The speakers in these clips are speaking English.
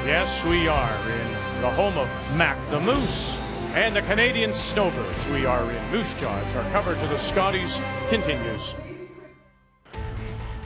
Yes, we are in the home of Mac the Moose and the Canadian Snowbirds. We are in Moose Jaw as our coverage of the Scotties continues.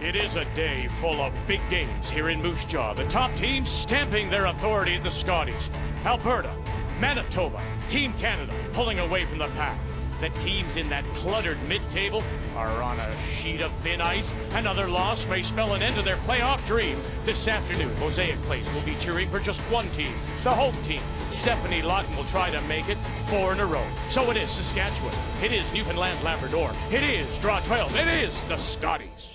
It is a day full of big games here in Moose Jaw. The top teams stamping their authority in the Scotties. Alberta, Manitoba, Team Canada pulling away from the pack. The teams in that cluttered mid-table are on a sheet of thin ice. Another loss may spell an end to their playoff dream. This afternoon, Mosaic Place will be cheering for just one team, the home team. Stefanie Lawton will try to make it 4 in a row. So it is Saskatchewan. It is Newfoundland Labrador. It is Draw 12. It is the Scotties.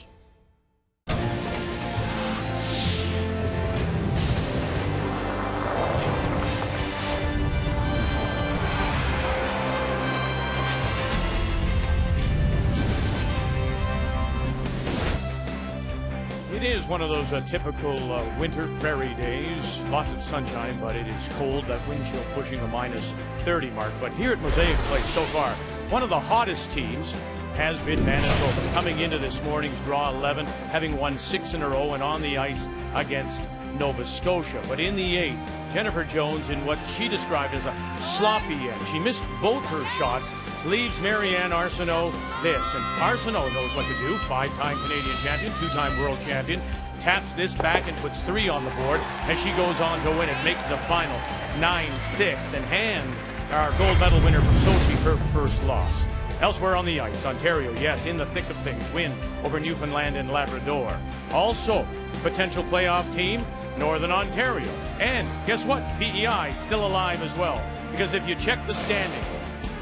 It is one of those typical winter prairie days. Lots of sunshine, but it is cold. That wind chill pushing the -30 mark. But here at Mosaic Place so far, one of the hottest teams has been Manitoba. Coming into this morning's Draw 11, having won 6 in a row and on the ice against Nova Scotia. But in the 8th, Jennifer Jones, in what she described as a sloppy end. She missed both her shots, leaves Marianne Arsenault this. And Arsenault knows what to do. 5-time Canadian champion, 2-time world champion. Taps this back and puts 3 on the board as she goes on to win it, make the final 9-6 and hand our gold medal winner from Sochi her first loss. Elsewhere on the ice, Ontario, yes, in the thick of things, win over Newfoundland and Labrador. Also, potential playoff team, Northern Ontario. And guess what? PEI still alive as well. Because if you check the standings,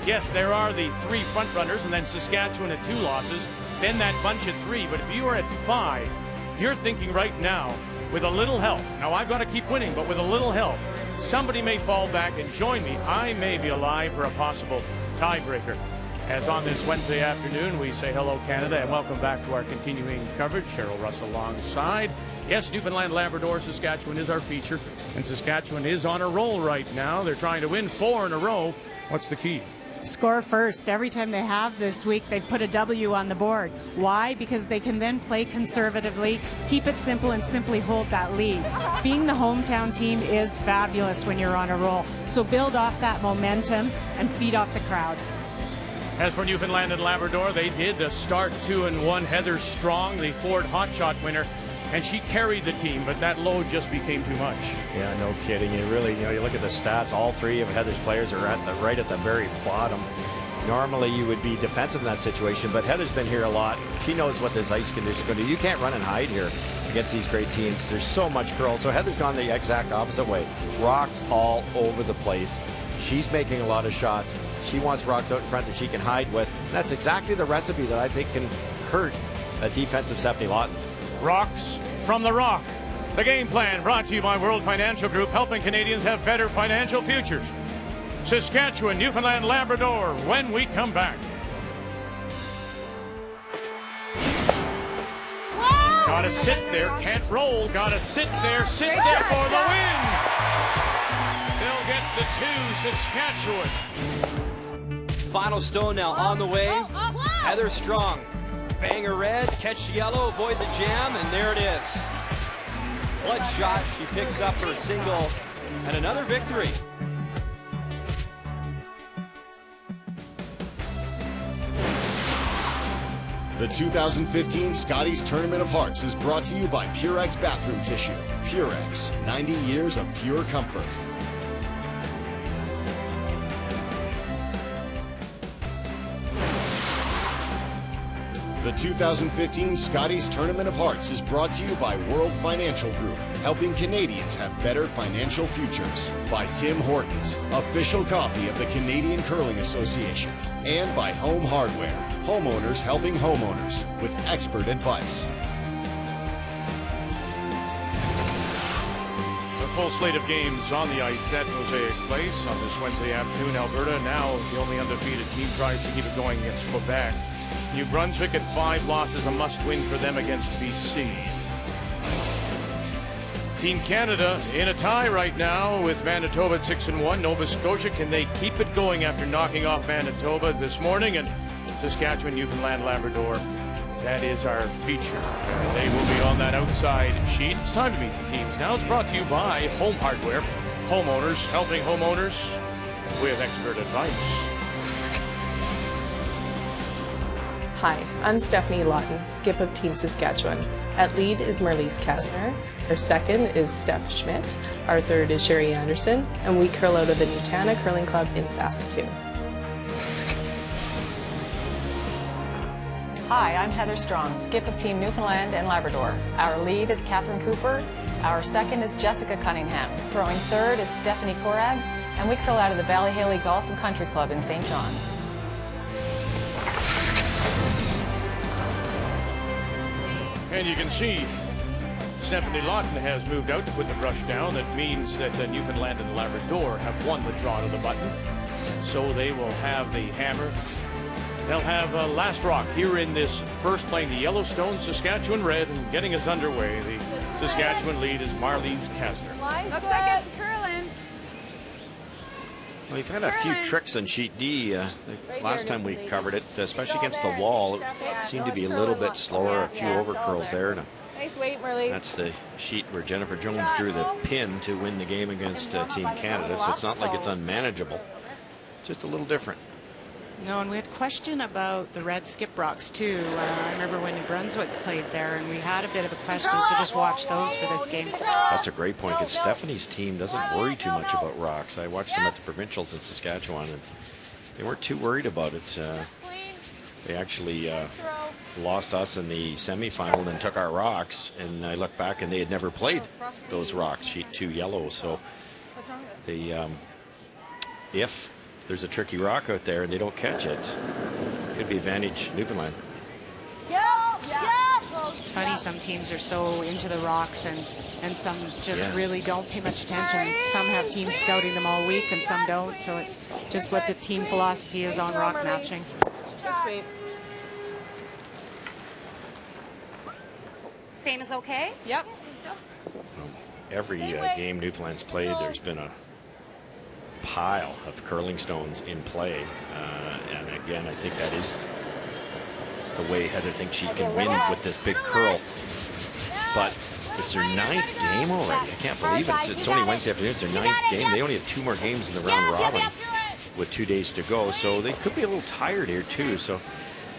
yes, there are the 3 front runners and then Saskatchewan at 2 losses, then that bunch at 3. But if you are at 5, you're thinking right now, with a little help, now I've got to keep winning, but with a little help, somebody may fall back and join me. I may be alive for a possible tiebreaker. As on this Wednesday afternoon, we say hello, Canada, and welcome back to our continuing coverage. Cheryl Russell alongside. Yes, Newfoundland, Labrador, Saskatchewan is our feature, and Saskatchewan is on a roll right now. They're trying to win 4 in a row. What's the key? Score first. Every time they have this week, they've put a W on the board. Why? Because they can then play conservatively, keep it simple, and simply hold that lead. Being the hometown team is fabulous when you're on a roll. So build off that momentum and feed off the crowd. As for Newfoundland and Labrador, they did start 2-1. Heather Strong, the Ford Hotshot winner, and she carried the team, but that load just became too much. Yeah, no kidding. You look at the stats. All 3 of Heather's players are right at the very bottom. Normally, you would be defensive in that situation, but Heather's been here a lot. She knows what this ice condition is going to do. You can't run and hide here against these great teams. There's so much curl. So Heather's gone the exact opposite way. Rocks all over the place. She's making a lot of shots. She wants rocks out in front that she can hide with. And that's exactly the recipe that I think can hurt a defensive Stefanie Lawton. Rocks from the Rock. The game plan brought to you by World Financial Group, helping Canadians have better financial futures. Saskatchewan, Newfoundland, Labrador, when we come back. Whoa! Gotta sit there, can't roll, gotta sit there for the win! They'll get the 2, Saskatchewan. Final stone now on the way. Heather Strong. Banger red, catch yellow, avoid the jam, and there it is. Bloodshot, she picks up her single and another victory. The 2015 Scotties Tournament of Hearts is brought to you by Purex Bathroom Tissue. Purex, 90 years of pure comfort. The 2015 Scotties Tournament of Hearts is brought to you by World Financial Group, helping Canadians have better financial futures. By Tim Hortons, official coffee of the Canadian Curling Association. And by Home Hardware, homeowners helping homeowners with expert advice. A full slate of games on the ice at Mosaic Place on this Wednesday afternoon. Alberta, now the only undefeated team, tries to keep it going against Quebec. New Brunswick at 5 losses, a must-win for them against BC. Team Canada in a tie right now with Manitoba at 6-1. Nova Scotia, can they keep it going after knocking off Manitoba this morning? And Saskatchewan, Newfoundland, Labrador That is our feature. They will be on that outside sheet. It's time to meet the teams now. It's brought to you by Home Hardware. Homeowners helping homeowners with expert advice. Hi, I'm Stefanie Lawton, skip of Team Saskatchewan. At lead is Marlies Kasner. Our second is Steph Schmidt. Our third is Sherry Anderson. And we curl out of the Nutana Curling Club in Saskatoon. Hi, I'm Heather Strong, skip of Team Newfoundland and Labrador. Our lead is Catherine Cooper. Our second is Jessica Cunningham. Throwing third is Stephanie Korag. And we curl out of the Ballyhaley Golf and Country Club in St. John's. And you can see Stefanie Lawton has moved out to put the brush down. That means that the Newfoundland and Labrador have won the draw to the button. So they will have the hammer. They'll have last rock here in this first playing the Yellowstone Saskatchewan Red, and getting us underway. The Saskatchewan lead is Marlies Kasner. Looks like it's curling. Well, you've had a few tricks on sheet D. Last time we covered it, especially against the wall, it seemed to be a little bit slower. A few overcurls there. Nice weight, Marlies. That's the sheet where Jennifer Jones drew the pin to win the game against Team Canada. So it's not like it's unmanageable. Just a little different. No, and we had a question about the red skip rocks too. I remember when New Brunswick played there, and we had a bit of a question, so just watch those for this game. That's a great point, because Stephanie's team doesn't worry too much about rocks. I watched them at the provincials in Saskatchewan, and they weren't too worried about it. They actually lost us in the semifinal and then took our rocks, and I look back and they had never played those rocks, sheet 2 yellow. So they, if there's a tricky rock out there and they don't catch it, could be advantage Newfoundland. It's funny, some teams are so into the rocks and some just really don't pay much attention. Some have teams scouting them all week and some don't, so it's just what the team philosophy is on rock matching. Sweet. Same as okay? Yep. Every game Newfoundland's played, there's been a pile of curling stones in play, and again, I think that is the way Heather thinks she can win with this big curl. But it's their 9th game already. I can't believe it. It's only Wednesday afternoon. It's their 9th game. They only have 2 more games in the round robin with 2 days to go, so they could be a little tired here too. So,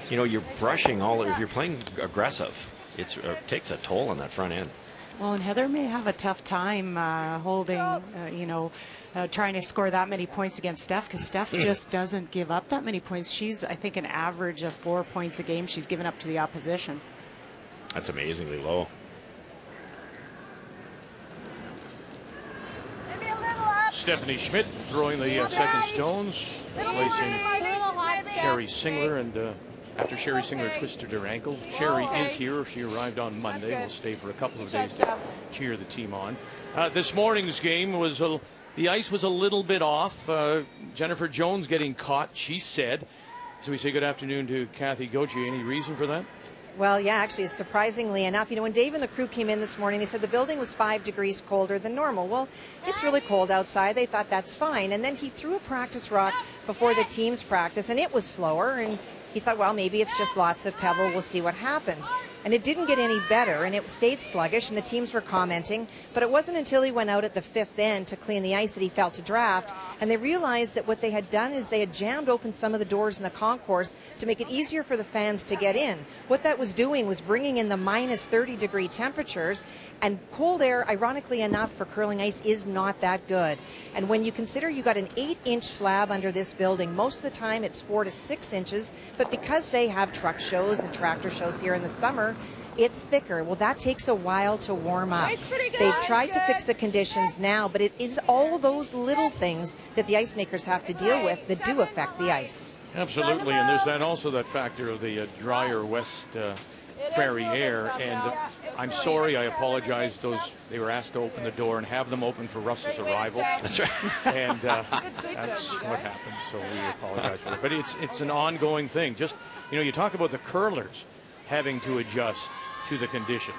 you know, you're brushing all. If you're playing aggressive, it takes a toll on that front end. Well, and Heather may have a tough time holding, trying to score that many points against Steph, because Steph just doesn't give up that many points. She's, I think, an average of 4 points a game she's given up to the opposition. That's amazingly low. Stephanie Schmidt throwing the second stones, replacing Sherry Singler, and after Sherry Singler twisted her ankle. Sherry is here. She arrived on Monday. Will stay for a couple of days to cheer the team on. This morning's game was the ice was a little bit off. Jennifer Jones getting caught, she said. So we say good afternoon to Kathy Gauthier. Any reason for that? Well, yeah, actually, surprisingly enough, when Dave and the crew came in this morning, they said the building was 5 degrees colder than normal. Well, it's really cold outside. They thought that's fine. And then he threw a practice rock before the team's practice, and it was slower. And he thought, well, maybe it's just lots of pebble. We'll see what happens. And it didn't get any better, and it stayed sluggish, and the teams were commenting. But it wasn't until he went out at the 5th end to clean the ice that he felt to draft. And they realized that what they had done is they had jammed open some of the doors in the concourse to make it easier for the fans to get in. What that was doing was bringing in the minus 30-degree temperatures. And cold air, ironically enough, for curling ice is not that good. And when you consider you got an 8-inch slab under this building, most of the time it's 4 to 6 inches. But because they have truck shows and tractor shows here in the summer, it's thicker. Well, that takes a while to warm up. They've tried to fix the conditions now, but it is all those little things that the ice makers have to deal with that do affect the ice. Absolutely, and there's also that factor of the drier west prairie air, and I'm sorry, I apologize. They were asked to open the door and have them open for Russell's arrival. That's right. And that's what happened, so we apologize for that. But it's an ongoing thing. Just, you talk about the curlers having to adjust to the conditions.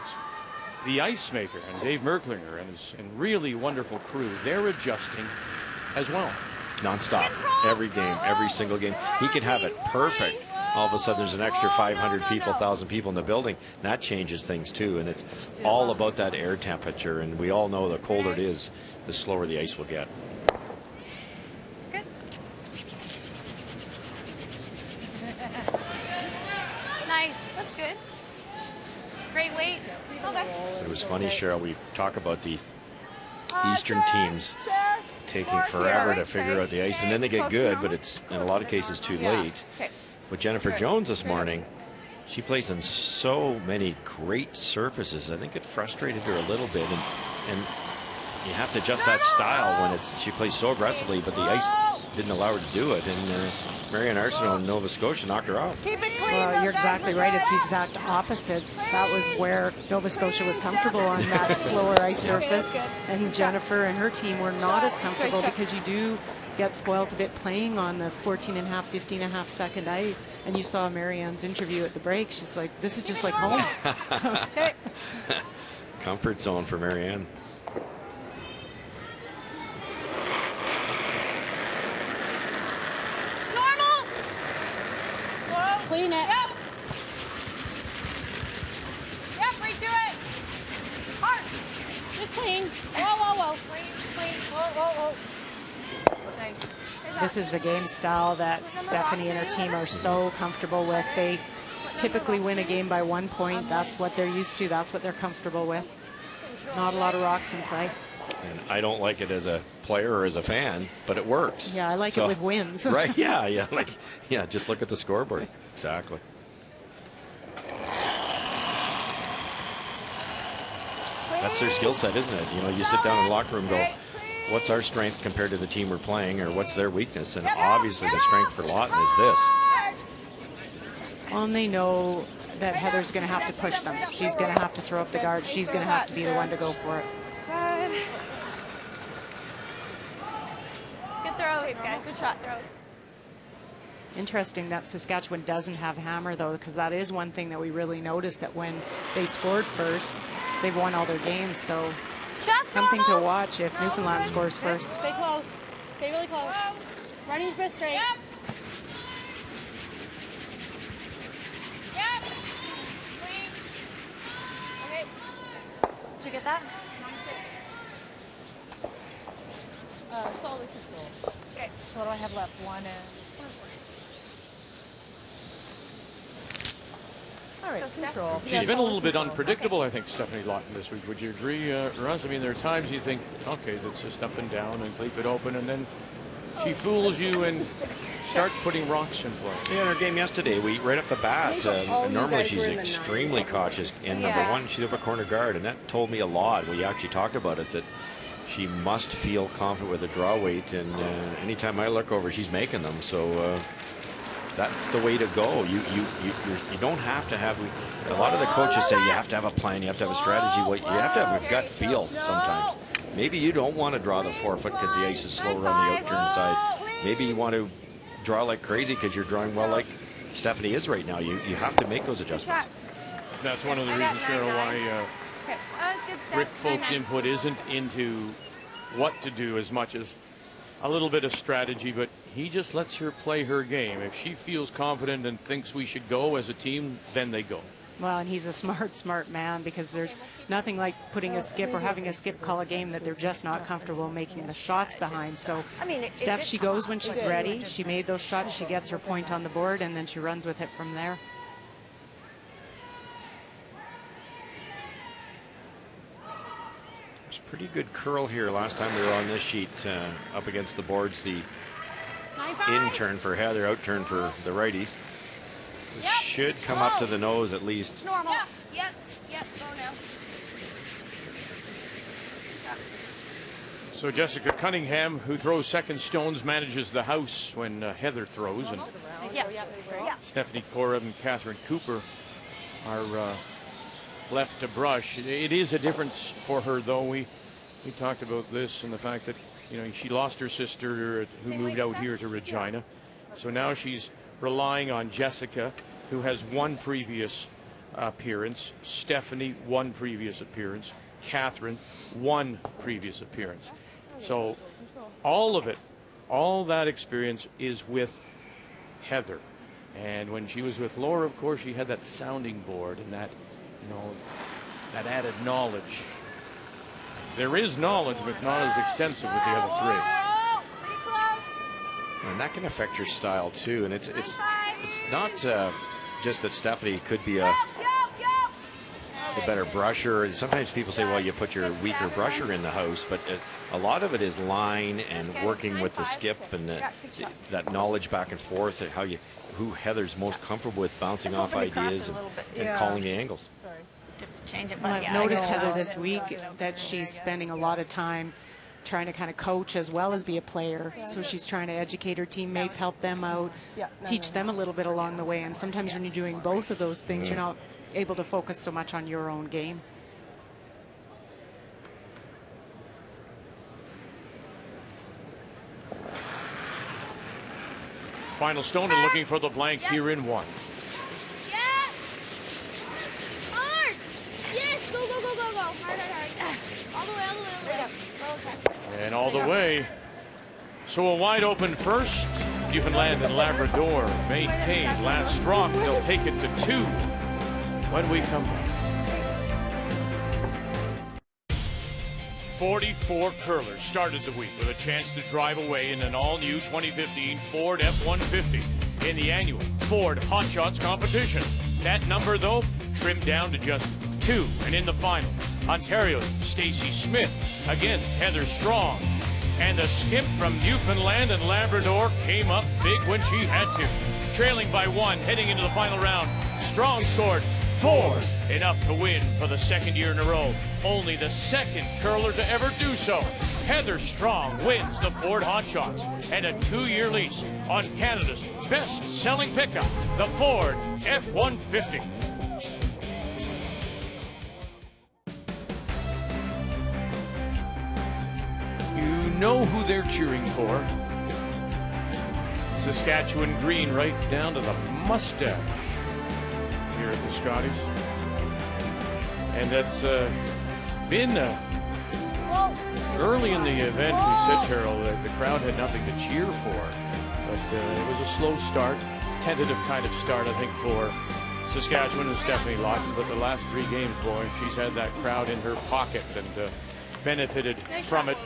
The ice maker and Dave Merklinger and his really wonderful crew, they're adjusting as well. Non-stop, every game, every single game. He could have it perfect all of a sudden there's an extra 500 people, 1,000 people in the building. That changes things too, and it's all about that air temperature, and we all know the colder it is, the slower the ice will get. It's good. Nice. That's good. Great weight. It was funny, Cheryl, we talk about the Eastern teams taking forever to figure out the ice, and then they get good, but it's in a lot of cases too late. With Jennifer Jones this morning, she plays on so many great surfaces. I think it frustrated her a little bit, and you have to adjust that style when she plays so aggressively, but the ice didn't allow her to do it, and Marianne Arsenault in Nova Scotia knocked her out. Well, you're exactly right. It's the exact opposites. That was where Nova Scotia was comfortable on that slower ice surface, and Jennifer and her team were not as comfortable because you do get spoiled a bit playing on the 14.5, 15.5 second ice. And you saw Marianne's interview at the break. She's like, this is just like home. So, Comfort zone for Marianne. Clean it. Yep. Yep, right to it. Hard. Just clean. Whoa, whoa, whoa. Clean. Whoa, whoa, whoa. Nice. this is the game style that Stefanie and her team are so comfortable with. They typically win a game by 1 point. That's what they're used to. That's what they're comfortable with. Not a lot of rocks in play. And I don't like it as a player or as a fan, but it works. Yeah, I like it with wins. Right, yeah, just look at the scoreboard. Exactly. That's their skill set, isn't it? You know, you sit down in the locker room and go, what's our strength compared to the team we're playing, or what's their weakness? And obviously the strength for Lawton is this. Well, and they know that Heather's going to have to push them. She's going to have to throw up the guard. She's going to have to be the one to go for it. Good throws, guys. Good shot throws. Interesting that Saskatchewan doesn't have hammer, though, because that is one thing that we really noticed, that when they scored first, they've won all their games. So just something to watch if Newfoundland scores first. Stay close. Stay really close. Run each bit straight. Yep. Yep. Clean. Okay. Did you get that? 9-6. Solid control. Okay. So what do I have left? 1 and 1. All right, control. She's been a little bit unpredictable, I think, Stefanie Lawton this week. Would you agree, Russ? I mean, there are times you think, okay, that's just up and down and keep it open, and then she fools you and starts putting rocks in play. Yeah, in her game yesterday, right off the bat, normally she's extremely cautious. And number one, she's up a corner guard, and that told me a lot. We actually talked about it, that she must feel confident with the draw weight, and anytime I look over, she's making them. So that's the way to go. You don't have to have. A lot of the coaches say you have to have a plan, you have to have a strategy. Well, you have to have a gut feel sometimes. Maybe you don't want to draw the 4-foot because the ice is slower on the outturn side. Maybe you want to draw like crazy because you're drawing well, like Stefanie is right now. You have to make those adjustments. That's one of the reasons, Cheryl, why Rick Folk's input isn't into what to do as much as a little bit of strategy, but he just lets her play her game. If she feels confident and thinks we should go as a team, then they go. Well, and he's a smart man, because there's nothing like putting a skip or having a skip call a game that they're just not comfortable making the shots behind. So Steph, she goes when she's ready. She made those shots. She gets her point on the board, and then she runs with it from there. There's a pretty good curl here last time we were on this sheet up against the boards. The in turn for Heather, out turn for the righties. Should come up to the nose at least. It's normal. Yep, go now. So Jessica Cunningham, who throws second stones, manages the house when Heather throws, and Stefanie Lawton and Catherine Cooper are left to brush. It is a difference for her, though. We talked about this and the fact that, you know, she lost her sister who moved out here to Regina. So now she's relying on Jessica, who has one previous appearance, Stefanie, one previous appearance, Catherine, one previous appearance. So all of it, all that experience is with Heather. And when she was with Laura, of course, she had that sounding board and that, you know, that added knowledge. There is knowledge, but not as extensive with the other three. And that can affect your style too. And it's not just that Stefanie could be a better brusher. And sometimes people say, well, you put your weaker brusher in the house, but a lot of it is line and working with the skip and that knowledge back and forth, and who Heather's most comfortable with bouncing off ideas and calling the angles. Sorry. Just to change it. Well, I've noticed Heather this week that she's spending a lot of time trying to kind of coach as well as be a player. So she's trying to educate her teammates, help them out, teach them a little bit along the way. And sometimes when you're doing both of those things, you're not able to focus so much on your own game. Final stone and looking for the blank here in one. Hard. Yes. Go, go, go, go, go. Hard, hard, hard. All the way, all the way, all the way. And all the way. So a wide open first. Newfoundland and Labrador maintain last strong. They'll take it to 2 when we come back. 44 curlers started the week with a chance to drive away in an all-new 2015 Ford F-150 in the annual Ford Hot Shots competition. That number, though, trimmed down to just 2. And in the final, Ontario's Stacey Smith against Heather Strong. And the skip from Newfoundland and Labrador came up big when she had to. Trailing by 1 heading into the final round, Strong scored 4, enough to win for the second year in a row. Only the second curler to ever do so. Heather Strong wins the Ford Hot Shots and a 2-year lease on Canada's best-selling pickup, the Ford F-150. You know who they're cheering for. Saskatchewan green right down to the mustache here at the Scotties. And that's been early in the event. We said, Cheryl, that the crowd had nothing to cheer for, but it was a slow start, tentative kind of start, I think, for Saskatchewan and Stefanie Lawton. But the last 3 games, boy, she's had that crowd in her pocket and benefited from it.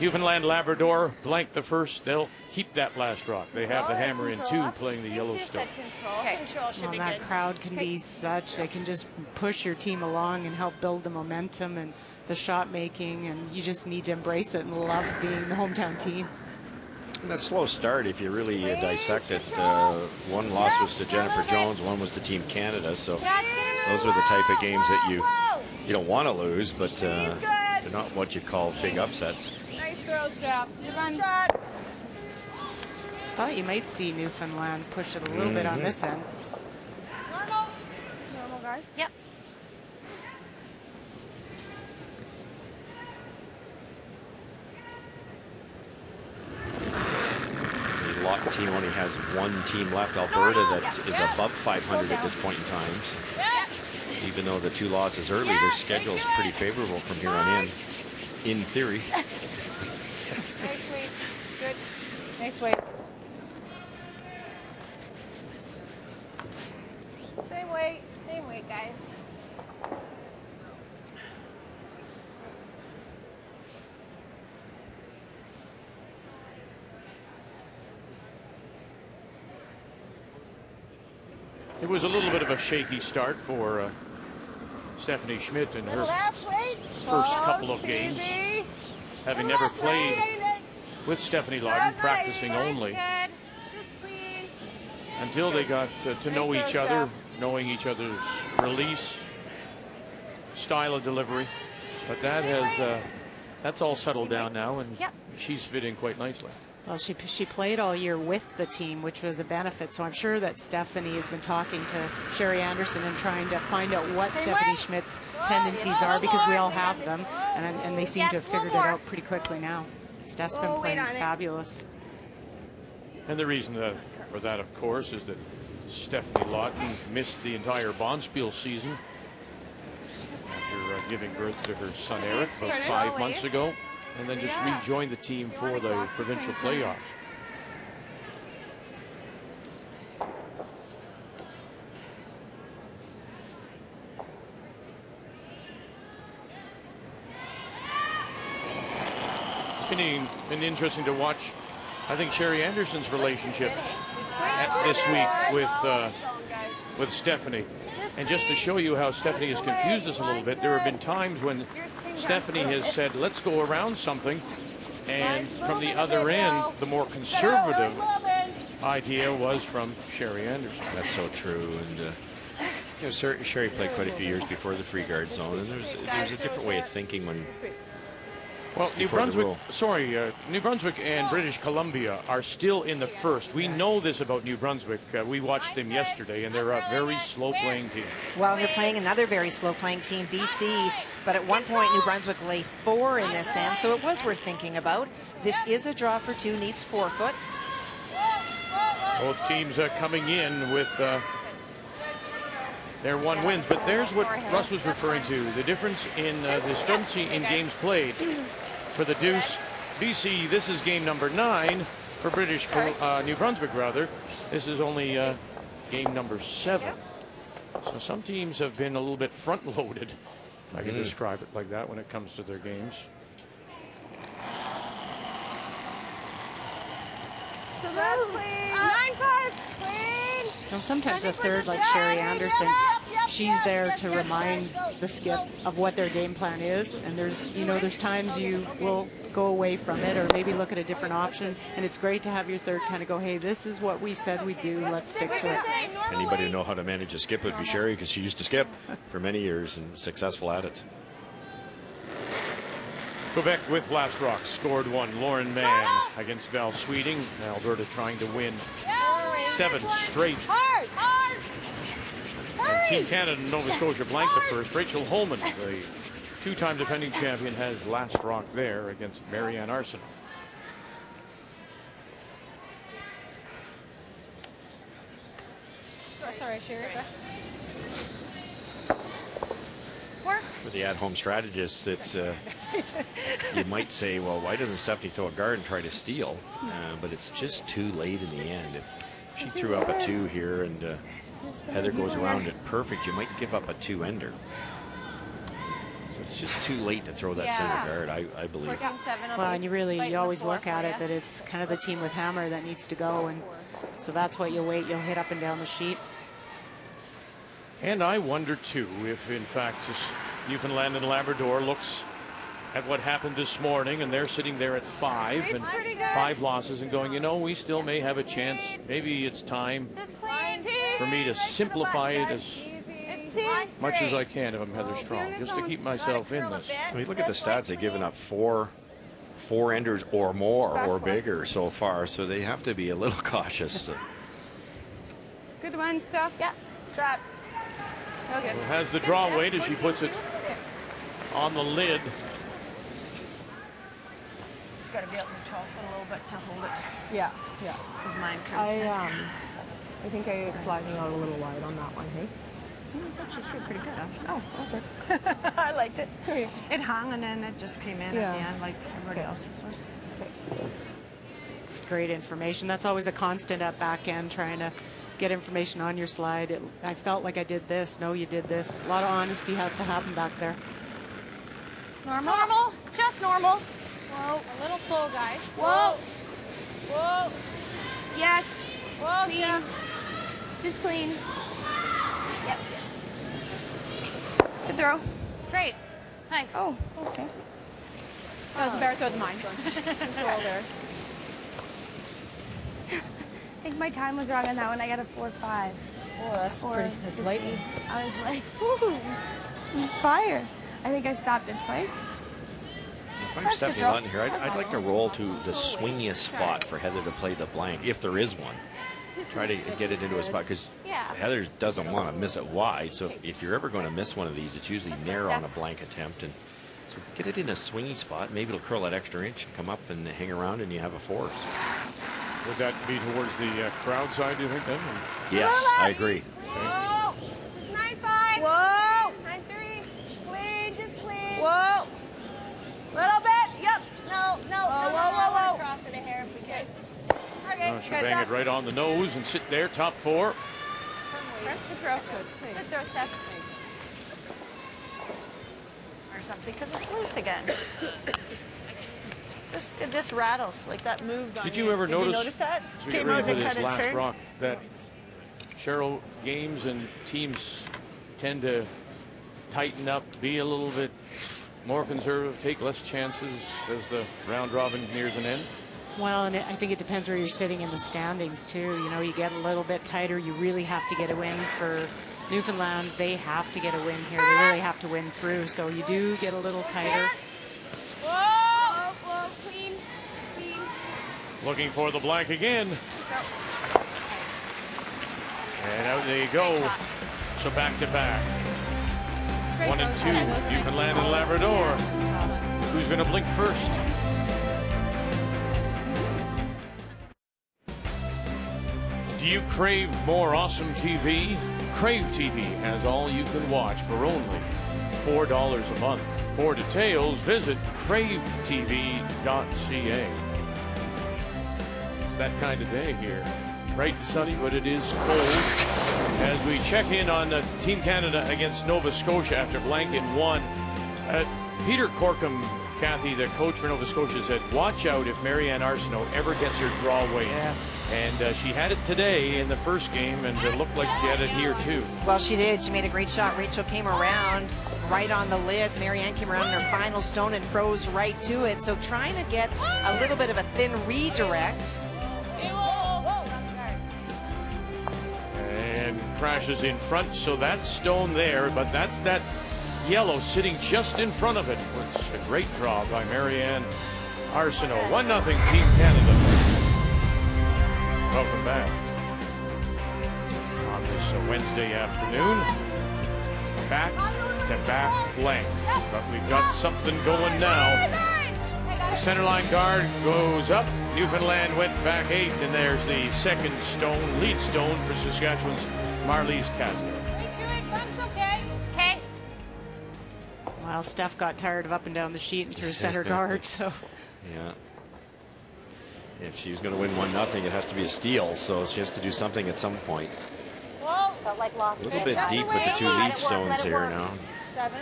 Newfoundland Labrador blanked the first. They'll keep that last rock. They have the hammer in 2 playing the Yellowstone. Well, that crowd can be such. They can just push your team along and help build the momentum and the shot making, and you just need to embrace it and love being the hometown team. And that slow start, if you really dissect it, 1 loss was to Jennifer Jones, 1 was to Team Canada. So those are the type of games that you don't want to lose, but they're not what you call big upsets. Nice throw, Steph. Good run. Thought you might see Newfoundland push it a little bit on this end. Normal. It's normal, guys. Yep. The Lawton team only has 1 team left, Alberta, that is above 500 at this point in time. So even though the 2 losses early, their schedule is pretty favorable from here on in theory. Nice weight. Good. Nice weight. Same weight. Same weight, guys. It was a little bit of a shaky start for Stefanie Schmidt in her first couple of games, having never played with Stefanie Lawton, practicing only until they got to know each other, knowing each other's release, style of delivery. But that has that's all settled down now, and she's fitting quite nicely. Well, she played all year with the team, which was a benefit. So I'm sure that Stefanie has been talking to Sherry Anderson and trying to find out what Stefanie Schmidt's tendencies are, because we all have them, and they seem to have figured it out pretty quickly now. Steph's been playing fabulous. And the reason for that, of course, is that Stefanie Lawton missed the entire Bonspiel season after giving birth to her son Eric about 5 months ago, and then just rejoined the team for the provincial playoffs. been interesting to watch, I think, Sherry Anderson's relationship this week with Stefanie. And just to show you how Stefanie has confused us a little bit, there have been times when Stefanie has said, let's go around something. And from the other end, the more conservative idea was from Sherry Anderson. That's so true. And you know, Sherry played quite a few years before the free guard zone, and there's a different way of thinking when. Well, New Brunswick and British Columbia are still in the first. We know this about New Brunswick. We watched them yesterday, and they're a very slow-playing team. Well, they're playing another very slow-playing team, BC. But at one point, New Brunswick lay 4 in this end, so it was worth thinking about. This is a draw for 2, needs 4 foot. Both teams coming in with their 1 wins. But there's what Russ was referring to, the difference in the discrepancy in games played. For the Deuce, BC, this is game number 9. For New Brunswick, rather, this is only game number 7. So some teams have been a little bit front-loaded, if I can describe it like that, when it comes to their games. So that's clean. 9-5. Clean. And sometimes a third like Sherry Anderson, she's there to remind the skip of what their game plan is. And there's times you will go away from it or maybe look at a different option. And it's great to have your third kind of go, hey, this is what we said we'd do. Let's stick to it. Anybody who know how to manage a skip would be Sherry, because she used to skip for many years and successful at it. Quebec with last rock scored 1. Lauren Mann against Val Sweeting. Alberta trying to win 7 straight. And Team Canada and Nova Scotia blanked the first. Rachel Holman, the 2-time defending champion, has last rock there against Marianne Arsenault. Sorry, Sherry. For the at-home strategist, it's you might say, well, why doesn't Stefanie throw a guard and try to steal? But it's just too late in the end. If she threw up a 2 here and Heather goes around it perfect, you might give up a 2-ender. So it's just too late to throw that center guard, I believe. Well, and you always look at it that it's kind of the team with hammer that needs to go, and so that's what you'll wait. You'll hit up and down the sheet. And I wonder, too, if, in fact, Newfoundland and Labrador looks at what happened this morning, and they're sitting there at 5 and 5 losses and going, you know, we still may have a chance. Maybe it's time for me to simplify it as much as I can if I'm Heather Strong, just to keep myself in this. I mean, look at the stats. They've given up 4 enders or more or bigger so far, so they have to be a little cautious. Good one, Steph. Yeah. Drop. Okay. Well, has the draw weight as she puts it on the lid. Just got to be able to toss it a little bit to hold it. Yeah. Because mine curves. I think I was sliding out a little wide on that one, hey? I thought she threw pretty good, actually. Oh, okay. I liked it. It hung and then it just came in at the end like everybody else's was. Okay. Great information. That's always a constant at back end, trying to get information on your slide. I felt like I did this. No, you did this. A lot of honesty has to happen back there. Normal. Normal. Just normal. Whoa. A little full, guys. Whoa. Whoa. Yeah. Whoa. Clean. Yeah. Just clean. Yep. Good throw. Great. Nice. Oh, okay. That was a better throw than mine. Just a little there. I think my time was wrong on that one. I got a 4.5. Oh, that's pretty. That's lightning. I was like, whoo, fire. I think I stopped it twice. If I'm Stefanie Lawton here, I'd like to roll to the swingiest spot for Heather to play the blank, if there is one. Try to get it into a spot, because Heather doesn't want to miss it wide. So if you're ever going to miss one of these, it's usually narrow on a blank attempt. And so get it in a swingy spot. Maybe it'll curl that extra inch and come up and hang around, and you have a force. Would that be towards the crowd side, do you think, then? Yes, I agree. Whoa. Just 9.5. Whoa. 9.3. Clean, just clean. Whoa. Little bit. Yep. No. Whoa. Cross it a hair if we can. Okay. She'll bang it right on the nose and sit there, top 4. Good throw. Good throw, Steph. Or something, because it's loose again. just rattles, like that moved on Did you ever notice? Did you notice that? As we Came get ready out for and this kinda last turned. rock, that Cheryl, games and teams tend to tighten up, be a little bit more conservative, take less chances as the round robin nears an end? Well, and I think it depends where you're sitting in the standings too. You know, you get a little bit tighter. You really have to get a win for Newfoundland. They have to get a win here. They really have to win through. So you do get a little tighter. Whoa, whoa, clean, clean. Looking for the blank again. And out they go. So back to back. 1 and 2, Newfoundland and Labrador. Who's going to blink first? Do you crave more awesome TV? Crave TV has all you can watch for only $4 a month. For details, visit cravetv.ca. It's that kind of day here. Bright and sunny, but it is cold. As we check in on Team Canada against Nova Scotia after blanking 1. Peter Corkum, Kathy, the coach for Nova Scotia, said, watch out if Marianne Arsenault ever gets her draw weight. Yes. And she had it today in the first game, and it looked like she had it here too. Well, she did. She made a great shot. Rachel came around right on the lid. Marianne came around in her final stone and froze right to it. So trying to get a little bit of a thin redirect. And crashes in front, so that stone there, but that's that yellow sitting just in front of it. It's a great draw by Marianne Arsenault. 1-0 Team Canada. Welcome back on this Wednesday afternoon. Back-to-back blanks, but we've got something going now. The center line guard goes up. Newfoundland went back 8, and there's the second stone, lead stone for Saskatchewan's Marlies Kasner. That's okay. Okay. Well, Steph got tired of up and down the sheet and threw center guard, so. Yeah. If she's going to win 1-0, it has to be a steal, so she has to do something at some point. Whoa. Felt like lots. A little bit deep with the 2 lead stones here now. 7.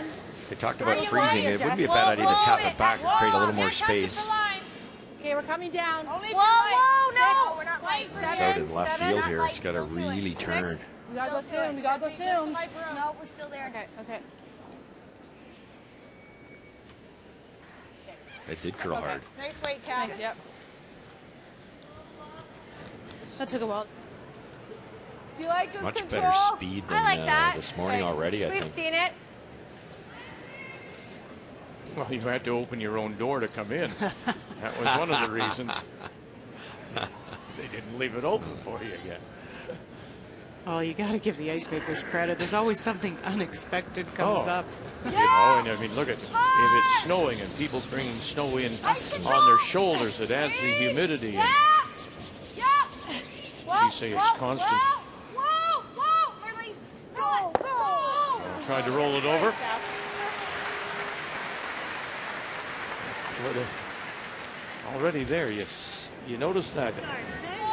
They talked about freezing. It wouldn't be a bad idea to tap it back and create a little more space. Okay, we're coming down. Whoa, no. we're not light. It's out in left field here. It's got to really turn. We gotta go soon. We gotta go soon. No, we're still there. Okay, okay. It did curl hard. Nice weight, Cal. Thanks, yep. That took a while. Do you like just Much control? better speed than I like that. this morning already, I We've think. seen it. Well, you had to open your own door to come in. That was one of the reasons. They didn't leave it open for you yet. Oh, you got to give the ice makers credit. There's always something unexpected comes up. You know, and I mean, look at if it's snowing and people bringing snow in on their shoulders, it adds the humidity. And you say it's constant. Whoa, release. Go. Tried to roll it over. Already there, you notice that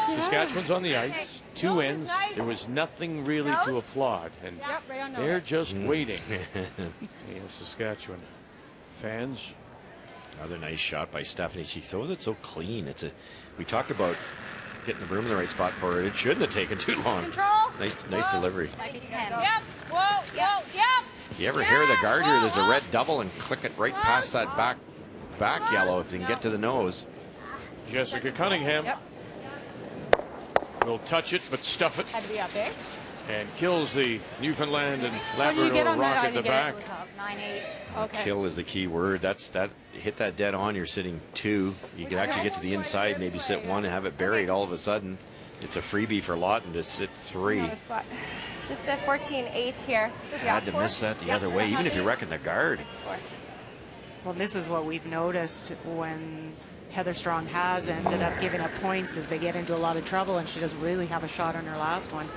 Saskatchewan's on the ice, 2 ends. There was nothing really to applaud, and they're just waiting. In Saskatchewan fans. Another nice shot by Stefanie. She throws it so clean. We talked about getting the broom in the right spot for it. It shouldn't have taken too long. Control. Nice delivery. Might be 10. Yep. Whoa. You ever hear the guard here? There's a red double and click it right past that back yellow if you can get to the nose. Jessica Cunningham will touch it but stuff it Had to be up there. and kills the Newfoundland and When you get Labrador on rock that, at the back. 9-8. Okay. Kill is the key word. That hit that dead on. You're sitting 2. You could actually get to the inside, maybe sit 1 and have it buried. All of a sudden, it's a freebie for Lawton to sit 3. Just a 14-8 here. Had to miss that the other way, even if you reckon the guard. Well, this is what we've noticed when Heather Strong has ended up giving up points as they get into a lot of trouble, and she doesn't really have a shot on her last one.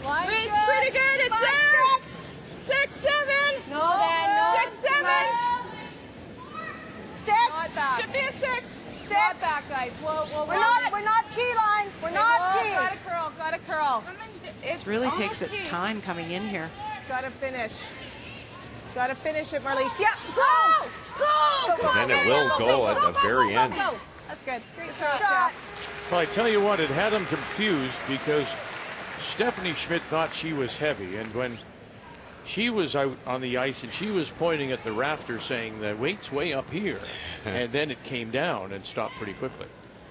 It's pretty good. It's there. 6, 7. No. 6, 7. 6. Should be a 6. Not back, guys. Whoa. We're not T-line. We're not T. Got a curl. This really takes its time coming in here. It's got to finish. Gotta finish it, Marlies. Yep. Go! Go! Then it will go at the very end. Go. That's good. Great shot, Steph. Well, I tell you what, it had him confused because Stefanie Schmidt thought she was heavy, and when she was out on the ice and she was pointing at the rafter saying the weight's way up here, and then it came down and stopped pretty quickly.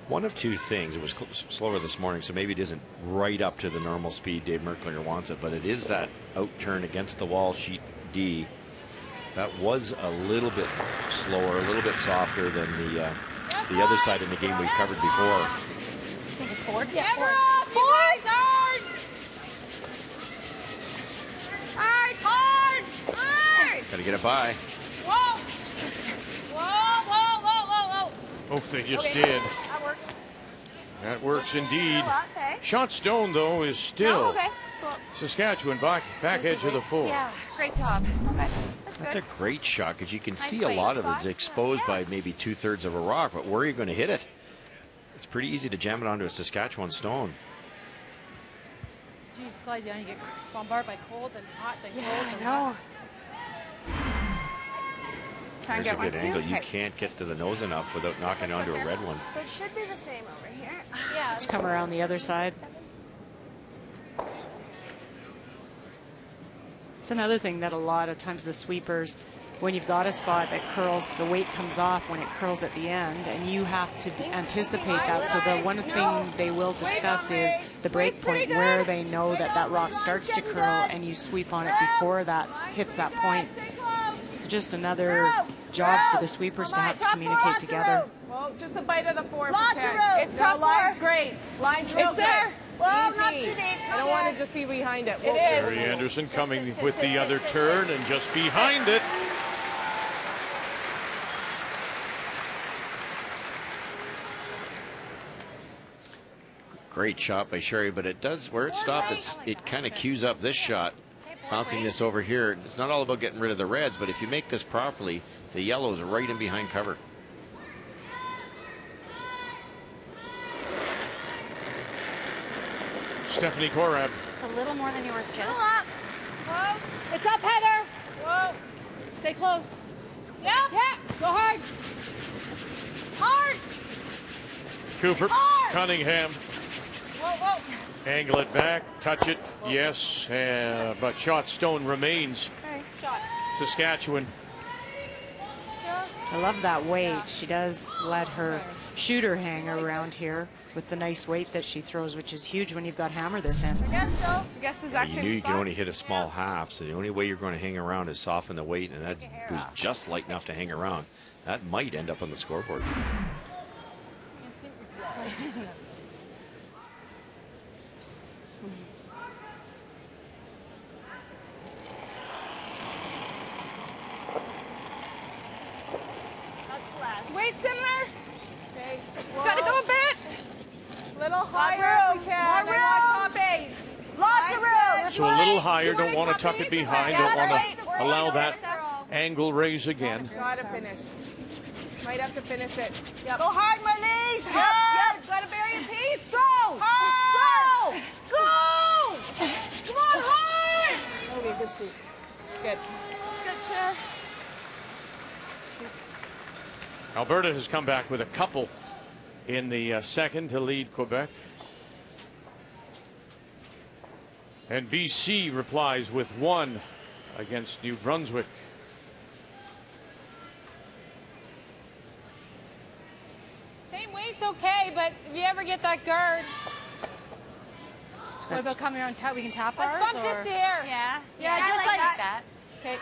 One of two things. It was slower this morning, so maybe it isn't right up to the normal speed Dave Merklinger wants it, but it is that out turn against the wall, sheet D. That was a little bit slower, a little bit softer than the other side in the game we covered before. I think it's forward. Yeah, Never forward. up, boys! Hard! Hard! Hard! Hard! Got to get it by. Whoa! Whoa, whoa, whoa, whoa, whoa. Oh, they just Okay. did. That works. That works indeed. Still up, okay. Shot Stone, though, is still No, okay. Cool. Saskatchewan back edge of the full. Yeah, great job. Okay. That's a great shot because you can Nice see a weight. lot of it's exposed by maybe 2/3 of a rock, but where are you going to hit it? It's pretty easy to jam it onto a Saskatchewan stone. Geez, slide down, you get bombarded by cold and hot, then cold and No. Try and There's a get one good too. angle. You Okay. can't get to the nose enough without knocking onto a red one. So it should be the same over here. yeah. Just come around the other side. It's another thing that a lot of times the sweepers, when you've got a spot that curls, the weight comes off when it curls at the end, and you have to anticipate that. So the one thing they will discuss is the break point, where they know that that rock starts to curl, and you sweep on it before that hits that point. So just another job for the sweepers to have to communicate together. Well, just a bite of the four. Lots if you of can. room. It's Top line's four. great. Line's real It's there. good. Well, Easy. not too deep. I don't want to just be behind it. It Barry Anderson coming with the other turn and just behind it. Great shot by Sherry, but it does, where it stopped, it kind of cues up this shot, bouncing this over here. It's not all about getting rid of the reds, but if you make this properly, the yellow is right in behind cover. Stephanie Korab. It's a little more than yours, Jess. Still up. Close. It's up, Heather. Whoa. Stay close. Yep. Yeah, go hard. Hard. Cooper, Hard. Cunningham, Whoa, whoa. angle it back, touch it, yes, but shot Stone remains. Okay. Shot. Saskatchewan. I love that weight. She does let her shooter hang around here with the nice weight that she throws, which is huge when you've got hammer this end. I guess so. I guess the exact You same knew you spot. can only hit a small half, so the only way you're going to hang around is soften the weight, and that was just light enough to hang around. That might end up on the scoreboard. Weight similar. Okay. Gotta go a bit. Little higher if we can. More I want top 8. Lots of room. So a little higher, don't want to tuck it behind, don't want to allow that angle raise again. Gotta finish. Might have to finish it. Yep. Go hard, Marlies. Yep, yep. Gotta bury a piece. Go. Hard. Go. Come on, hard. Okay, good sweep. It's good. Good shot. Alberta has come back with a couple in the second to lead Quebec. And BC replies with one against New Brunswick. Same weight's okay, but if you ever get that guard. What about coming around? We can tap Let's ours, bump or? this to here. Yeah. Yeah, just just like that. Okay.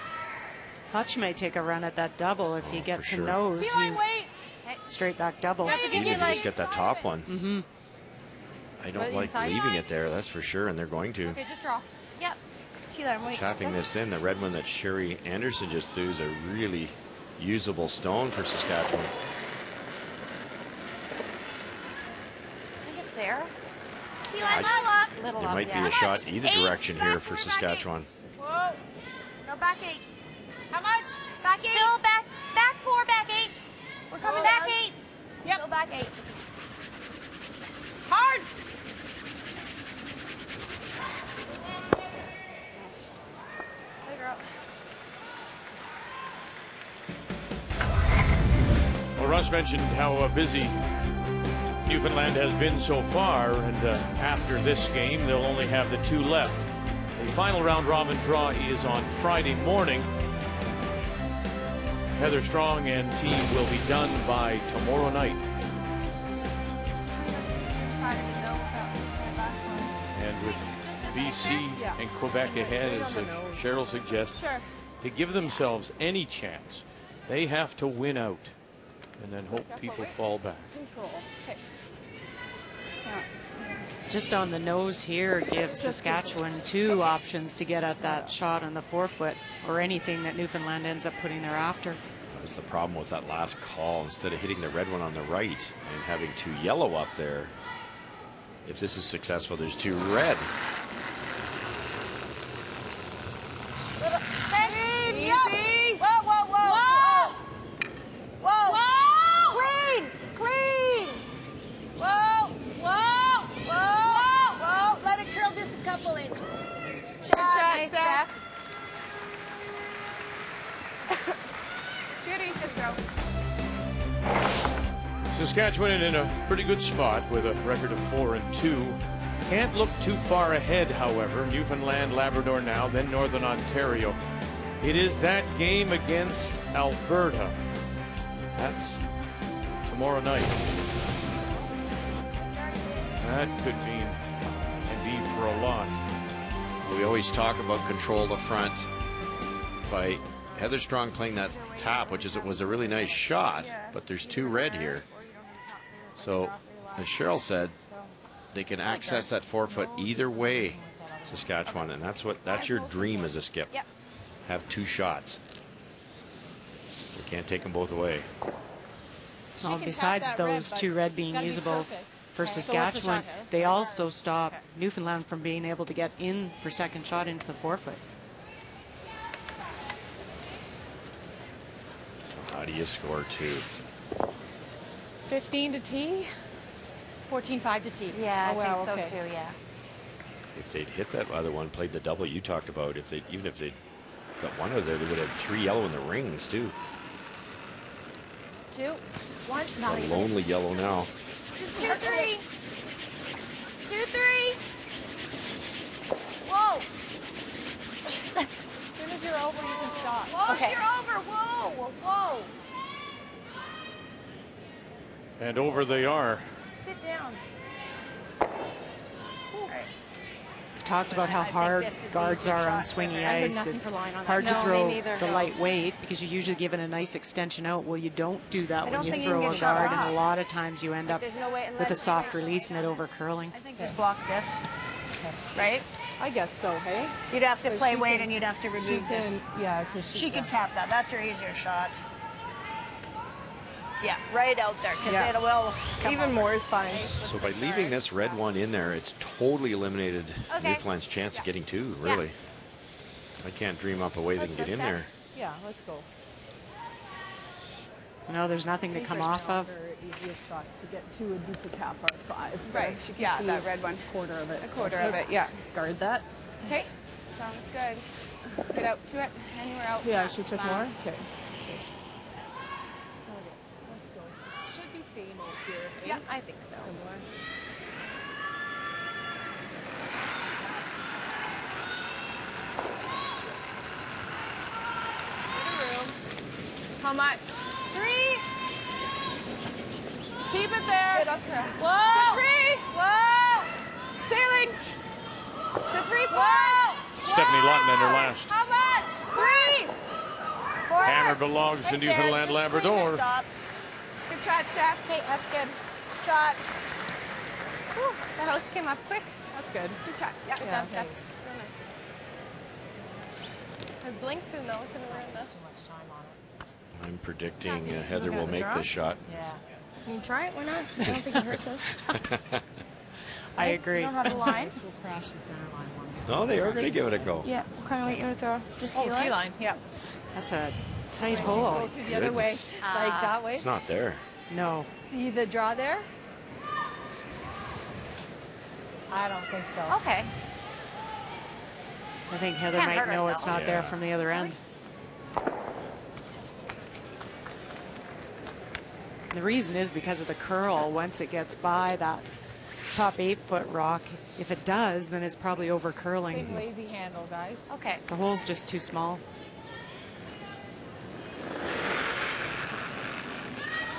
Thought you might take a run at that double if you get For to sure. nose. T-line You weight. straight back double. Yeah, so give Even you if you like. just get that top one. Mm-hmm. I don't But like inside leaving line? it there, that's for sure, and they're going to. Okay, just draw. Yep. T-line weight. Tapping this in, the red one that Sherry Anderson just threw is a really usable stone for Saskatchewan. I think it's there. T-line I- little up. Little It up, might yeah. be a shot either Eight, direction back here four, for back Saskatchewan. Whoa. No, back 8. How much? Back 8. Still back 4, back 8. We're coming back 8. Yep. Still back 8. Hard. Hey, girl. Russ mentioned how busy Newfoundland has been so far, and after this game, they'll only have the 2 left. The final round robin draw is on Friday morning. Heather Strong and team will be done by tomorrow night. And with BC and Quebec ahead, as Cheryl suggests, to give themselves any chance, they have to win out and then hope people fall back. Just on the nose here gives Saskatchewan 2 options to get at that shot on the forefoot or anything that Newfoundland ends up putting thereafter. That was the problem with that last call. Instead of hitting the red one on the right and having 2 yellow up there, if this is successful, there's 2 red. Easy. Whoa, whoa, whoa. Whoa. Whoa. Whoa. Clean. Clean. Whoa. Whoa. Whoa. Whoa. Let it curl just a couple inches. Good shot, Steph. Goody. Good throw. Saskatchewan in a pretty good spot with a record of 4-2. Can't look too far ahead, however. Newfoundland, Labrador now, then Northern Ontario. It is that game against Alberta. That's tomorrow night. That could mean and be for a lot. We always talk about control the front by Heather Strong playing that tap, which was a really nice shot, but there's 2 red here. So, as Cheryl said, they can access that forefoot either way, Saskatchewan, and that's your dream as a skip. Have 2 shots. You can't take them both away. Well, besides those 2 red being usable for Saskatchewan, they also stop Newfoundland from being able to get in for second shot into the forefoot. So how do you score 2? 15 to tee? 14-5 to tee. Yeah, I think so too, yeah. If they'd hit that other one, played the double you talked about, even if they got 1 of there, they would have 3 yellow in the rings too. 2, 1, A lonely yellow now. Just 2, 3. 2, 3. Whoa. As soon as you're over, you can stop. Whoa, you're over. Whoa, whoa, whoa. And over they are. Sit down. We've talked about how hard guards are on swingy ice. It's hard to throw the light weight because you usually give it a nice extension out. Well, you don't do that when you throw a guard, and a lot of times you end up with a soft release and it over curling. I think just block this. Right? I guess so, hey? You'd have to play weight and you'd have to remove this. Yeah, because She can tap that. That's her easier shot. Yeah, right out there, because it will come even over. more is fine. So by leaving this red one in there, it's totally eliminated Newfoundland's chance of getting 2, really. I can't dream up a way they can get in there. Yeah, let's go. No, there's nothing to come off of. Easiest shot to get 2 would be to tap our 5. Right, yeah, that red one. Quarter of it. A quarter of it, yeah. Guard that. Okay, sounds good. Get out to it, and we're out. Yeah, she took more? Okay. Yeah, I think so. Similar. How much? 3. Keep it there. Good up here. Whoa. 3. Whoa. Ceiling. To 3. Whoa. Stefanie Lawton in her last. How much? 3. 4. Hammer belongs to Newfoundland, Labrador. Good shot, Steph. Okay, that's good. Shot. Whew, the house came up quick. That's good. Good shot. Yeah, good job, Steph. Thanks. Real nice. I blinked and those and we're in the... Too much time on it. I'm predicting Heather will make this shot. Yeah. Can you try it? Why not? I don't think it hurts us. I agree. You don't have a line? We'll crash the center line one. No, they are going to give it a go. Yeah. What kind of weight you want to throw? Just T-line? T-line, yeah. That's a tight hole. Go through the other way, like that way. It's not there. No. See the draw there? I don't think so. Okay. I think Heather Can't might hurt know it's herself. not there from the other end. The reason is because of the curl. Once it gets by that top 8-foot rock, if it does, then it's probably over curling. Same lazy handle, guys. Okay. The hole's just too small.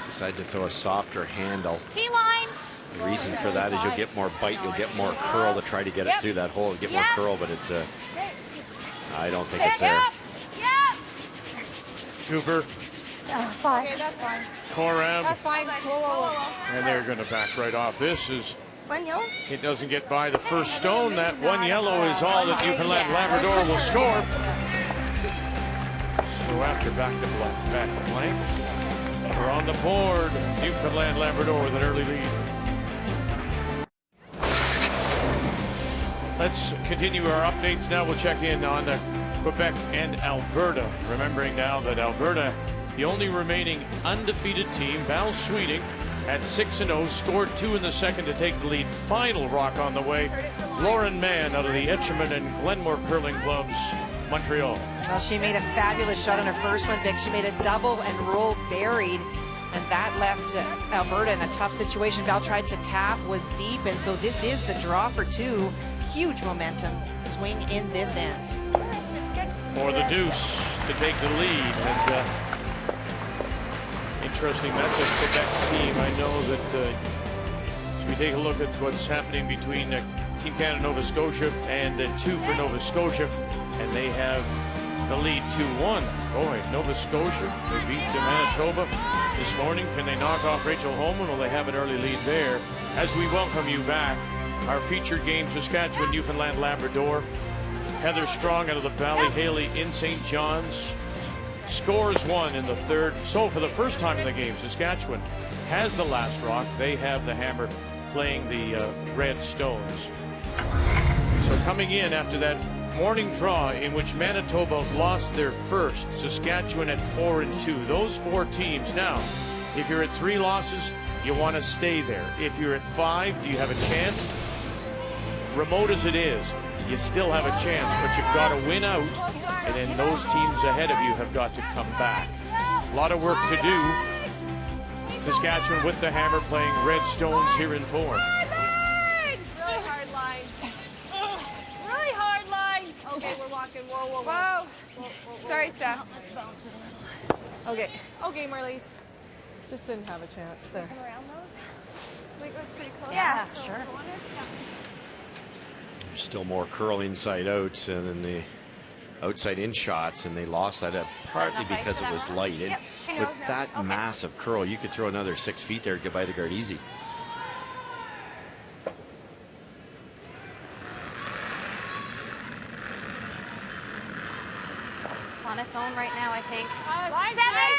Decide to throw a softer handle. T-line. The reason for that is you'll get more bite, you'll get more curl to try to get it through that hole. Get more curl, but it's I don't think it's there. Cooper, 5. Okay, that's fine. Korab, That's fine. Whoa. and they're going to back right off. This is, One yellow. it doesn't get by the first stone. That one yellow is all that Newfoundland Labrador will score. So after back blanks, we're on the board. Newfoundland Labrador with an early lead. Let's continue our updates now. We'll check in on Quebec and Alberta. Remembering now that Alberta, the only remaining undefeated team, Val Sweeting at 6-0, scored 2 in the second to take the lead. Final rock on the way. Lauren Mann out of the Etchemin and Glenmore Curling Clubs, Montreal. Well, she made a fabulous shot on her first one, Vic. She made a double and rolled buried, and that left Alberta in a tough situation. Val tried to tap, was deep, and so this is the draw for 2. Huge momentum swing in this end. For the deuce to take the lead. And interesting, that's a Quebec team. I know that as we take a look at what's happening between Team Canada Nova Scotia and 2 for Nova Scotia, and they have the lead 2-1. Boy, Nova Scotia, they beat Manitoba this morning. Can they knock off Rachel Holman? Will they have an early lead there? As we welcome you back, our featured game, Saskatchewan, Newfoundland, Labrador. Heather Strong out of the Ballyhaley in St. John's scores 1 in the third. So for the first time in the game, Saskatchewan has the last rock. They have the hammer playing the red stones. So coming in after that morning draw in which Manitoba lost their first, Saskatchewan at 4-2. Those 4 teams now, if you're at 3 losses, you want to stay there. If you're at 5, do you have a chance? Remote as it is, you still have a chance, but you've got to win out, and then those teams ahead of you have got to come back. A lot of work to do. Saskatchewan with the hammer playing red stones here in 4. Really hard line. Really hard line. Okay, we're walking. Whoa. Sorry, Steph. Okay. Okay, Marlies. Just didn't have a chance there. Around those? Wait, was pretty close. Yeah, sure. There's still more curl inside out and then the outside in shots, and they lost that partly because it was light. With that massive curl, you could throw another 6 feet there, get by the guard easy. On its own right now, I think.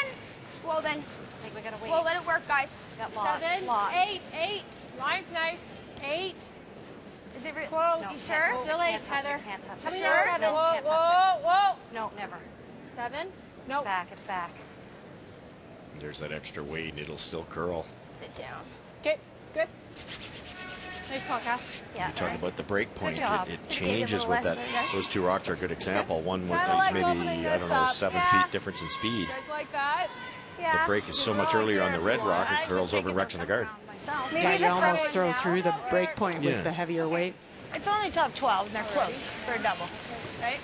7. Well then. I think we gotta wait. Well, let it work, guys. Got lots. 7, Lots. 8. Line's nice. 8. Is it close? You sure? Still 8, Heather. Can't touch it. How many are 7? Whoa. No, never. 7? Nope. It's back. There's that extra weight, and it'll still curl. Sit down. Okay, good. Nice call, Cass. Yeah. You talk about the break point. job. It changes with that. Those 2 rocks are a good example. One with maybe, opening I don't this know, up. 7 feet difference in speed. You guys like that? The break is so much earlier on the red rock, it curls over and wrecks on the guard. Yeah, you almost throw through the break point with the heavier weight. It's only top 12, and they're close for a double, right?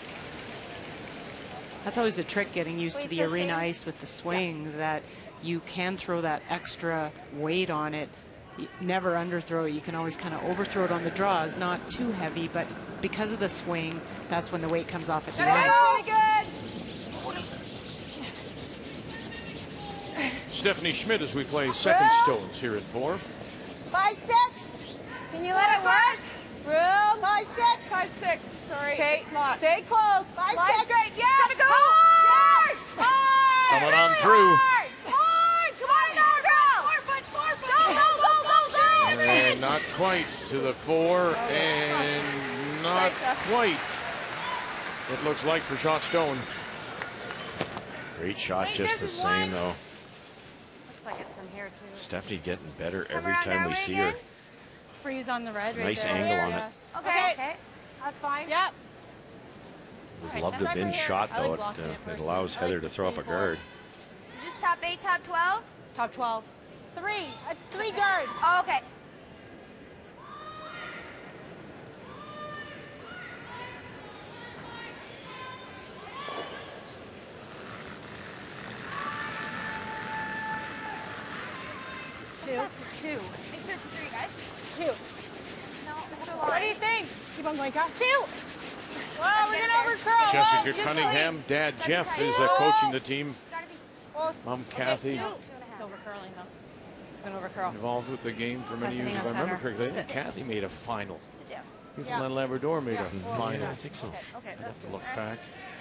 That's always the trick, getting used to the arena ice with the swing, that you can throw that extra weight on it. You never underthrow it. You can always kind of overthrow it on the draw. It's not too heavy, but because of the swing, that's when the weight comes off at the end. That's really good. Stephanie Schmidt as we play second stones here at 4. 5, 6. Can you let it work? Room. 5, 6. 5, 6. Sorry. Okay. Stay close. 5, 6. Great. Yeah. Gotta go. Hard. Coming on through. Hard. Come on now. 4 foot. Go. And not quite to the 4, and not quite. It looks like for Shot Stone. Great shot, just the same though. Looks like it's from here too. Stephanie getting better every time we see her. Freeze on the red right Nice there. angle on it. Okay. That's fine. Yep. Would love to have been shot though. It allows Heather to throw up a guard. So just top 8, top 12? Top 12. Three guard. Oh, okay. Two. Make sure it's a 3, guys. 2. No, Mr. Lawton. What do you think? Keep on going, Kat. 2. Well, we're gonna overcurl. Jessica Just Cunningham, Dad Jeff is coaching the team. Mom Kathy. It's overcurling though. It's gonna overcurl. Involved with the game for many years, if I remember correctly. I think Kathy made a final. Sit down. Newfoundland Labrador made a final. I think so. Okay, I'd that's have to good. look back.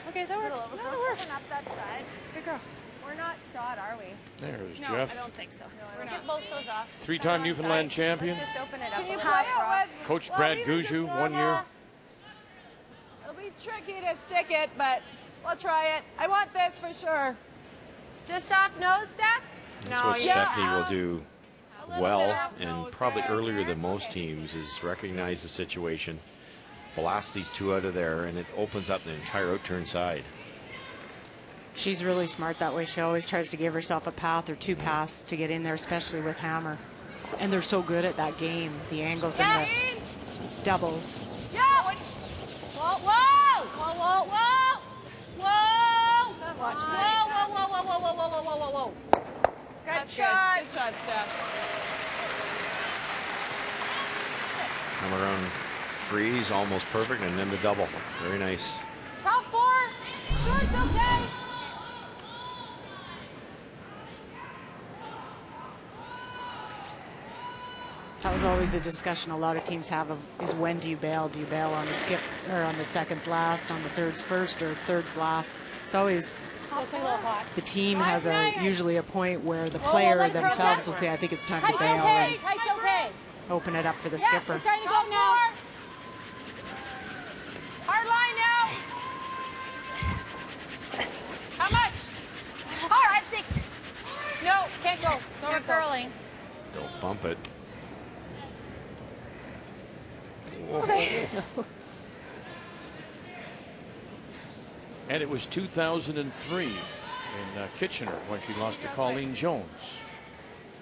Okay, that works. That works. Up that side. Good girl. We're not shot, are we? There's No, Jeff. I don't think so. We're not. Get both those off. 3-time Newfoundland champion. Let's just open it up Can a you little. play it with? Coach well, Brad leave it just Guju, 1 normal. year. It'll be tricky to stick it, but we'll try it. I want this for sure. Just off nose, Steph? That's what Stephanie will do A little well, bit off and nose probably there. earlier than most teams, is recognize the situation, blast these two out of there, and it opens up the entire outturn side. She's really smart that way. She always tries to give herself a path or 2 paths to get in there, especially with hammer. And they're so good at that game, the angles and the doubles. Yeah. Whoa, whoa! Whoa, whoa, whoa! Whoa! Watch Whoa, me. whoa, whoa, whoa, whoa, whoa, whoa, whoa, whoa, whoa. Good shot. Good shot, Steph. Come around freeze, almost perfect, and then the double. Very nice. Top 4. Sure, it's okay. That was always a discussion a lot of teams have of, is when do you bail? Do you bail on the skip or on the seconds last, on the thirds first, or thirds last? It's always the team has usually a point where the player themselves will say, I think it's time to bail and Tight's okay. open it up for the Yeah, skipper. it's time to go now. Hard line now. How much? All right, 6. No, can't go. You're curling. Don't bump it. And it was 2003 in Kitchener when she lost to Colleen Jones.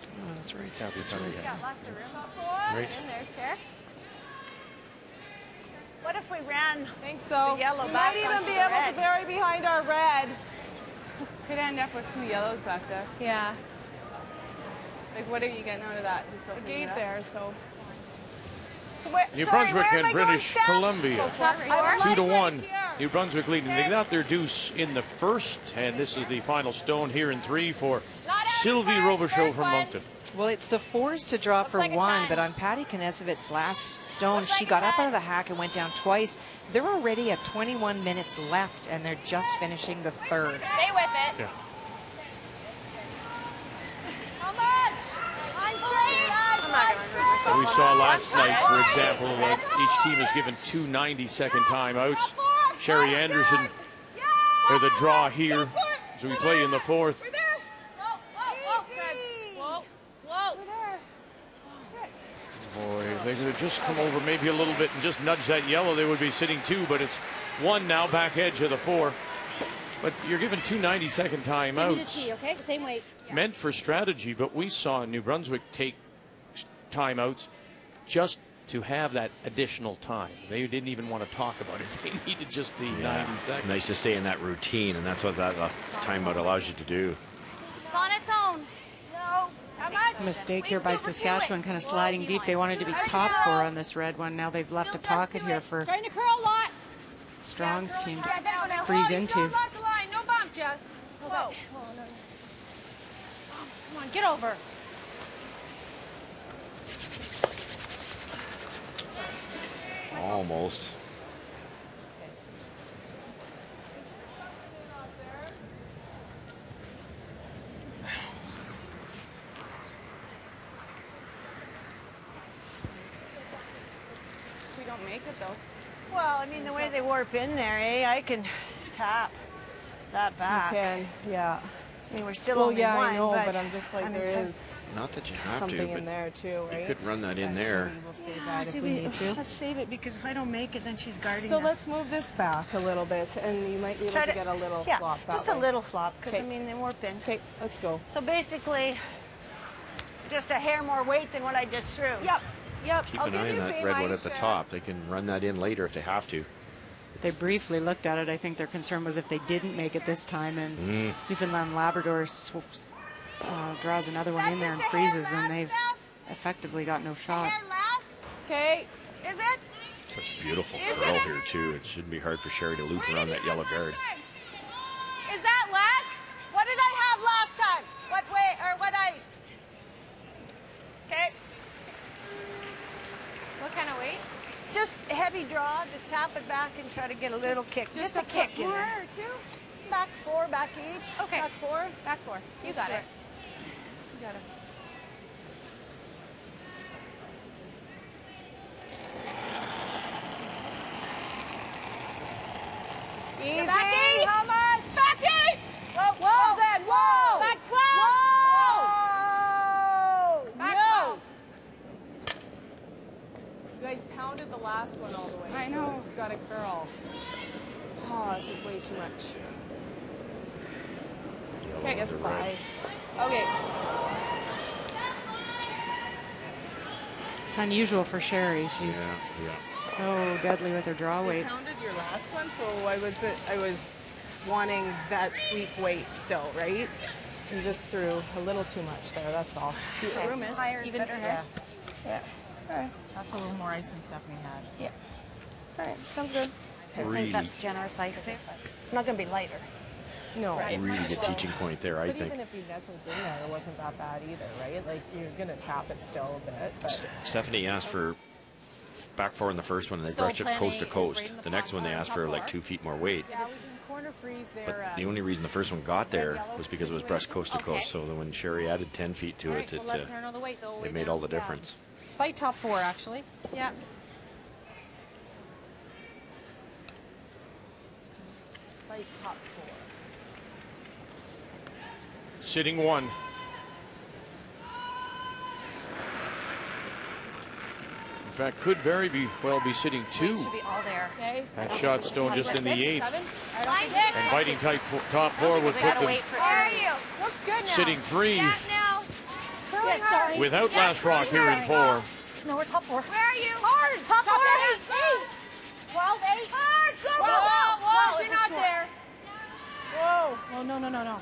Oh, that's right. Kathy Cunningham. Got lots of room. Right. In there, Cher. What if we ran? I think so. The yellow we back might even onto be the able red. to bury behind our red. Could end up with 2 yellows back there. Yeah. Like, what are you getting out of that? Just A opening gate it up? there, so. New Brunswick and British Steph? Columbia. I would 2-1. like it here. New Brunswick leading. They got their deuce in the first, and this is the final stone here in 3 for Sylvie Robichaud from Moncton. Well, it's the 4s to draw for 1, but on Patty Knesevic's last stone, she got up out of the hack and went down twice. They're already at 21 minutes left, and they're just finishing the 3rd. Stay with it. Yeah. How much? Mine's great, guys. Mine's great. We saw last night, for example, that each team is given 2 90-second timeouts. Sherry Anderson for the draw here as we play in the 4th. We're there. Whoa, whoa, whoa, Fred. Whoa, whoa. We're there. Boy, if they could have just come over maybe a little bit and just nudged that yellow, they would be sitting 2, but it's 1 now, back edge of the 4. But you're given 2 90-second timeouts. Give me the tea, okay? Same weight. Meant for strategy, but we saw New Brunswick take timeouts just to have that additional time. They didn't even want to talk about it. They needed just the 90 seconds. It's nice to stay in that routine, and that's what that timeout allows you to do. It's on its own. No. How much? Mistake here by Saskatchewan, kind of sliding deep. They wanted to be top 4 on this red one. Now they've left a pocket here for Trying to curl a lot. Strong's team Yeah, down now. to freeze into. Lots of line. No bump, Jess. Whoa. Come on, get over. Almost. We don't make it, though. Well, I mean, the way they warp in there, I can tap that back. You can, yeah. I mean, we're still Well, only yeah, one, I know, but I'm just like, I'm there intense. is Not that you have something to, but in there too, right? you could run that in there. We'll save that if we need to. Let's save it, because if I don't make it, then she's guarding So us. let's move this back a little bit, and you might be able Try to get a little yeah, flop that just way. a little flop, because, I Okay. mean, they warp in. Okay, let's go. So basically, just a hair more weight than what I just threw. Yep. Yep. Keep an eye on that redwood at the top. They can run that in later if they have to. They briefly looked at it. I think their concern was if they didn't make it this time, and Newfoundland Labrador draws another one in there and freezes, and they've effectively got no shot. Okay. Is it? Such a beautiful curl here too. It shouldn't be hard for Sherry to loop around that yellow guard. Is that last? What did I have last time? What way or what ice? Okay. What kind of weight? Just heavy draw. Just tap it back and try to get a little kick. Just a kick in there. Or two? Back four, back each. Okay. Back four. Back four. You got it. You got it. Easy. Back eight. How much? Back eight. Whoa, Whoa, then. Whoa. Back 12. Whoa. Back No. 12. You guys pounded the last one all the way. I know. So this has got a curl. Oh, this is way too much. Okay, yes, bye. Okay. It's unusual for Sherry. She's so deadly with her draw You weight. pounded your last one, so I was wanting that sweep weight still, right? And just threw a little too much there, that's all. The room is higher is better, yeah. Yeah. All right. That's a little more ice than Stephanie had. Yeah. All right, sounds good. I think that's generous ice there. Not going to be lighter. No. Really good teaching point there, I But think. even if you nestled in there, it wasn't that bad either, right? Like, you're going to tap it still a bit. But Stephanie asked for back four in the first one, and they brushed it coast to coast. The next one, they asked for like 2 feet more weight. Yeah, we can corner freeze there. But the only reason the first one got there was because it was brushed coast to coast. So when Sherry added 10 feet to it, it made all the difference. Bite top four, actually. Yeah. Bite top four. Sitting one. In fact, could very well be sitting two. Should be all there. Okay. That shot stone just in the eighth. And biting Six. top four would put them Where are you? Looks good now. sitting three Yeah, now. Yes, sorry. without last rock here in four. No, we're top four. Where are you? Hard. Top four. Eight. 12, 8. Hard. Go, go, go. Whoa, Whoa, you're for not sure. there. Whoa. Oh, no.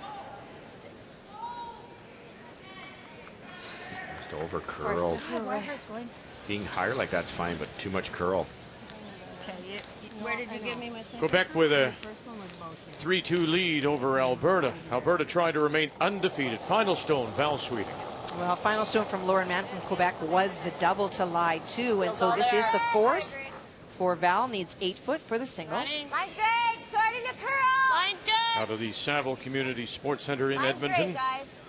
Just over curled. Being higher like that's fine, but too much curl. Okay, where did you give me my thing? Quebec with a 3-2 lead over Alberta. Alberta trying to remain undefeated. Final stone, Val Sweeting. Well, final stone from Lauren Mann from Quebec was the double to lie two, and so this is the force for Val. Needs 8 foot for the single. Line's good. Starting to curl. Line's good. Out of the Saville Community Sports Center in Line's Edmonton. great, guys.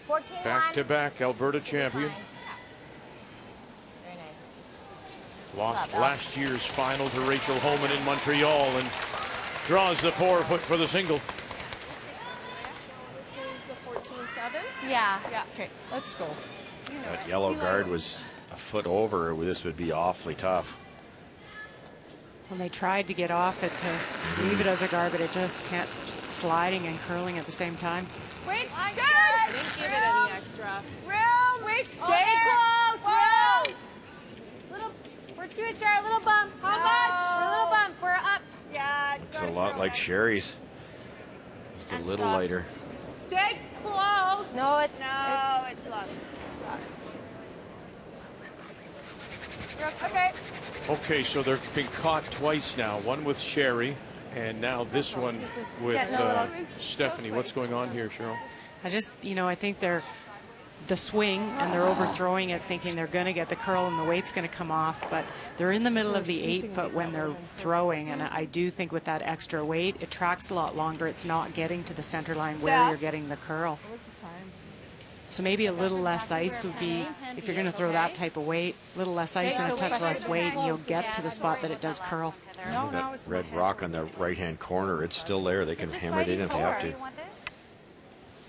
14 Back-to-back Alberta champion. Very nice. Lost last year's final to Rachel Homan in Montreal and draws the 4 foot for the single. this is the 14-7? Yeah. Okay, let's go. That yellow guard was a foot over. This would be awfully tough. Well, they tried to get off it to leave it as a guard, but it just kept sliding and curling at the same time. Wait, good. Didn't give it any extra. Room. Wait, Stay close, room. Little, we're to each other. A little bump. How much? A little bump. We're up. Yeah, it's It's a lot like Sherry's. Just a little lighter. Stay close. No, it's lots. Okay. Okay, so they've been caught twice now. One with Sherry, and now this one with Stephanie. What's going on here, Cheryl? I think they're the swing and they're overthrowing it, thinking they're going to get the curl and the weight's going to come off, but they're in the middle of the 8 foot when they're throwing, and I do think with that extra weight, it tracks a lot longer. It's not getting to the center line where you're getting the curl. What was the time? So maybe a little less ice would be, if you're going to throw that type of weight, a little less ice and a touch less weight, and you'll get to the spot that it does curl. That red rock on the right-hand corner, it's still there. They can hammer it in if they have to.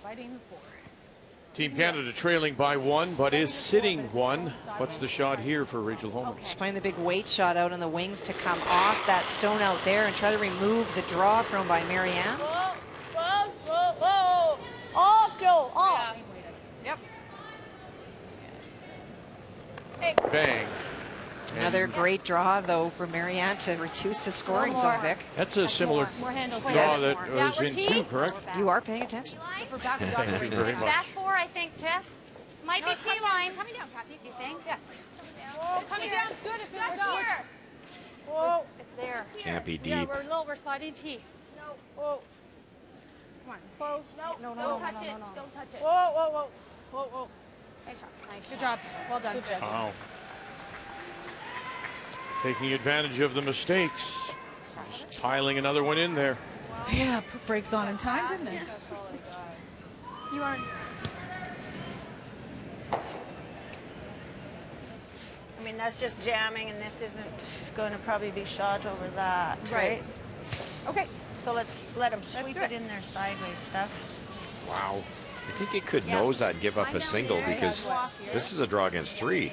Fighting the four. Team Canada trailing by 1, but is sitting 1. What's the shot here for Rachel Homan? She's playing the big weight shot out on the wings to come off that stone out there and try to remove the draw thrown by Marianne. Whoa, whoa, whoa, whoa. All Yep. Bang. Another great draw, though, for Marianne to reduce the scoring zone, Vic. That's a similar More handle. draw that was in 2, correct? You are paying attention. Thank you very much. Back 4, I think, Jess. Might be T-line. Coming down, Kathy. Do you think? Yes. Oh, coming down is good if it's Just out. here. Whoa. It's there. Can't be Yeah, deep. we're sliding T. No. Whoa. Come on. Close. No, don't touch it. Don't touch it. Whoa, whoa, whoa. Whoa, whoa. Nice shot. Good job. Well done. Good job. Wow. Taking advantage of the mistakes. Just piling another one in there. Yeah, put brakes on in time, didn't they? You are. I mean, that's just jamming, and this isn't going to probably be shot over that, right? Okay. So let's let them sweep do it it. in there sideways stuff. Wow. I think it could nose that and give up a single because this is a draw against 3.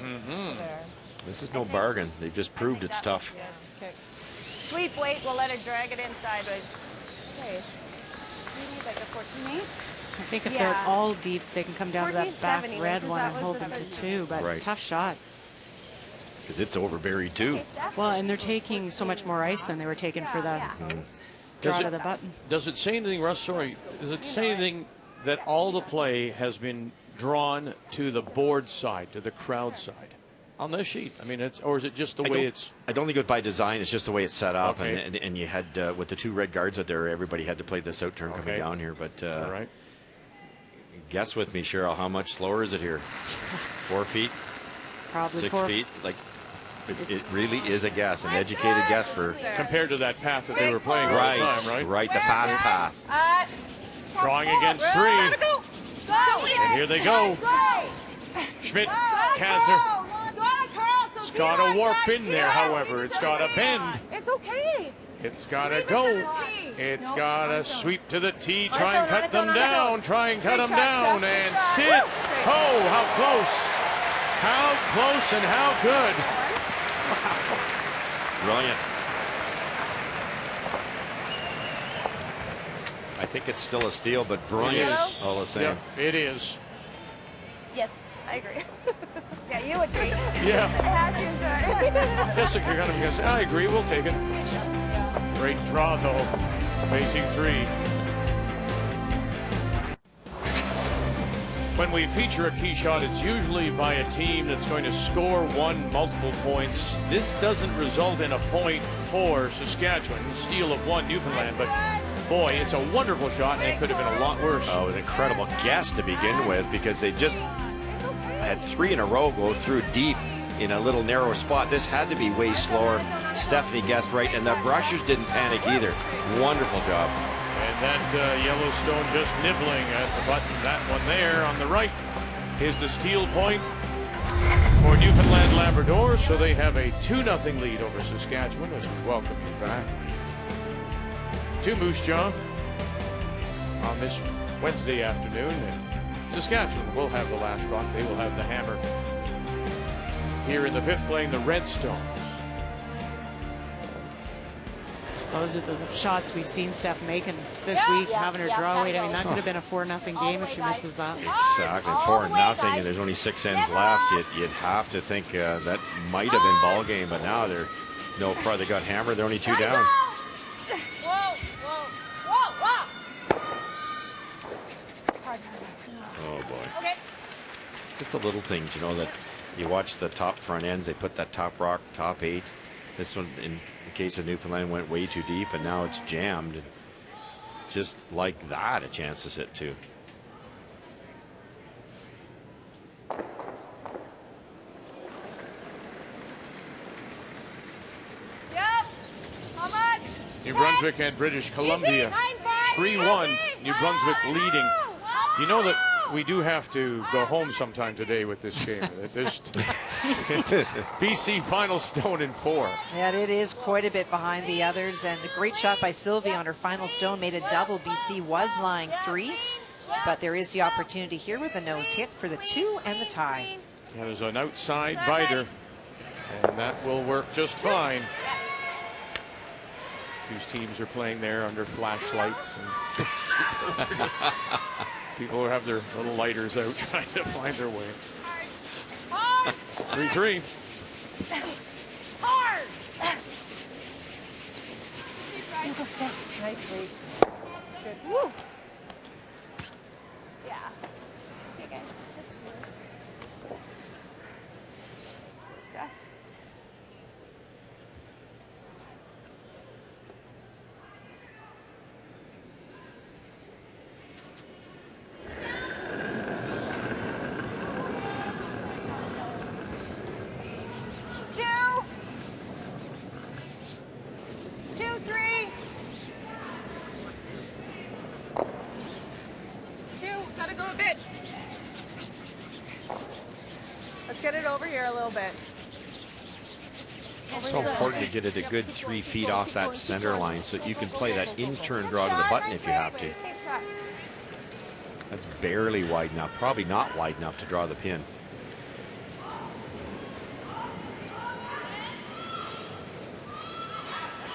This is no bargain. They've just proved it's tough. Okay. Sweep weight, we'll let it drag it in sideways. Okay. We need like a 14-8. I think if they're all deep, they can come down to that back 14-70, red because one that and was hold the them to first 2, but Right. tough shot. Because it's overburied too. Well, and they're taking so much more ice than they were taking for the draw to the button. Does it say anything, Russ? Sorry. Does it say anything that all the play has been drawn to the board side, to the crowd side? On this sheet, I mean, or is it just the way it's? I don't think it was by design. It's just the way it's set up, Okay. and you had with the 2 red guards out there, everybody had to play this out turn coming Okay. down here. But All right. guess with me, Cheryl, how much slower is it here? 4 feet, Probably 6 4 feet? Like it really is a guess, an educated guess for Compared to that path that they were playing all the time, right? right, the fast path. Drawing against 3. Go! And here they go. Schmidt, Kasner. It's got a warp in there, however. It's got a bend. It's okay. It's got to go. It's got to sweep to the tee. Try and cut them down. Try and cut them down. And sit. Oh, how close. How close and how good. Brilliant. I think it's still a steal, but brilliant It is. all the same. Yep, it is. Yes, I agree. Yeah, you agree. Yeah. I had to, sorry. Jessica kind of goes, I agree, we'll take it. Great draw, though. Facing 3. When we feature a key shot, it's usually by a team that's going to score 1 multiple points. This doesn't result in a point for Saskatchewan. Steal of 1 Newfoundland, but boy, it's a wonderful shot, and it could have been a lot worse. Oh, an incredible guess to begin with because they just had 3 in a row go through deep in a little narrow spot. This had to be way slower. Stefanie guessed right, and the brushers didn't panic either. Wonderful job. And that Yellowstone just nibbling at the button. That one there on the right is the steal point for Newfoundland Labrador. So they have a 2-0 lead over Saskatchewan as we welcome you back to Moose Jaw on this Wednesday afternoon. And Saskatchewan will have the last rock. They will have the hammer here in the 5th, playing the Redstones. Those are the shots we've seen Steph making this week, having her draw weight. I mean, that could have been a 4-0 game if she misses that. Exactly, 4-0, and there's only 6 ends left. You'd have to think that might have been ball game, but now they're no pro. They got hammered. They're only 2 down. Oh boy. Okay. Just the little things, you know, that you watch the top front ends. They put that top rock, top 8. This one, in the case of Newfoundland, went way too deep, and now it's jammed. And just like that, a chance to sit 2. Yep. How much? New Brunswick and British Columbia 3-1. New Brunswick leading. You know that we do have to go home sometime today with this game. There's BC final stone in 4. Yeah, it is quite a bit behind the others, and a great shot by Sylvie on her final stone made a double. BC was lying 3, but there is the opportunity here with a nose hit for the 2 and the tie. And there's an outside biter, and that will work just fine. Two teams are playing there under flashlights. And People who have their little lighters out trying to find their way. Hard. 3-3. Hard. You go, Steph. Nice sweep. That's good. Woo. Yeah. Okay, guys, stick to it. Steph. Get it over here a little bit. It's so important to get it a good 3 feet off that center line so that you can play that in-turn draw to the button if you have to. That's barely wide enough, probably not wide enough to draw the pin.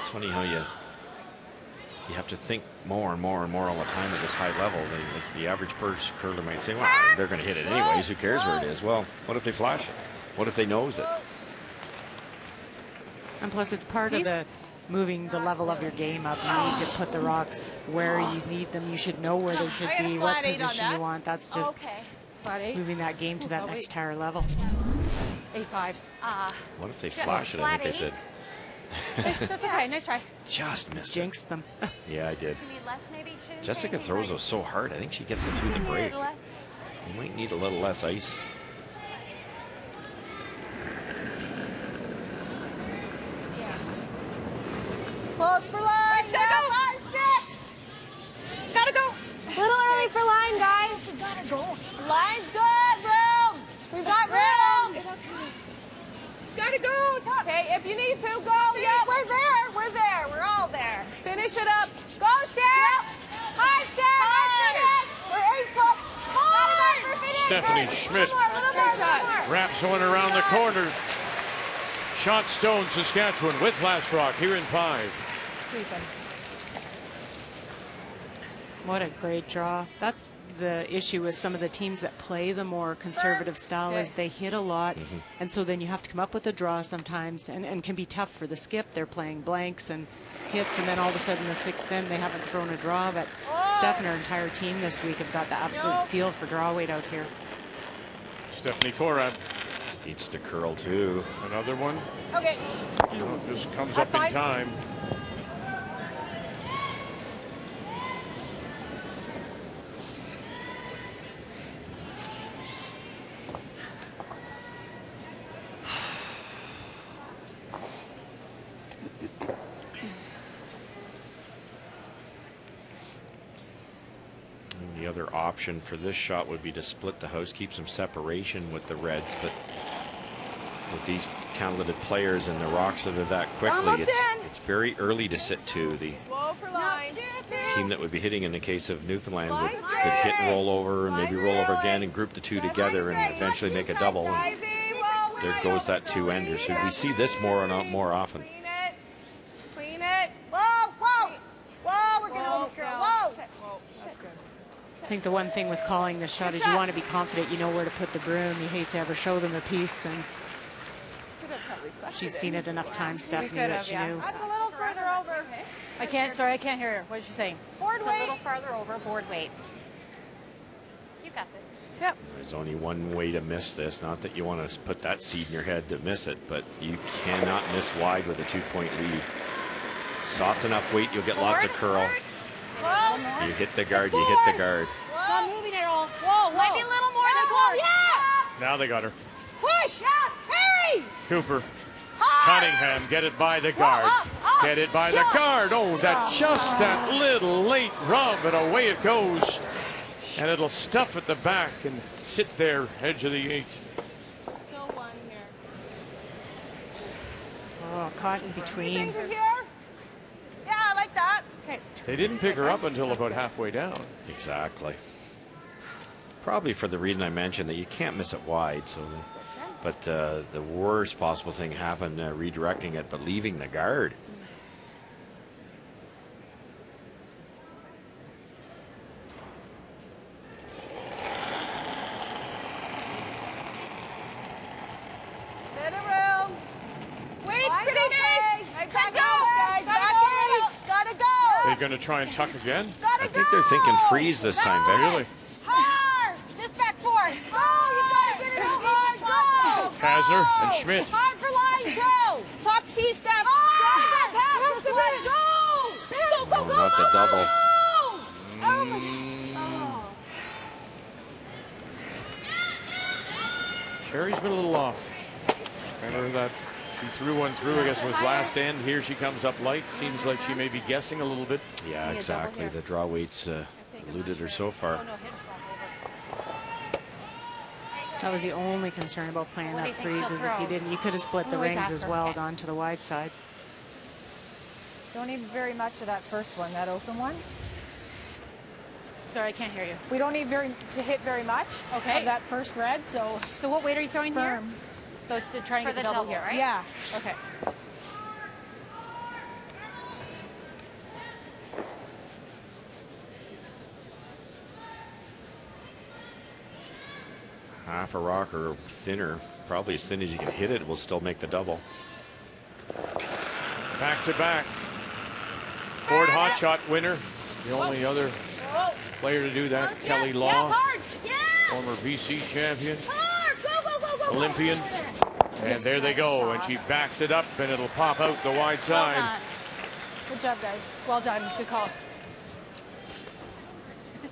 It's funny how you have to think more and more and more all the time at this high level. The average curler might say, well, they're going to hit it anyways. Who cares where it is? Well, what if they flash it? What if they nose it? And plus, it's part of the moving the level of your game up. You need to put the rocks where you need them. You should know where they should be, what position you want. That's just moving that game to that next higher level. A5s. What if they flash it? I think they said. That's okay. Nice try. Just missed Jinxed them. Yeah, I did. You need less, maybe? Jessica throws those so hard. I think she gets them through the break. You might need a little less ice. Close for line. Go. 5-6. Gotta go. Little early for line, guys. We gotta go. Line's good. Room. We've got room. Gotta go. Okay, if you need to, go. Yeah, we're there. We're there. We're all there. Finish it up. Go, Sharon. Hard, Sharon. Stefanie Hard. We're 8 foot. Schmidt Shot. wraps one around the corner. Shot stone Saskatchewan with last rock here in 5. Sweeping. What a great draw. That's the issue with some of the teams that play the more conservative style is they hit a lot. And so then you have to come up with a draw sometimes and can be tough for the skip. They're playing blanks and hits, and then all of a sudden the 6th end they haven't thrown a draw. But Steph and her entire team this week have got the absolute feel for draw weight out here. Stefanie Korab. Needs to curl too. Another one. Okay. Just comes up in time. The other option for this shot would be to split the house, keep some separation with the Reds, but with these talented players and the rocks that are that quickly, it's very early to sit to. The team that would be hitting in the case of Newfoundland could hit and roll over and maybe roll over again and group the two together and eventually make a double. And there goes that 2-ender. So we see this more and more often. Clean it. Whoa, whoa. Whoa, we're going to overcurl. Whoa. That's good. I think the one thing with calling this shot is you want to be confident you know where to put the broom. You hate to ever show them a piece, and she's seen it enough times, Stephanie, that she knew. That's a little further over. I can't hear her. What is she saying? Board weight. A little farther over. Board weight. You got this. Yep. There's only one way to miss this. Not that you want to put that seed in your head to miss it, but you cannot miss wide with a 2-point lead. Soft enough weight, you'll get lots of curl. Close. You hit the guard, you hit the guard. Not moving at all. Whoa, might be a little more than 12. Yeah. Now they got her. Push. Yes. Hurry. Cooper. Cunningham, get it by the guard. Get it by the guard. Oh, just that little late rub, and away it goes. And it'll stuff at the back and sit there, edge of the 8. Still one here. Oh, caught in between. Yeah, I like that. Okay. They didn't pick her up until about halfway down. Exactly. Probably for the reason I mentioned that you can't miss it wide. So, but the worst possible thing happened, redirecting it, but leaving the guard. going to try and tuck again? I think they're thinking freeze this time, Ben. Really? Hard! Just back 4. Go! You gotta get it out hard! Go! Kazner and Schmidt. Hard for line 2. Top T step. Gotta get past this one. Go! Go, go, go! Not the double. Sherry's been a little off. Remember that she threw one through, I guess it was last end. Here she comes up light. Seems like she may be guessing a little bit. Yeah, exactly. The draw weights eluded her so far. That was the only concern about playing that freeze, is if you didn't, you could have split the rings as well, gone to the wide side. Don't need very much of that first one, that open one. Sorry, I can't hear you. We don't need to hit very much of that first red, so what weight are you throwing here? firm. So to try and get the double here, right? Yeah. Okay. Half a rock or thinner, probably as thin as you can hit it, will still make the double. Back to back. Ford Hot Shot winner. The only other player to do that, Kelly Law, former BC champion, Olympian. And there they go, and she backs it up, and it'll pop out the wide side. Good job, guys. Well done. Good call. A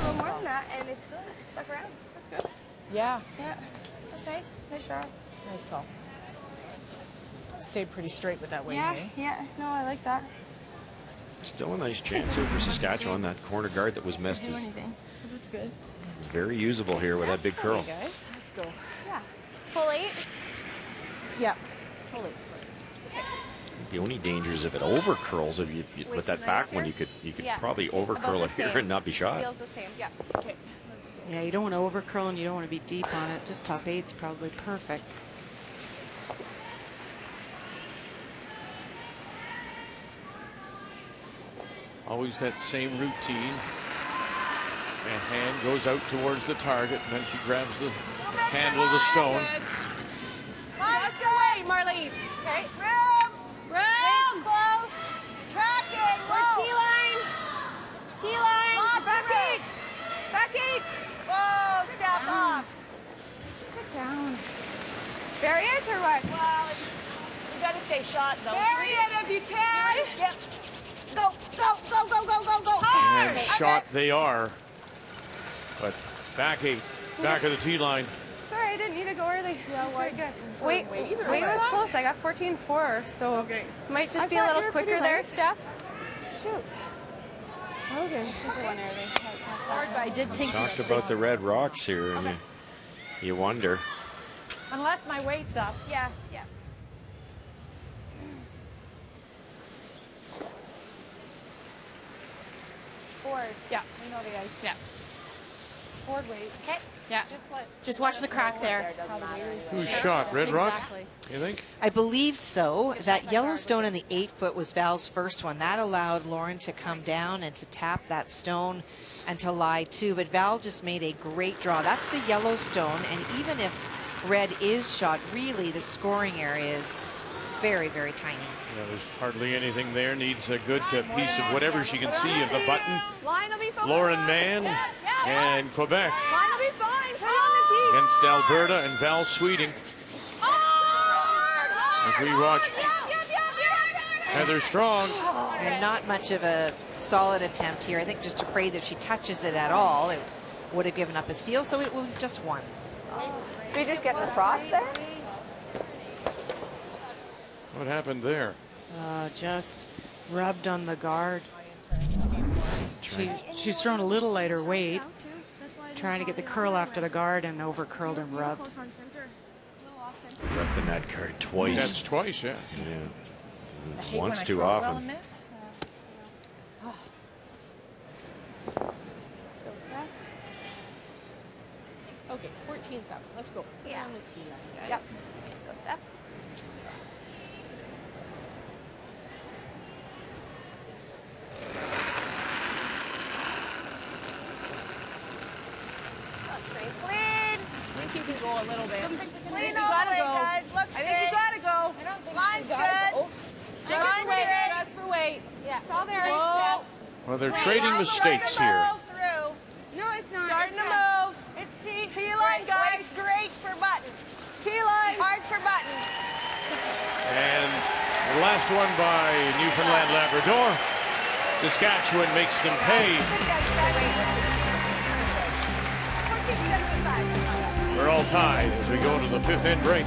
little more than that, and it's still stuck around. That's good. Yeah. Yeah, that's nice. Nice shot. Nice call. Stayed pretty straight with that weight, Yeah, eh? yeah. No, I like that. Still a nice chance here for Saskatchewan. That corner guard that was missed Do is anything. That's good. very usable here with that big curl. Okay, guys, let's go. Yeah. Full 8. Yeah. Full 8. The only danger is if it over curls. If you with that back one, you could probably over curl it here and not be shot. Feels the same. Yeah. Okay. Yeah, you don't want to over curl and you don't want to be deep on it. Just top 8's probably perfect. Always that same routine. And hand goes out towards the target, and then she grabs the handle of the stone. Let's go away, Marlies. Okay. Room. Close. Track it. We're T-line. T-line. Back 8. Back 8. Whoa, step off. Sit down. Bury it or what? Well, you got to stay shot, though. Bury it if you can. Yep. Go, go, go, go, go, go, go. And shot they are. But back 8, back of the tee line. Sorry, I didn't need to go early. Yeah, why? Wait was close. I got 14-4, so might just be a little quicker there, Steph. Shoot. Okay. I did take Talked about the red rocks here, and you wonder. Unless my weight's up. Yeah, yeah. Forward. Yeah. We know the ice. Yeah. Forward weight. Okay. Yeah. Just watch the crack there. Who's shot? Red Rock, Exactly. you think? I believe so. That Yellowstone in the 8-foot was Val's first one. That allowed Lauren to come down and to tap that stone and to lie too. But Val just made a great draw. That's the Yellowstone. And even if red is shot, really the scoring area is very, very tiny. Yeah, there's hardly anything there. Needs a good piece of whatever she can see of the button. Line will be fine. Lauren Mann and Quebec Line will be fine. Put it on the tee. against Alberta and Val Sweeting. As we watch Heather Strong. And not much of a solid attempt here. I think just afraid that if she touches it at all, it would have given up a steal. So it was just one. Did we just get in the frost there? What happened there? Just rubbed on the guard. She's thrown a little lighter weight, trying to get the curl after the guard, and over curled and rubbed. Rubbed the net guard twice. That's twice, yeah. Yeah. Once too often. Okay, 14-7. Let's go. Yeah. On the tee line, guys. Yep. Go, Steph. Clean. I think you can go a little bit. Clean all the way, guys. Looks I think you gotta go. Line's good. Judge for weight. Judge for the weight. Yeah. It's all there. Whoa. Well, they're trading mistakes here. No, it's not. Starting to move. It's T-line, guys. Great for button. T-line. Hard for button. And the last one by Newfoundland Labrador. Saskatchewan makes them pay. We're all tied as we go to the 5th end break.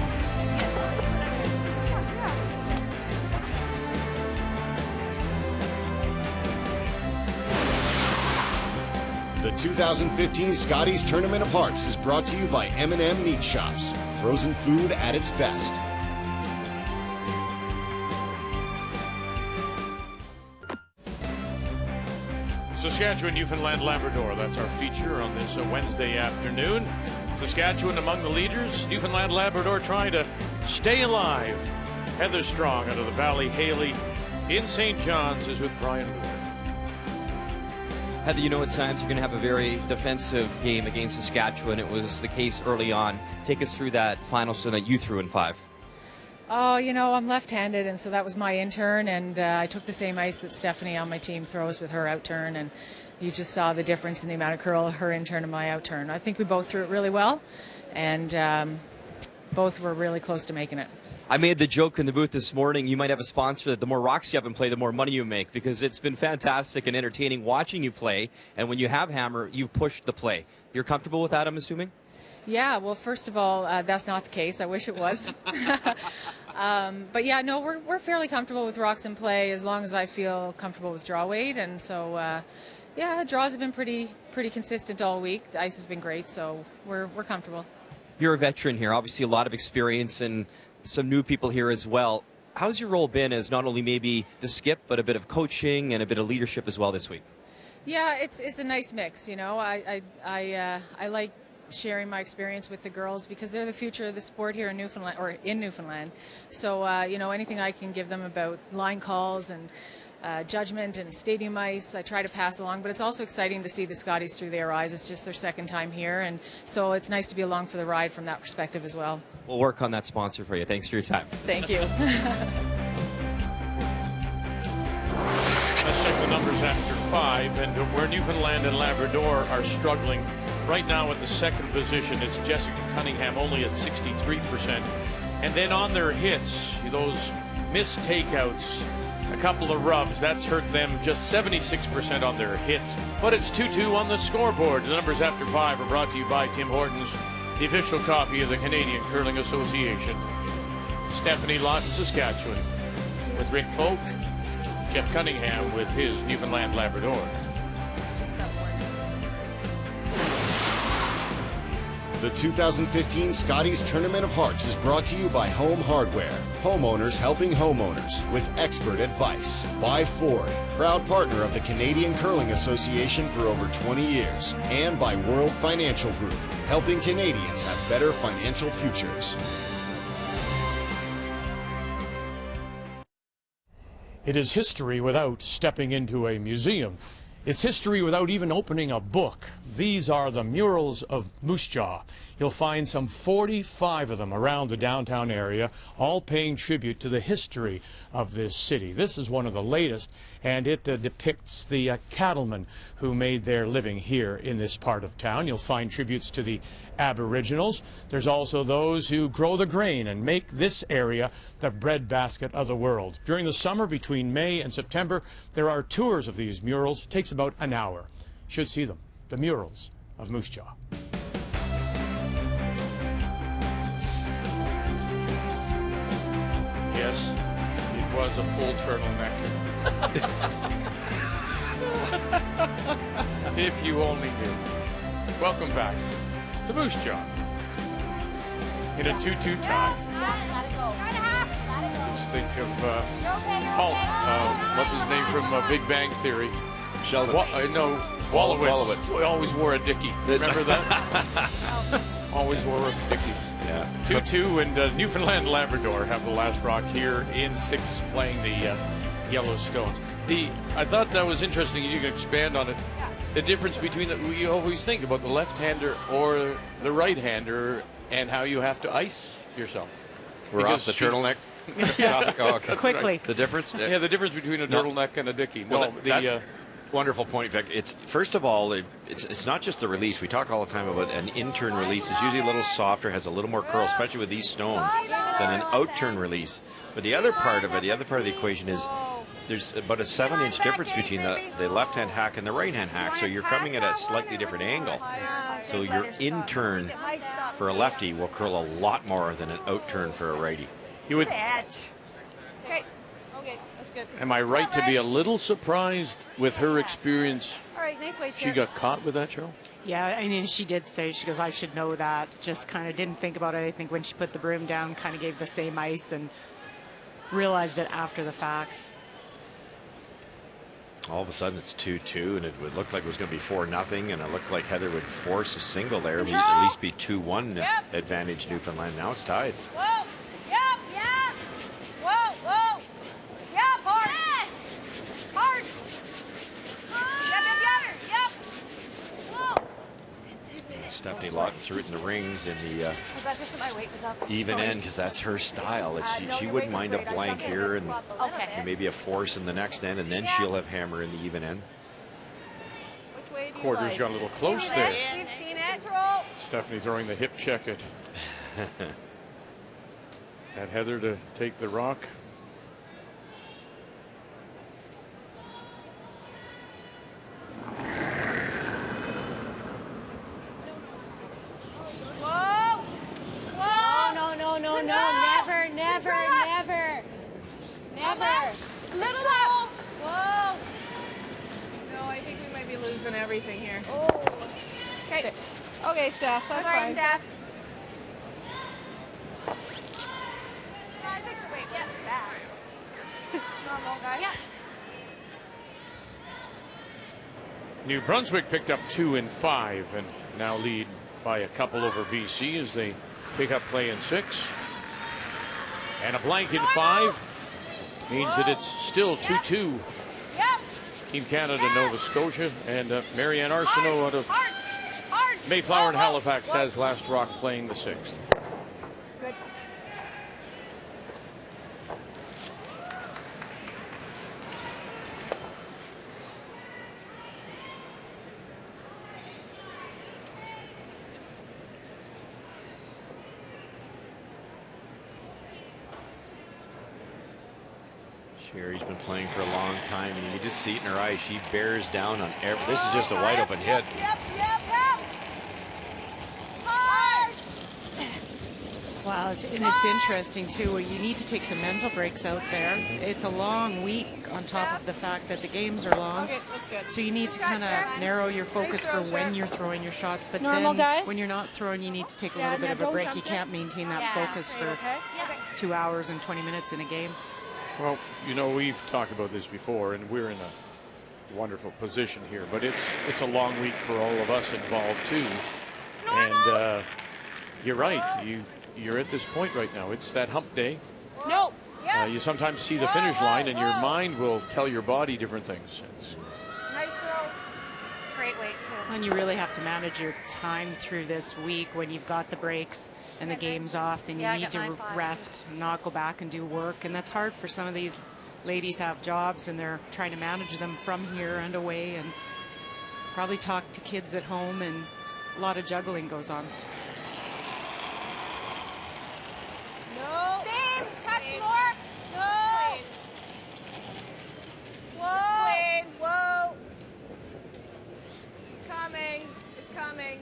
The 2015 Scotties Tournament of Hearts is brought to you by M&M Meat Shops. Frozen food at its best. Saskatchewan, Newfoundland, Labrador. That's our feature on this Wednesday afternoon. Saskatchewan among the leaders. Newfoundland, Labrador trying to stay alive. Heather Strong out of the Valley Haley in St. John's is with Brian Lewis. Heather, you know at times you're going to have a very defensive game against Saskatchewan. It was the case early on. Take us through that final stone that you threw in 5. Oh, you know, I'm left-handed, and so that was my in-turn, and I took the same ice that Stefanie on my team throws with her out-turn, and you just saw the difference in the amount of curl, her in-turn and my out-turn. I think we both threw it really well, and both were really close to making it. I made the joke in the booth this morning, you might have a sponsor that the more rocks you have in play, the more money you make, because it's been fantastic and entertaining watching you play, and when you have hammer, you've pushed the play. You're comfortable with that, I'm assuming? Yeah, well, first of all, that's not the case. I wish it was. But yeah, no, we're fairly comfortable with rocks in play as long as I feel comfortable with draw weight, and so yeah, draws have been pretty consistent all week. The ice has been great, so we're comfortable. You're a veteran here, obviously a lot of experience and some new people here as well. How's your role been as not only maybe the skip, but a bit of coaching and a bit of leadership as well this week? Yeah, it's a nice mix. You know, I like sharing my experience with the girls because they're the future of the sport here in Newfoundland. So you know, anything I can give them about line calls and judgment and stadium ice, I try to pass along. But it's also exciting to see the Scotties through their eyes. It's just their second time here, and so it's nice to be along for the ride from that perspective as well. We'll work on that sponsor for you. Thanks for your time. Thank you. Let's check the numbers after 5, and where Newfoundland and Labrador are struggling right now at the second position, it's Jessica Cunningham only at 63%. And then on their hits, those missed takeouts, a couple of rubs, that's hurt them just 76% on their hits. But it's 2-2 on the scoreboard. The numbers after 5 are brought to you by Tim Hortons, the official copy of the Canadian Curling Association. Stefanie Lawton, Saskatchewan, with Rick Folk. Jeff Cunningham with his Newfoundland Labrador. The 2015 Scotties Tournament of Hearts is brought to you by Home Hardware. Homeowners helping homeowners with expert advice. By Ford, proud partner of the Canadian Curling Association for over 20 years. And by World Financial Group, helping Canadians have better financial futures. It is history without stepping into a museum. It's history without even opening a book. These are the murals of Moose Jaw. You'll find some 45 of them around the downtown area, all paying tribute to the history of this city. This is one of the latest, and it depicts the cattlemen who made their living here in this part of town. You'll find tributes to the Aboriginals. There's also those who grow the grain and make this area the breadbasket of the world. During the summer, between May and September, there are tours of these murals. It takes about an hour. You should see them. The murals of Moose Jaw. Yes, it was a full turtleneck. If you only knew. Welcome back to Moose Jaw in a 2-2 tie. Just think of Hulk, what's his name from Big Bang Theory? Sheldon. No, Wallowitz. He always wore a dickie. Remember that? Always wore a dickie. Yeah. 2-2, and Newfoundland and Labrador have the last rock here in 6 playing the Yellowstones. I thought that was interesting, and you can expand on it. Yeah. The difference between we always think about the left-hander or the right-hander and how you have to ice yourself. We're off the turtleneck. Oh, okay. Quickly. The difference? Yeah, the difference between a turtleneck and a dickie. Well, wonderful point, Vic. It's first of all, it's not just the release. We talk all the time about an in-turn release. It's usually a little softer, has a little more curl, especially with these stones, than an out-turn release. But the other part of it, the other part of the equation is there's about a 7-inch difference between the left-hand hack and the right-hand hack. So you're coming at a slightly different angle. So your in-turn for a lefty will curl a lot more than an out-turn for a righty. You would. Okay. Okay, that's good. Am I right to be a little surprised with her experience? All right, nice weights She here. got caught with that, Cheryl? Yeah, I mean, she did say, she goes, I should know that. Just kind of didn't think about it. I think when she put the broom down, kind of gave the same ice and realized it after the fact. All of a sudden it's 2-2, and it would look like it was going to be 4-0, and it looked like Heather would force a single there, at least be 2-1 advantage Newfoundland. Now it's tied. Whoa. Yep. Yeah. Whoa. Whoa. Yep. Hard. Hard. Yep. Whoa. Stephanie Lawton threw it in the rings in the Was that just that my weight was up? even end, because that's her style. She wouldn't mind a blank here and maybe a force in the next end, and then she'll have hammer in the even end. Which way do you Quarters like? got a little close there. We've seen it. Control. Stephanie throwing the hip check at Heather to take the rock. Whoa. Whoa. No, never. Little up. Whoa. No, I think we might be losing everything here. Okay. Sit. Okay, Steph, that's Sorry, fine. Steph. Normal, guys. Yeah. New Brunswick picked up 2 in 5 and now lead by a couple over BC as they pick up play in 6. And a blank in 5 means that it's still 2-2. Team Canada, Nova Scotia, and Marianne Arsenault out of Mayflower and Halifax has last rock playing the 6th. Good. Sherry's been playing for a long time, and you just see it in her eyes. She bears down on every. This is just a wide open hit. Yep. Wow, it's interesting too. You need to take some mental breaks out there. It's a long week on top of the fact that the games are long. Okay, that's good. So you need to kind of narrow your focus for when you're throwing your shots. But Normal, then guys? when you're not throwing, you need to take a Yeah, little bit now of a don't break. jump You in. can't maintain that focus for Okay. 2 hours and 20 minutes in a game. Well, you know, we've talked about this before, and we're in a wonderful position here, but it's a long week for all of us involved too. And you're right. You're at this point right now. It's that hump day. No. You sometimes see the finish line, and your mind will tell your body different things. Nice throw. Great weight, too. And you really have to manage your time through this week when you've got the breaks and the game's off. Then you Yeah, I need got to 9-5. rest, not go back and do work. And that's hard for some of these ladies have jobs, and they're trying to manage them from here and away, and probably talk to kids at home, and a lot of juggling goes on. No. Same. Touch more. No. Whoa. Whoa. It's coming.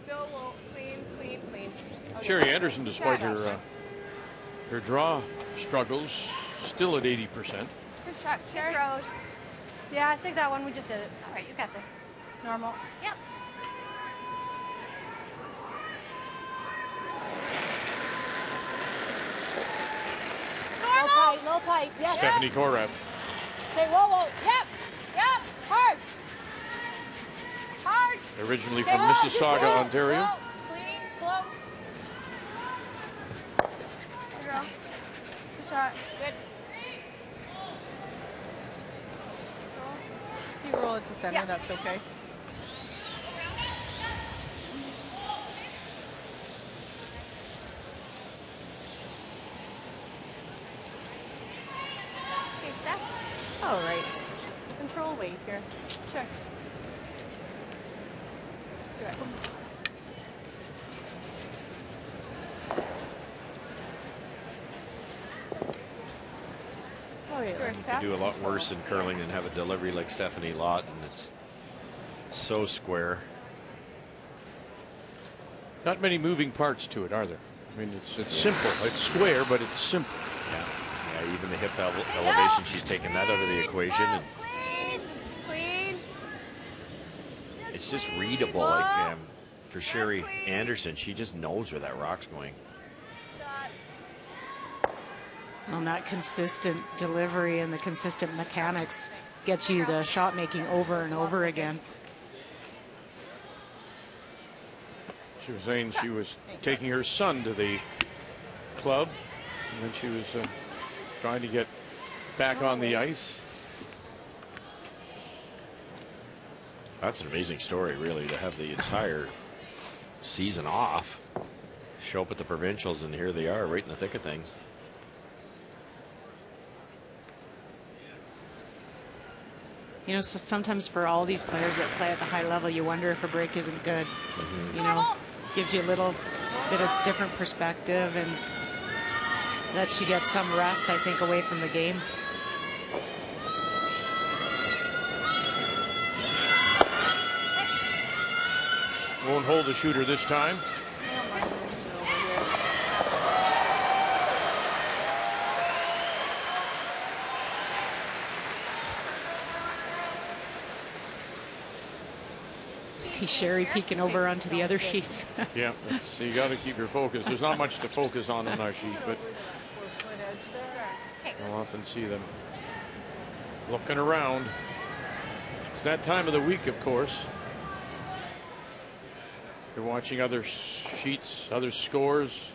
Still won't. Clean. Okay. Sherry Anderson, despite her draw struggles, still at 80%. Good shot, Sherry. Throws. Yeah, stick that one. We just did it. All right, you got this. Normal. Yep. Little tight. Yes. Stephanie Korav. Okay, whoa. Yep. Hard. Originally from Mississauga, Ontario. Whoa. Clean. Close. There you go. Good shot. Good. Control. You roll it to center. That's okay. All right. Control weight here. Sure. Do it. Oh, yeah. You can do a lot worse in curling than have a delivery like Stefanie Lawton. It's so square. Not many moving parts to it, are there? I mean, it's simple. It's square, but it's simple. Yeah, even the hip elevation, she's taken that out of the equation. And Clean. it's just readable. Like for Sherry Anderson, she just knows where that rock's going. Well, that consistent delivery and the consistent mechanics gets you the shot making over and over again. She was saying she was taking her son to the club, and then she was trying to get back on the ice. That's an amazing story, really, to have the entire season off, show up at the provincials, and here they are right in the thick of things. You know, so sometimes for all these players that play at the high level, you wonder if a break isn't good. You know, gives you a little bit of different perspective and lets you get some rest, I think, away from the game. Won't hold the shooter this time. See Sherry peeking over onto the other sheets. Yeah, so you got to keep your focus. There's not much to focus on our sheet, but you'll often see them looking around. It's that time of the week, of course. You're watching other sheets, other scores.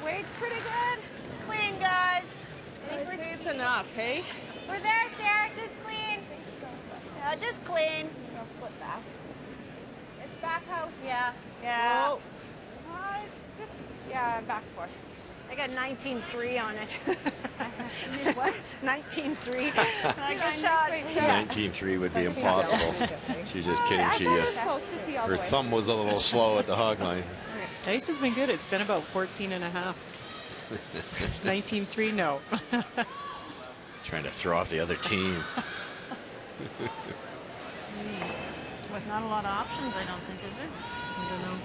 Weight's pretty good. Clean, guys. I'd say it's enough, hey? We're there, Cher. Just clean. Yeah, just clean. I'll flip back. It's back house. Yeah. Yeah. Whoa. It's just, yeah, back 4. I got 19-3 on it. What? 19-3. Good shot. 19-3 would be impossible. She's just kidding. She her thumb was a little slow at the hog line. Ice has been good. It's been about 14 and a half. 19-3, no. Trying to throw off the other team. With not a lot of options, I don't think, is there? I don't know.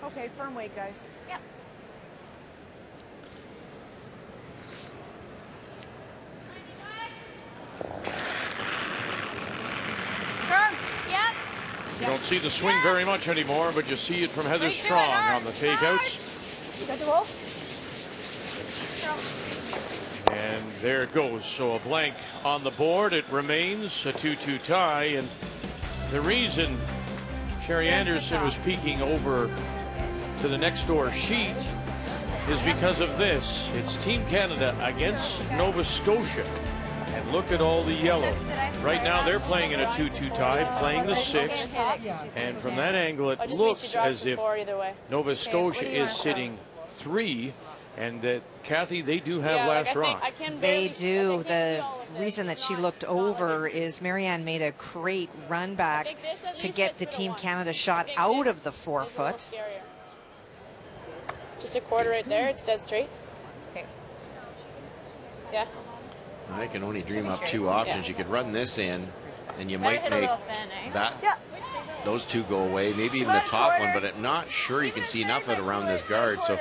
Okay, firm weight, guys. Yep. Firm. Yep. You don't see the swing very much anymore, but you see it from Heather Strong on the takeouts. You got the roll? And there it goes. So a blank on the board. It remains a 2-2 tie. And the reason Sherry Anderson was peeking over to the next door sheet is because of this. It's Team Canada against Nova Scotia. And look at all the yellow. Right now they're playing in a 2-2 tie, playing the 6th. And from that angle, it looks as if Nova Scotia is sitting 3. And Kathy, they do have last rock. They do. The reason that she looked over is Marianne made a great run back to get the Team Canada shot out of the 4-foot. Just a quarter right there. It's dead straight. Okay. Yeah. I can only dream up 2 options. You could run this in, and you might make that those 2 go away. Maybe even the top one, but I'm not sure you can see enough of it around this guard. So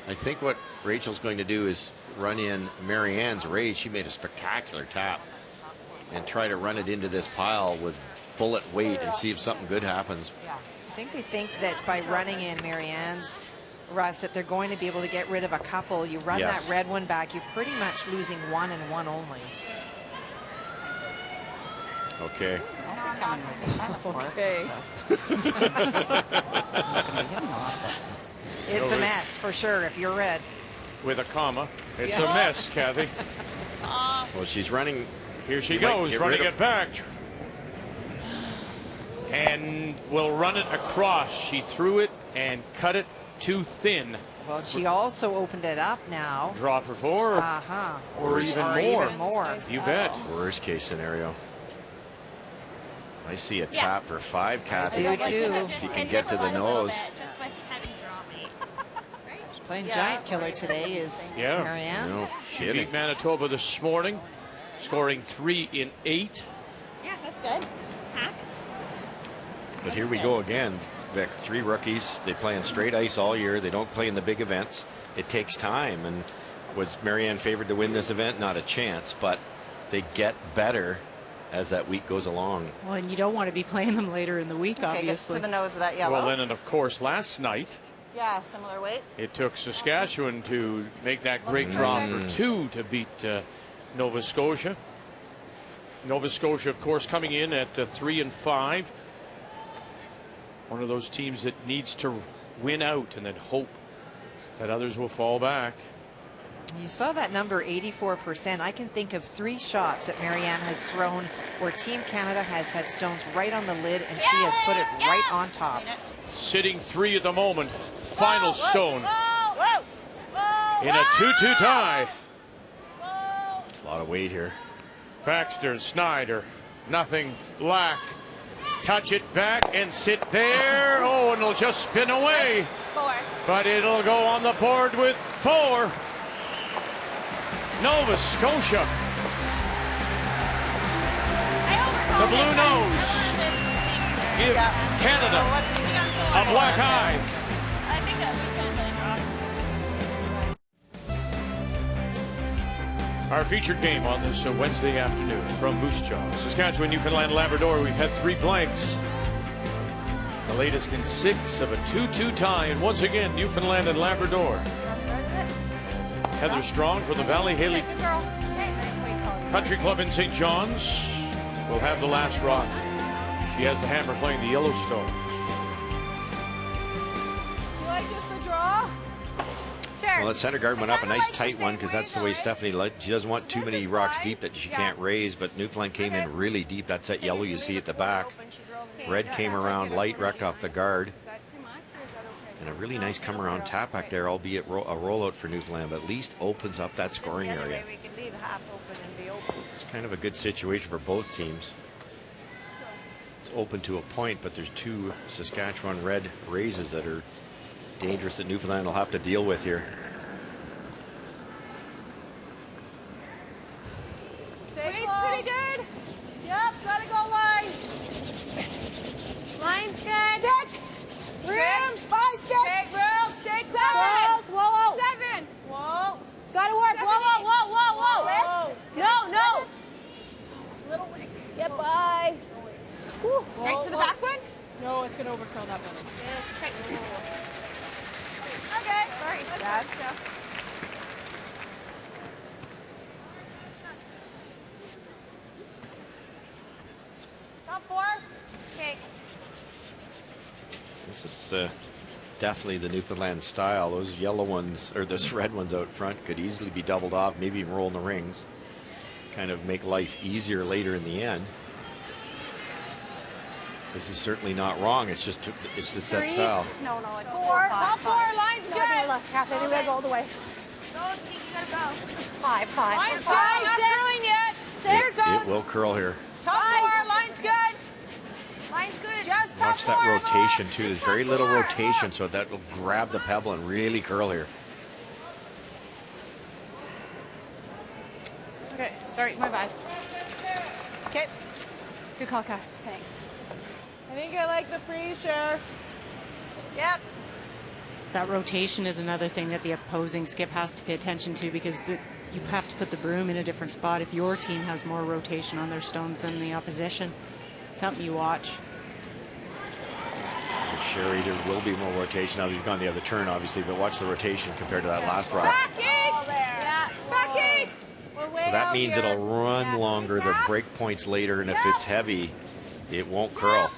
I think what Rachel's going to do is run in Marianne's raise. She made a spectacular tap, and try to run it into this pile with bullet weight and see if something good happens. Yeah. I think they think that by running in Marianne's, Russ, that they're going to be able to get rid of a couple. You run that red one back, you're pretty much losing 1 and 1 only. Okay. Okay. It's a mess for sure if you're red. With a comma. It's a mess, Kathy. Well, she's running Here she goes, running it back. And will run it across. She threw it and cut it too thin. Well, she also opened it up now. Draw for 4. Or even more. You bet. Worst case scenario. I see a tap for 5, Kathy. I do too. If you can get to the nose. Just with heavy draw weight. She's playing giant killer today is Marianne. No She kidding. beat Manitoba this morning, scoring 3 in 8. Yeah, that's good. Hack. But here we go again. Vic, 3 rookies. They play in straight ice all year. They don't play in the big events. It takes time. And was Marianne favored to win this event? Not a chance. But they get better as that week goes along. Well, and you don't want to be playing them later in the week, obviously. Get to the nose of that yellow. Well, then, and of course, last night, yeah, similar weight. it took Saskatchewan to make that great draw for 2 to beat Nova Scotia. Nova Scotia, of course, coming in at 3 and 5. One of those teams that needs to win out and then hope that others will fall back. You saw that number 84%. I can think of 3 shots that Marianne has thrown where Team Canada has had stones right on the lid and she has put it right on top. Sitting 3 at the moment. Final stone in a 2-2 tie. It's a lot of weight here. Baxter, Snyder, nothing. Lack. Touch it back and sit there. Oh, and it'll just spin away. 4. But it'll go on the board with 4. Nova Scotia. The blue nose. Give Canada a black eye. I think that we can play draw. Our featured game on this Wednesday afternoon from Moose Jaw, Saskatchewan, Newfoundland, Labrador. We've had 3 blanks. The latest in 6 of a 2-2 tie. And once again, Newfoundland and Labrador. Heather Strong for the Valley Haley Country Club in St. John's will have the last rock. She has the hammer playing the Yellowstone. You like just the draw? Well, the center guard went up a nice tight one because that's the way Stefanie, she doesn't want too many rocks deep that she can't raise, but Newfoundland came in really deep. That's that yellow you see at the back. Red came around light, wrecked off the guard. And a really nice come around tap back there, albeit a rollout for Newfoundland, but at least opens up that scoring area. It's kind of a good situation for both teams. It's open to a point, but there's 2 Saskatchewan red raises that are dangerous that Newfoundland will have to deal with here. Stay close. Pretty good. Yep, gotta go line. Line's good. 6. Room. 5, 6. Stay room. Stay close. 7. Whoa. Gotta work. Whoa. No. Little wick. Get by. Right to the back one? No, it's gonna overcurl that one. Okay. Sorry. That's Top 4. okay. This is definitely the Newfoundland style. Those yellow ones, or those red ones out front, could easily be doubled off, maybe even roll in the rings. Kind of make life easier later in the end. This is certainly not wrong. It's just that style. No, it's 4. Top 4. Line's good. Less half. I think we gotta go all the way. Go, you gotta go. 5. Line's good. Not curling yet. There it goes. It will curl here. Top 4. Line's good. Line's good. Just top Watch 4. that rotation too. There's very little rotation, so that will grab the pebble and really curl here. Okay, sorry, my bad. Okay. Good call, Cass. Thanks. I think I like the free share. Yep. That rotation is another thing that the opposing skip has to pay attention to because you have to put the broom in a different spot if your team has more rotation on their stones than the opposition. Something you watch. Sherry, there will be more rotation. Now you've gone the other turn, obviously, but watch the rotation compared to that last rock. Back it! Yeah. Back it! Well, that means it'll run longer. The break points later, and if it's heavy, it won't curl.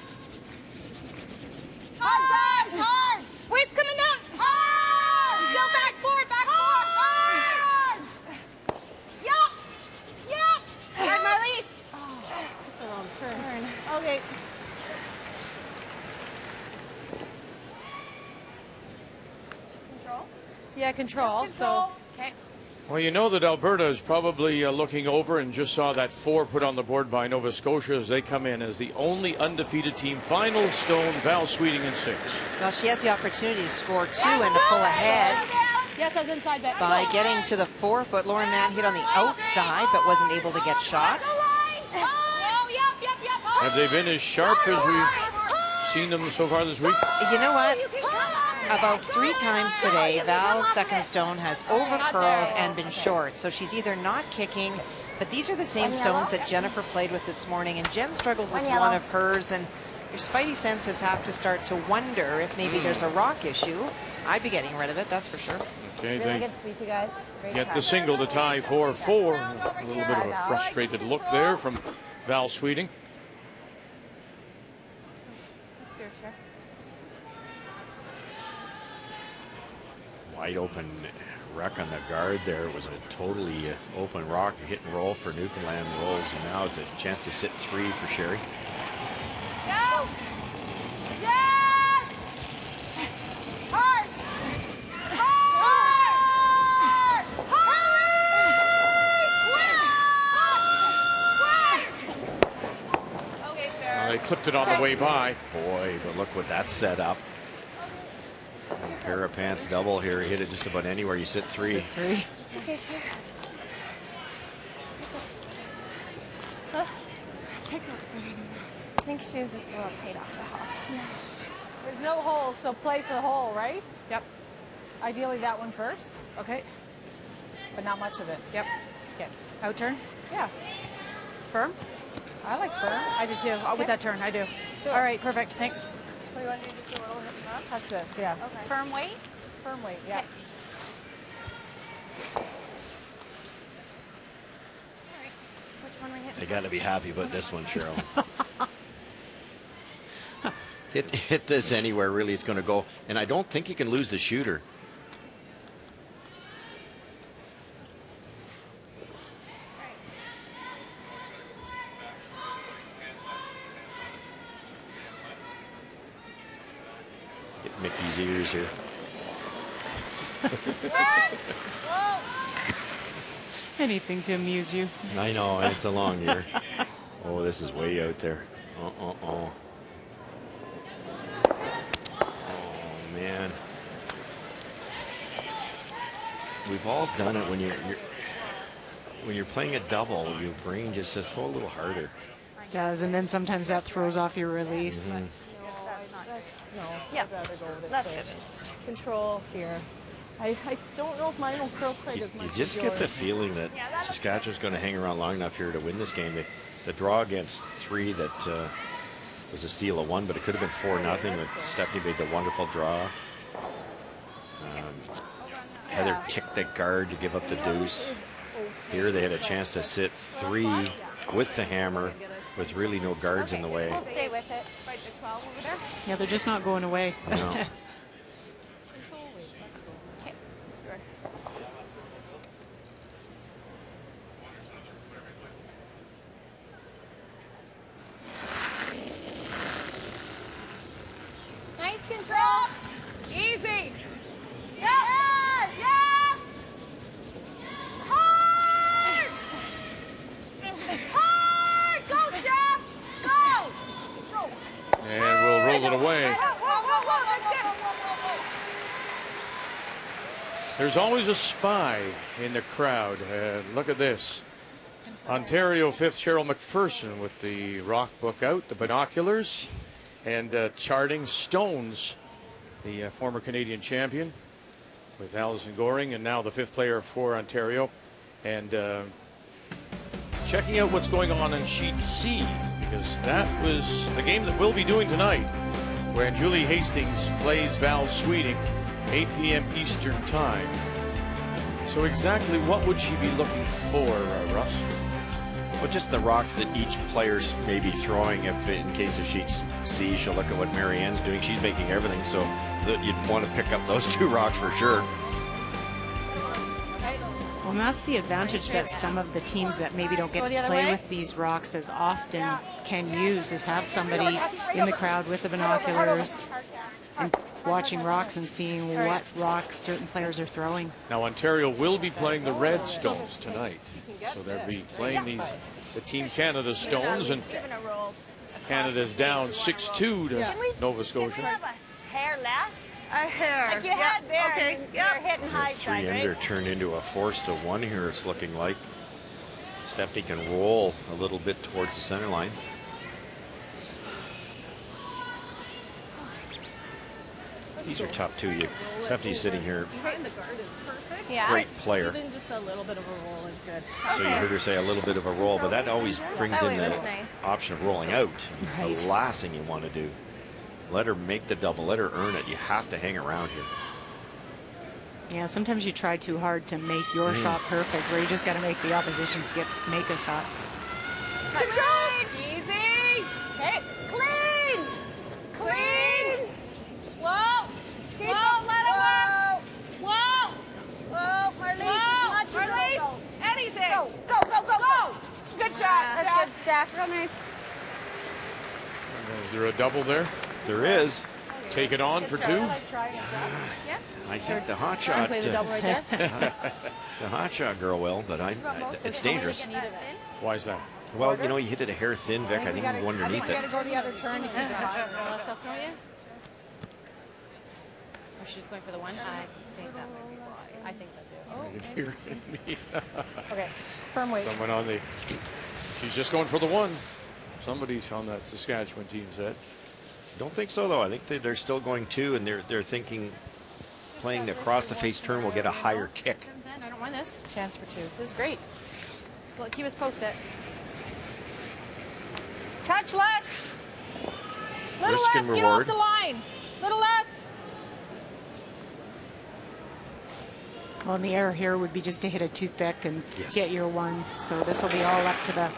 Hard, guys, hard! Weight's coming down. Hard! Go back 4. Hard! Yup! Hard, Marlies. Yeah, control. So, okay. Well, you know that Alberta is probably looking over and just saw that 4 put on the board by Nova Scotia as they come in as the only undefeated team. Final stone, Val Sweeting in 6. Well, she has the opportunity to score 2 and to pull ahead. Yes, I was inside that. By getting to the 4-foot. Lauren Mann hit on the outside, but wasn't able to get shot. Have they been as sharp as we've seen them so far this week? You know what? About 3 times today, Val's second stone has overcurled and been short. So she's either not kicking, but these are the same stones that Jennifer played with this morning, and Jen struggled with one of hers, and your spidey senses have to start to wonder if maybe there's a rock issue. I'd be getting rid of it, that's for sure. Okay, Really good sweep, you guys. Great get job. the single to tie 4-4. A little bit of a frustrated look there from Val Sweeting. Let's do it, sure. Wide open wreck on the guard there. It was a totally open rock, a hit and roll for Newfoundland rolls, and now it's a chance to sit 3 for Sherry. Go! Yes! Hard! Hard! Hard! Okay, sure. They clipped it on the way by. Boy, but look what that set up. And pair of pants double here. Hit it just about anywhere. You sit 3. Sit 3. Okay, sure. I think she was just a little tight off the hop. Yeah. There's no hole, so play for the hole, right? Yep. Ideally that one first. Okay. But not much of it. Yep. Okay. Out turn? Yeah. Firm? I like firm. I do too. With that turn, I do. All right, perfect. Thanks. So you want to do just a little hip and up? Touch this, yeah. Okay. Firm weight? Firm weight, yeah. Okay. Which one we hit? They got to be happy about this one, Cheryl. hit this anywhere, really, it's going to go. And I don't think you can lose the shooter. Get Mickey's ears here. Anything to amuse you. I know, it's a long year. Oh, this is way out there. Oh, man. We've all done it when you're playing a double. Your brain just says throw a little harder. It does, and then sometimes that throws off your release. Mm-hmm. Yeah, that's good. Control here. I don't know if mine will curl quite as much. You just as get the yours. feeling that Saskatchewan's going to hang around long enough here to win this game. The draw against 3 that was a steal of 1, but it could have been 4-0. But Stefanie made the wonderful draw. Heather ticked the guard to give up the deuce. Here they had a chance to sit 3 with the hammer, with really no guards in the way. We'll stay with it. Right the 12 over there. Yeah, they're just not going away. No. Control weight. Let's go. Okay. Let's do it. Nice control. Easy. Yes! Yes! Hard! Hard! Go, Jeff! Go! Go! And we'll roll it away. Whoa, whoa, whoa, that's it. There's always a spy in the crowd. Look at this. Ontario 5th Cheryl McPherson with the rock book out, the binoculars, and charting stones. The former Canadian champion with Alison Goring, and now the 5th player for Ontario. And checking out what's going on sheet C, because that was the game that we'll be doing tonight, where Julie Hastings plays Val Sweeting, 8 p.m. Eastern Time. So exactly what would she be looking for, Russ? Well, just the rocks that each player's maybe throwing. If in case of sheet C, she'll look at what Marianne's doing. She's making everything, so you'd want to pick up those 2 rocks for sure. Well, and that's the advantage that some of the teams that maybe don't get to play with these rocks as often can use, is have somebody in the crowd with the binoculars and watching rocks and seeing what rocks certain players are throwing. Now Ontario will be playing the red stones tonight. So they'll be playing the Team Canada stones, and Canada's down 6-2 to Nova Scotia. Hair less? A hair. Like you had there. Okay. You're hitting high Three side, under right? turned into a 4-1 here, it's looking like. Stefanie can roll a little bit towards the center line. These are tough too. Stefanie's sitting here. Behind the guard is perfect. Yeah. Great player. Even just a little bit of a roll is good. So you heard her say a little bit of a roll, but that always brings in the option of rolling out. The last thing you want to do. Let her make the double. Let her earn it. You have to hang around here. Yeah, sometimes you try too hard to make your shot perfect, where you just got to make the opposition skip, make a shot. Good job. Easy. Okay. Clean. Clean. Whoa. Whoa, let it work. Whoa. Whoa, Marlise. Whoa. Not too low, Marlise. though. Anything. Go, go, go, go, go. Good shot. That's good, Steph. Real nice. Is there a double there? There is. Take it on for two. Yeah. I think the hot shot. Play the double right there. The hot shot girl will, but it's dangerous. Why is that? Well, you know, you hit it a hair thin, Vic. I think you go I think underneath we got to it. go the other turn to keep it hot. Stuff, don't you? Or she's going for the one? I think that might be why. I think so too. Okay, firm weight. Someone on the. She's just going for the one. Somebody's on that Saskatchewan team said. Don't think so, though. I think they're still going two, and they're thinking playing the across the face turn will get a higher kick. I don't mind this. Chance for two. This is great. So keep us posted. Touch less. Little Risk less. and Get off reward. the line. Little less. Well, and the error here would be just to hit it too thick and Yes. get your one. So this will be all up to the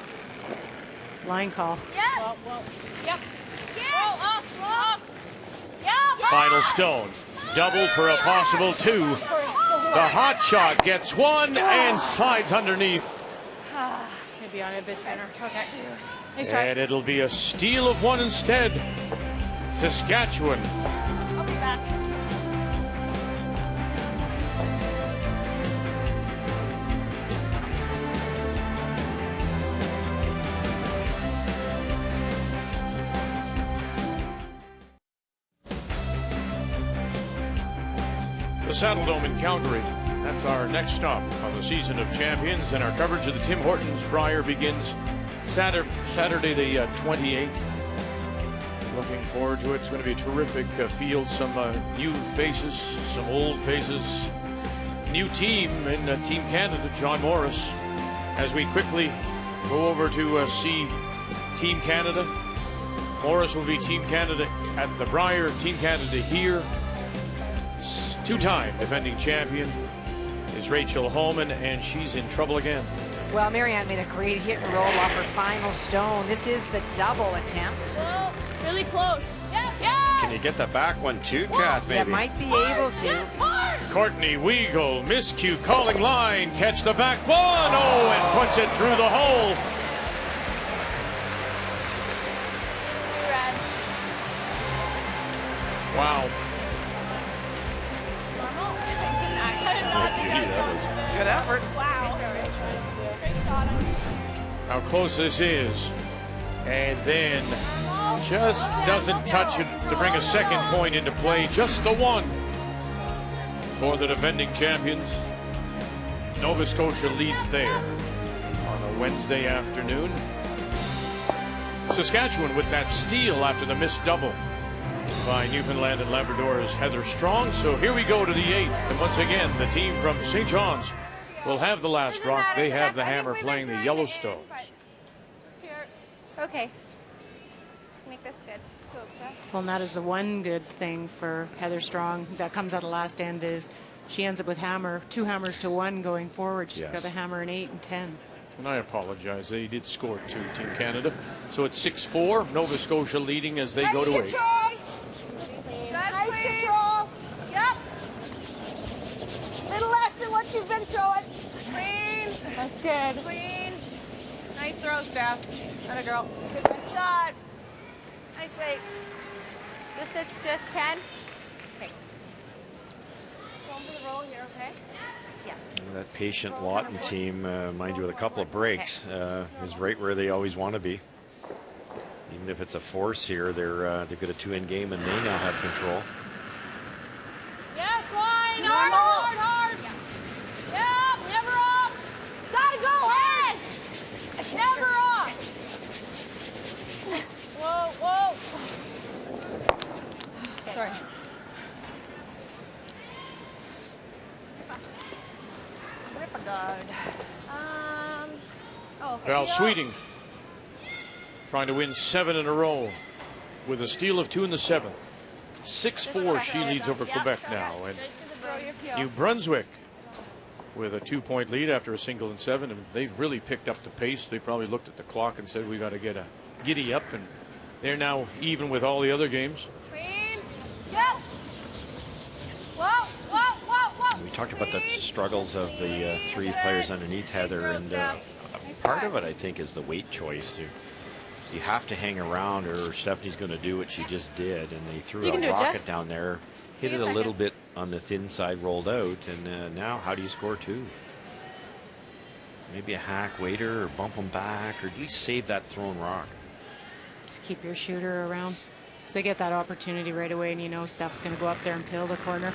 line call. Yep. Yep. Roll up. Up. Yep. Final stone. Double for a possible two. The hot shot gets one and slides underneath. Maybe on it a bit sooner. Okay. Nice try. And it'll be a steal of one instead. Saskatchewan. I'll be back. The Saddle Dome in Calgary. That's our next stop on the season of champions, and our coverage of the Tim Hortons Brier begins Saturday the 28th. Looking forward to it. It's going to be a terrific field. Some new faces, some old faces. New team in Team Canada, John Morris. As we quickly go over to see Team Canada. Morris will be Team Canada at the Brier, Team Canada here. Two-time defending champion is Rachel Holman, and she's in trouble again. Well, Marianne made a great hit and roll off her final stone. This is the double attempt. Well, really close. Yeah. Can you get the back one too, Kath, maybe? That might be able to. Courtney Weagle, miscue calling line, catch the back one, oh, and puts it through the hole. Wow. Good effort. Wow. How close this is. And then just doesn't touch it to bring a second point into play. Just the one for the defending champions. Nova Scotia leads there on a Wednesday afternoon. Saskatchewan with that steal after the missed double by Newfoundland and Labrador's Heather Strong. So here we go to the 8th. And once again, the team from St. John's will have the last rock. They have the hammer playing the Yellowstones. Okay. Let's make this good. Well, and that is the one good thing for Heather Strong that comes out of last end is she ends up with two hammers to one going forward. She's got the hammer in 8 and 10. And I apologize. They did score two, Team Canada. So it's 6-4. Nova Scotia leading as they go to 8. Nice control. Yep. Little less than what she's been throwing. Clean. That's good. Clean. Nice throw, Steph. Atta girl. Good shot. Nice weight. Just 10. Going for the roll here, okay? Yeah. That patient Lawton team, mind you, with a couple of breaks, is right where they always want to be. Even if it's a force here, they've got a 2-in game and they now have control. Yes, line. Hard. Yeah, never up. Gotta go hard. Never up. Whoa. Sorry. Rip a guard. Okay. Val Sweeting trying to win 7 in a row with a steal of 2 in the 7th. 6-4 she leads over Quebec now. And New Brunswick with a 2-point lead after a single and 7, and they've really picked up the pace. They probably looked at the clock and said, we got to get a giddy up, and they're now even with all the other games. Clean. Yep. Whoa. We talked about the struggles of the 3 players underneath Heather, and part of it, I think, is the weight choice. You have to hang around, or Stephanie's going to do what she just did, and they threw a rocket down there, hit it a little bit on the thin side, rolled out, and now how do you score 2? Maybe a hack waiter, or bump them back, or at least save that thrown rock. Just keep your shooter around. So they get that opportunity right away, and you know Steph's going to go up there and peel the corner.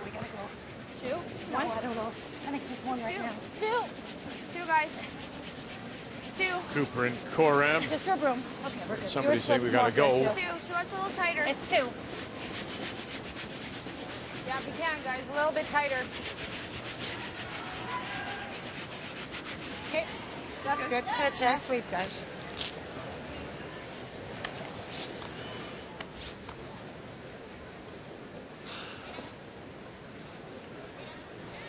We gotta go. 2? No, 1? I don't know. I think just 1 right now. 2, guys. 2. Cooper and Korab. Just your broom. Okay, we're good. Somebody say we got to go. 2. She wants a little tighter. It's 2. Yeah, if you can, guys. A little bit tighter. Okay. That's good. Nice sweep, guys.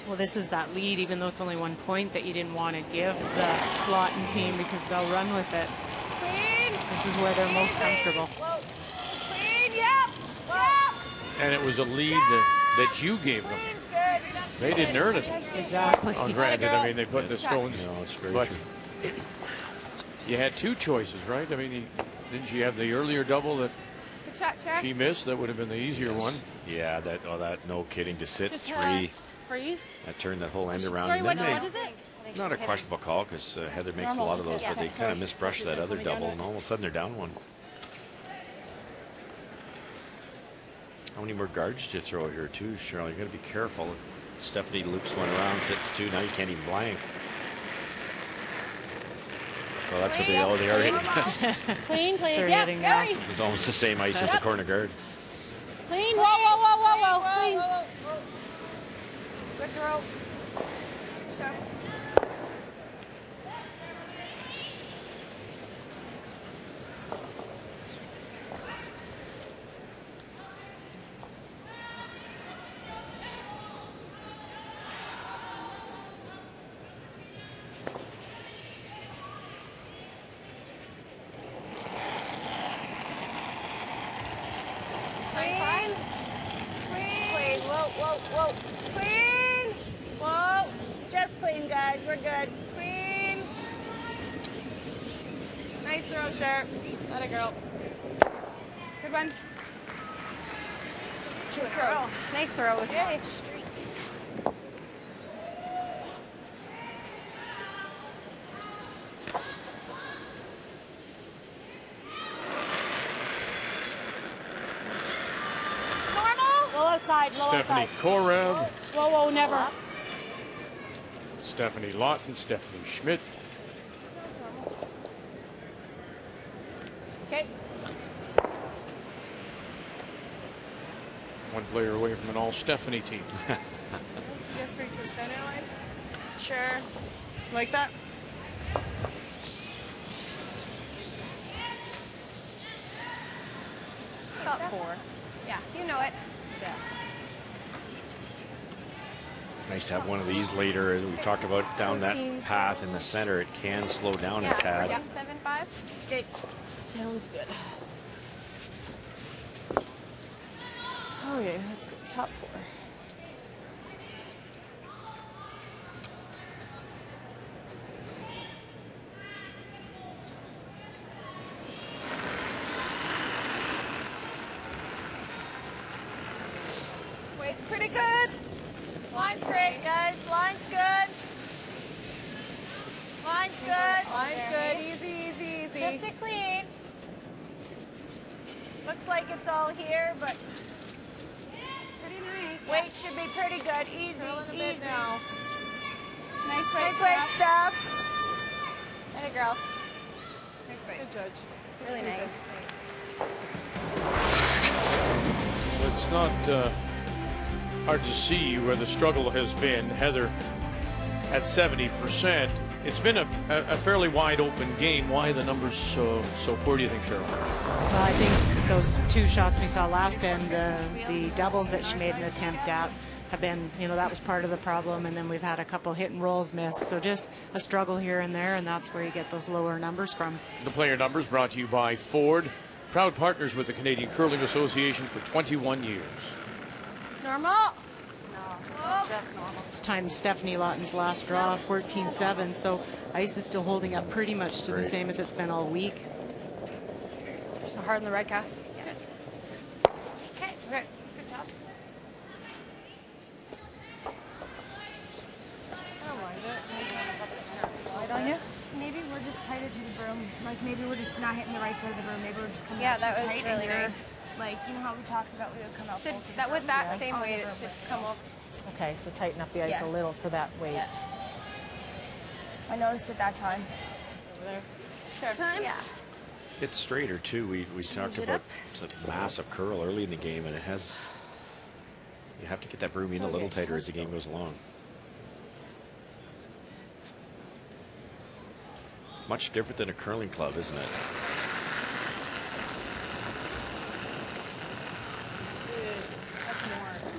Well, this is that lead, even though it's only 1 point, that you didn't want to give the Lawton team because they'll run with it. Clean. This is where they're most comfortable. Whoa. Clean. Yep. And it was a lead that you gave them. Clean's good. They didn't earn it. Exactly. Oh, granted, I mean, they put the stones. No, it's very But true. you had 2 choices, right? I mean, didn't she have the earlier double that Good shot, Chair. she missed? That would have been the easier one. Yeah, that no kidding, to sit Just 3. freeze. That turned that whole end around. Sorry, And what then is it? not a questionable call, because Heather makes a lot of those, but they kind of misbrushed that other double, and all of a sudden they're down 1. How many more guards do you throw here too, Cheryl? You got to be careful. Stephanie loops 1 around, sits 2. Now you can't even blank. So that's what they are hitting. Clean, please. They're Yeah, hitting that. very. It's almost the same ice as the corner guard. Clean. Whoa. Clean. Good throw. Sure. Clean. Whoa. Clean. Whoa. Just clean, guys. We're good. Clean. Nice throw, Sharp. Let it go. Good one. Good throw. Nice throw. Yay. Low outside. Stefanie Korab, Whoa, never. Stefanie Lawton, Stephanie Schmidt. Okay. 1 player away from an all-Stephanie team. Yes, right to the center line. Sure. Like that? Top 4. Yeah, you know it. Yeah. Nice to have one of these later, as we talked about, down that path in the center. It can slow down a tad. Yeah, 7-5. Okay. Sounds good. Okay, let's go. Top 4. It's pretty good. Line's straight, guys. Line's good. Line's good. Line's good. Easy, easy, easy. Just to clean. Looks like it's all here, but it's pretty nice. Weight should be pretty good. Easy, Curling a easy. bit now. Nice weight stuff. And a girl. Nice weight. Good judge. Really nice. It's not hard to see where the struggle has been. Heather at 70%. It's been a fairly wide open game. Why are the numbers so poor, do you think, Cheryl? Well, I think those 2 shots we saw last end, the doubles that she made an attempt at, have been, that was part of the problem. And then we've had a couple hit and rolls missed. So just a struggle here and there, and that's where you get those lower numbers from. The player numbers brought to you by Ford, proud partners with the Canadian Curling Association for 21 years. Normal. Just normal. This time Stefanie Lawton's last draw, 14-7. So ice is still holding up pretty much to the same as it's been all week. So hard on the red, Cass. Good. Okay, good. Good job. I don't mind it. Light on you? Maybe we're just tighter to the broom. Like maybe we're just not hitting the right side of the broom. Maybe we're just coming out that too was tight really and nice. Like, you know how we talked about we would come out full to the With broom? that same weight, it should come up. Okay, so tighten up the ice a little for that weight. Yeah. I noticed it that time. Over there. Sure. Time? Yeah. It's straighter too. We talked about a massive curl early in the game, and it has. You have to get that broom in a little tighter as the game goes along. Much different than a curling club, isn't it?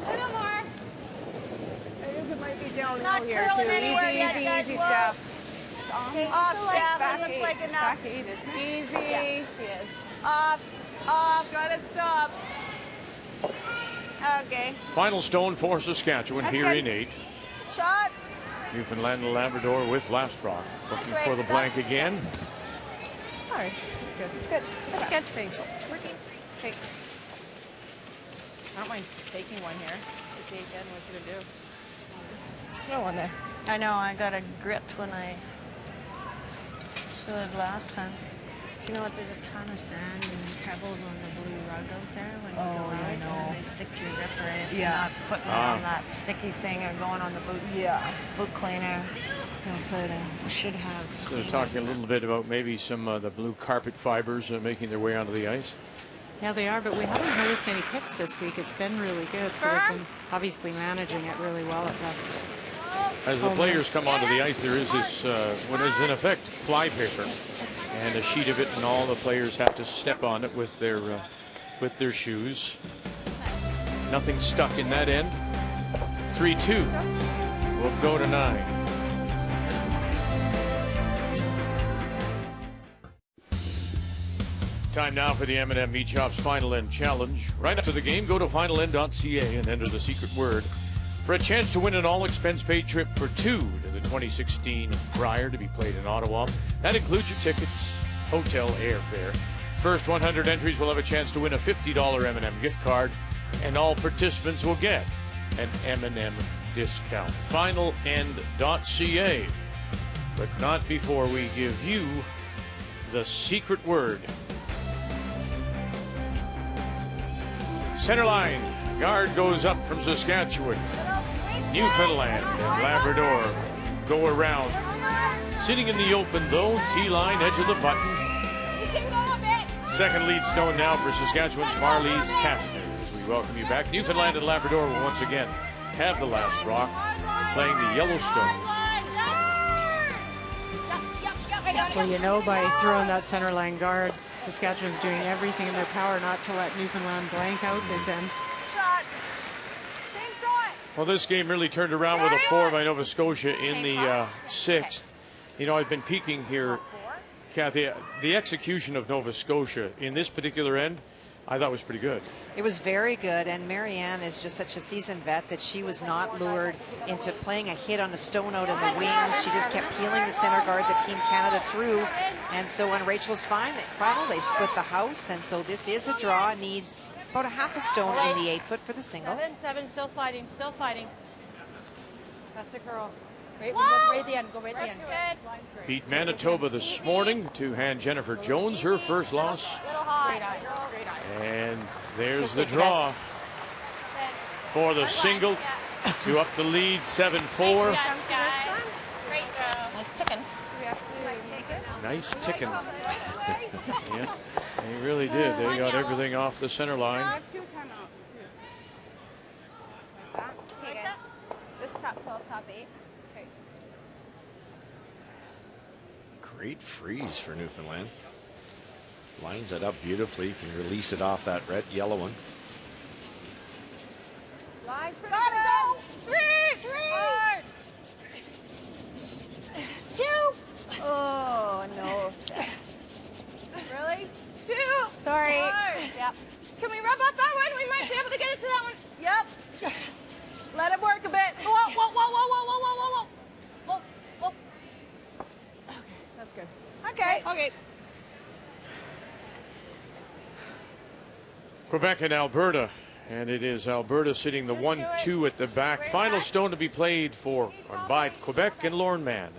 A little more. I think it might be downhill Not here curling too. anywhere Easy, yet, easy, guys. easy Whoa. stuff. Off, Steph. That looks like enough. Back 8, isn't it? Easy. Yeah, she is. Off. Gotta stop. Okay. Final stone for Saskatchewan That's here good. in 8. Shot. Newfoundland and Labrador with last rock. Looking That's for right, the stop. blank again. All right, that's good. It's good. That's good. Thanks. 14-3. Okay. I don't mind taking one here. Let's see again what you're going to do. Snow on there. I know, I got a grit when I stood last time. Do you know what? There's a ton of sand and pebbles on the blue rug out there when you go out. I know. And they stick to your zipper if you're Yeah. not putting it on that sticky thing or going on the boot. Yeah. Boot cleaner. We should have. So talking a little bit about maybe some of the blue carpet fibers making their way onto the ice. Yeah, they are, but we haven't noticed any picks this week. It's been really good, so they've been obviously managing it really well at that. As the players come onto the ice, there is this, what is in effect, fly paper, and a sheet of it, and all the players have to step on it with their shoes. Nothing stuck in that end. 3-2. We'll go to 9. Time now for the M&M Meat Shop's Final End Challenge. Right after the game, go to finalend.ca and enter the secret word for a chance to win an all-expense-paid trip for 2 to the 2016 Brier to be played in Ottawa. That includes your tickets, hotel, airfare. First 100 entries will have a chance to win a $50 M&M gift card, and all participants will get an M&M discount. Finalend.ca. But not before we give you the secret word. Center line, guard goes up from Saskatchewan. Newfoundland and Labrador go around. Sitting in the open though, T-line, edge of the button. Second lead stone now for Saskatchewan's Marlies Kastner as we welcome you back. Newfoundland and Labrador will once again have the last rock, playing the Yellowstone. Well, you know, by throwing that center line guard, Saskatchewan's doing everything in their power not to let Newfoundland blank out this end. Shot. Same shot. Well, this game really turned around with a 4 by Nova Scotia in the 6th. You know, I've been peeking here, Kathy. The execution of Nova Scotia in this particular end, I thought was pretty good. It was very good, and Marianne is just such a seasoned vet that she was not lured into playing a hit on a stone out in the wings. She just kept peeling the center guard that Team Canada threw, and so when Rachel's final, they split the house, and so this is a draw, needs about a half a stone in the 8-foot for the single. 7, still sliding, still sliding. That's the curl. Right, go right at the end, go right at the end. Good. Line's great. Beat Manitoba this morning to hand Jennifer Jones her first loss. Little hot. Great eyes, great eyes. And there's the draw for the single to up the lead 7-4. Guys. Great throw. Nice ticking. Nice ticking. Yeah, they really did. They got everything off the center line. 2 timeouts, too. Like that. Okay, guys. Just top 12, top 8. Okay. Great freeze for Newfoundland. Lines it up beautifully. You can release it off that yellow one. Lines for Gotta go. 3. 2. Oh, no. Really? 2. Sorry. 4. Yep. Can we rub out that one? We might be able to get it to that one. Yep. Let it work a bit. Whoa, whoa, whoa, whoa, whoa, whoa, whoa, whoa, whoa. Whoa, whoa. Okay, that's good. Okay. Okay. Quebec and Alberta. And it is Alberta sitting the 1-2 at the back. Final stone to be played by Quebec and Lauren Mann.